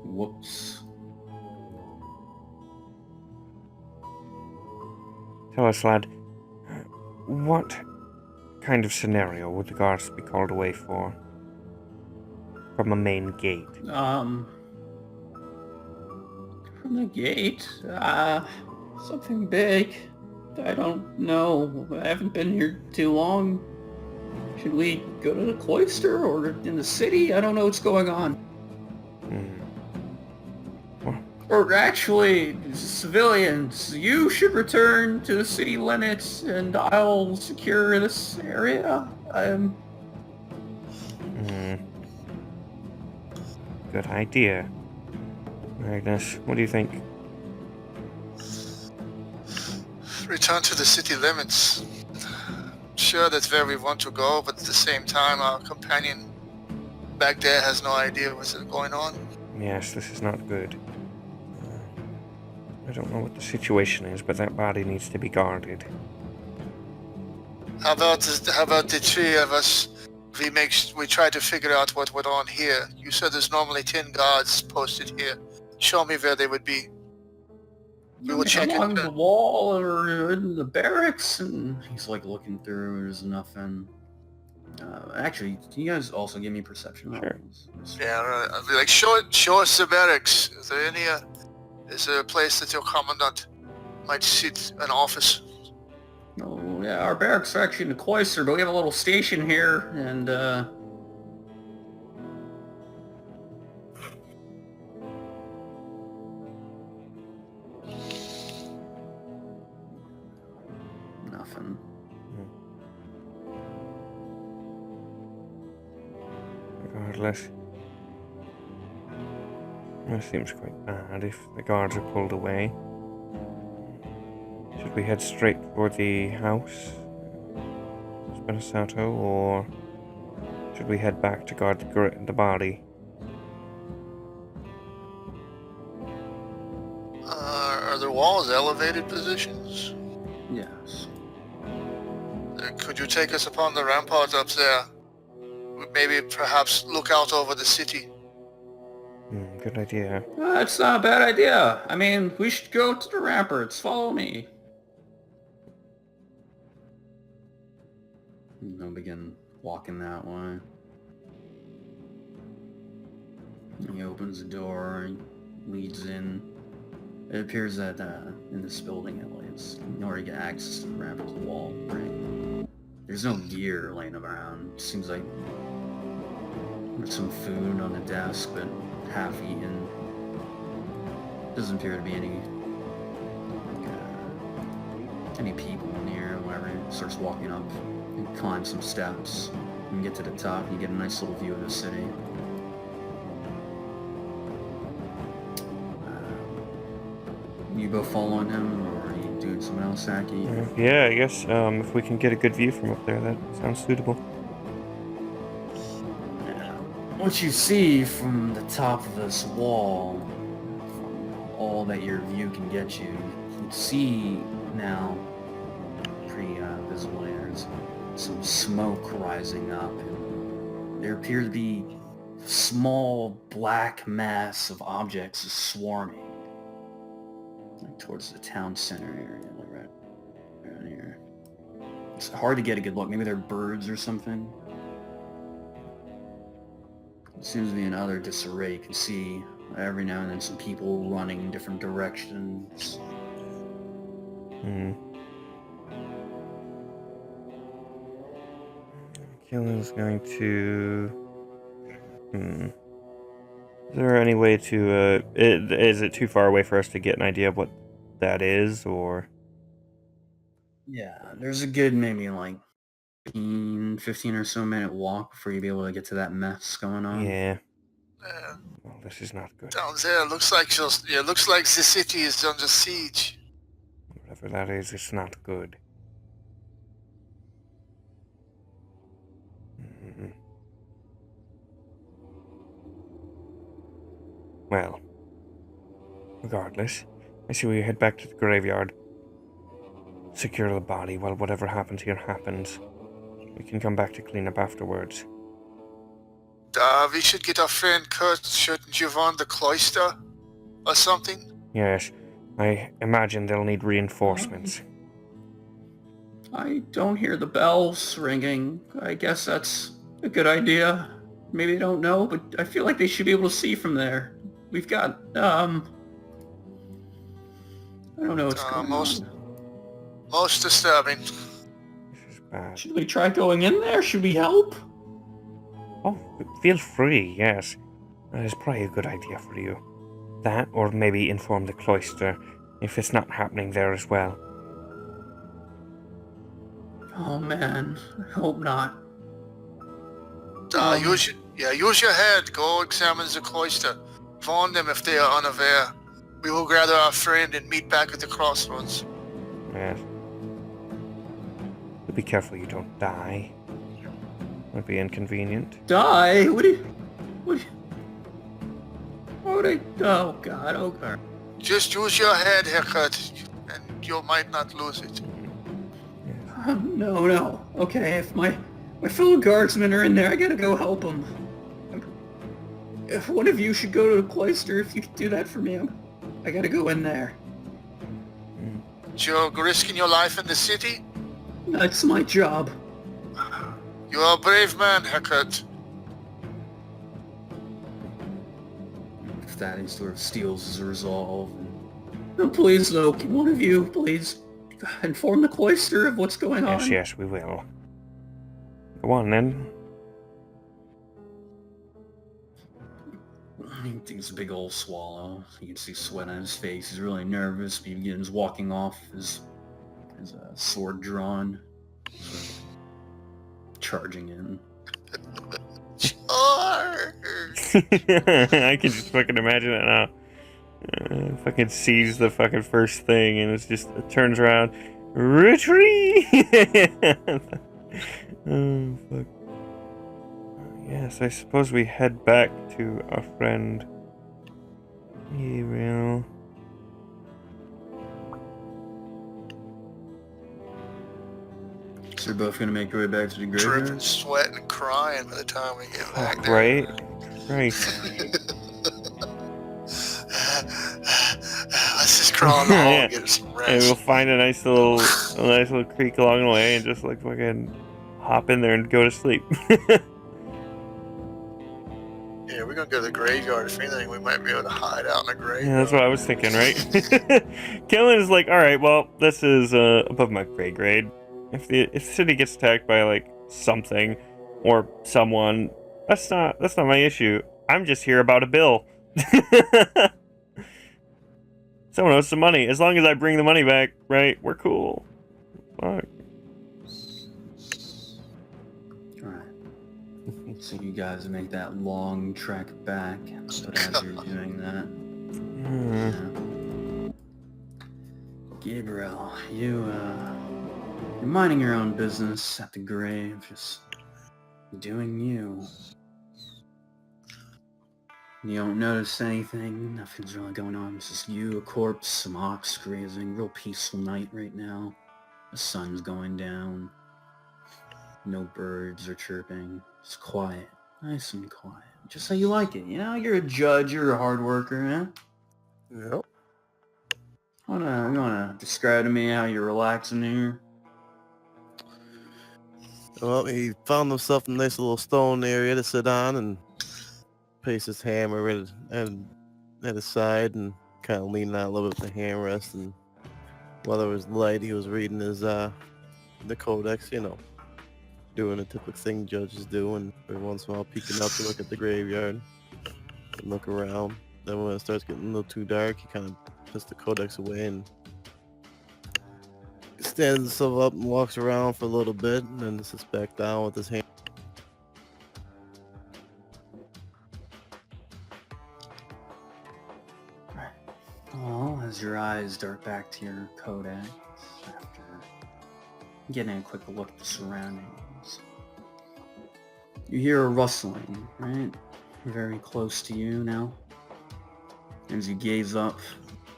Whoops. Tell us, lad, what kind of scenario would the guards be called away for? From a main gate? From the gate? Something big. I don't know. I haven't been here too long. Should we go to the cloister or in the city? I don't know what's going on. Or actually, civilians, you should return to the city limits and I'll secure this area. Good idea. Magnus, what do you think? Return to the city limits. Sure, that's where we want to go, but at the same time, our companion back there has no idea what's going on. Yes, this is not good. I don't know what the situation is, but that body needs to be guarded. How about the three of us? We try to figure out what went on here. You said there's normally 10 guards posted here. Show me where they would be. We will check along it. the wall or in the barracks, and he's looking through. There's nothing. Actually, can you guys also give me perception? Sure. Yeah, I'll be show us the barracks. Is there a place that your commandant might sit an office? Oh, yeah, our barracks are actually in the cloister, but we have a little station here, and, nothing. Regardless. That seems quite bad if the guards are pulled away. Should we head straight for the house, Spitalian, or should we head back to guard the body? Are the walls elevated positions? Yes. Could you take us upon the rampart up there? Maybe perhaps look out over the city. Good idea. That's not a bad idea. I mean, we should go to the ramparts. Follow me. And they'll begin walking that way. He opens the door and leads in. It appears that in this building at least, in order to get access to the rampart wall, right? There's no gear laying around. It seems like there's some food on the desk, but half-eaten. Doesn't appear to be any people near. Whatever. He starts walking up and climbs some steps. And get to the top, and you get a nice little view of the city. You both following him, or are you doing something else, Saki? Yeah, I guess if we can get a good view from up there, that sounds suitable. What you see from the top of this wall, from all that your view can get you, you can see now, pretty visibly, there's some smoke rising up. And there appear to be a small black mass of objects swarming like towards the town center area, like right around here. It's hard to get a good look. Maybe they're birds or something. It seems to be in utter disarray. You can see every now and then some people running in different directions. Killen's going to... Is there any way to... is it too far away for us to get an idea of what that is, or... Yeah, there's a good maybe like 15 or so minute walk before you be able to get to that mess going on. Yeah. Yeah. Well, this is not good. Down there, looks like the city is under siege. Whatever that is, it's not good. Well, regardless, I say we head back to the graveyard. Secure the body while whatever happens here happens. We can come back to clean up afterwards. We should get our friend Kurt, shouldn't you, on the cloister or something? Yes, I imagine they'll need reinforcements. I don't hear the bells ringing. I guess that's a good idea. Maybe they don't know, but I feel like they should be able to see from there. We've got, I don't know what's going on. Most disturbing. This is bad. Should we try going in there? Should we help? Oh, feel free, yes. That is probably a good idea for you. That, or maybe inform the cloister, if it's not happening there as well. Oh man, I hope not. Use your head. Go examine the cloister. Warn them if they are unaware. We will gather our friend and meet back at the crossroads. Yes. But be careful you don't die. Would be inconvenient. Die? What would I... Oh god, oh god. Just use your head, Haircut, and you might not lose it. No. Okay, if my fellow guardsmen are in there, I gotta go help them. If one of you should go to the cloister, if you could do that for me, I gotta go in there. You're risking your life in the city? That's my job. You are a brave man, Haircut. Thaddeus sort of steals his resolve. No, please, though, can one of you, please, inform the cloister of what's going on? Yes, we will. Go on, then. He takes a big old swallow. You can see sweat on his face. He's really nervous. He begins walking off, his sword drawn, charging in. I can just fucking imagine it now. Fucking sees the fucking first thing, and it turns around. Retreat! Oh, fuck. Yes, I suppose we head back to our friend Gabriel. So they're both gonna make their way back to the graveyard? Dripping, sweating, and crying by the time we get back there. Right? Right. crawl in the hole Yeah. and get some And rest. we'll find a nice little creek along the way and just like fucking hop in there and go to sleep. Yeah, we're gonna go to the graveyard. If anything, we might be able to hide out in the graveyard. Yeah, that's what I was thinking, right? Killing is like, all right, well, this is above my pay grade. If the city gets attacked by like something or someone, that's not my issue. I'm just here about a bill. Someone owes some money. As long as I bring the money back, right? We're cool. Fuck. Alright. So you guys make that long trek back, but as you're doing that, Gabriel, you're minding your own business at the grave, just doing you. You don't notice anything, nothing's really going on. It's just you, a corpse, some ox grazing, real peaceful night right now. The sun's going down. No birds are chirping. It's quiet. Nice and quiet. Just how you like it. You know, you're a judge, you're a hard worker, man. Yep. You wanna describe to me how you're relaxing here? Well, he found himself a nice little stone area to sit on and place his hammer at his side and kind of lean out a little bit with the hand rest. And while there was light, he was reading his the codex, you know, doing the typical thing judges do, and every once in a while peeking up to look at the graveyard and look around. Then when it starts getting a little too dark, he kind of puts the codex away and stands himself up and walks around for a little bit, and then sits back down with his hand. Well, as your eyes dart back to your codex, after getting a quick look at the surroundings, you hear a rustling, right? Very close to you now. As you gaze up,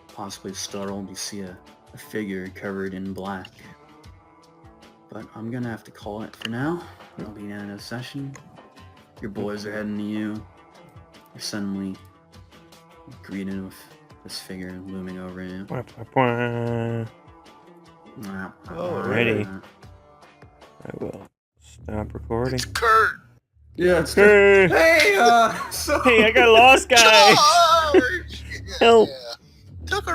possibly startled, you see a figure covered in black. But I'm gonna have to call it for now. It'll be the end of the session. Your boys are heading to you. You're suddenly greeted with this figure looming over you. Alrighty. I will stop recording. It's Kurt. Yeah, it's Hey, Hey, so hey, I got lost, guys. George! Help. Yeah. Took a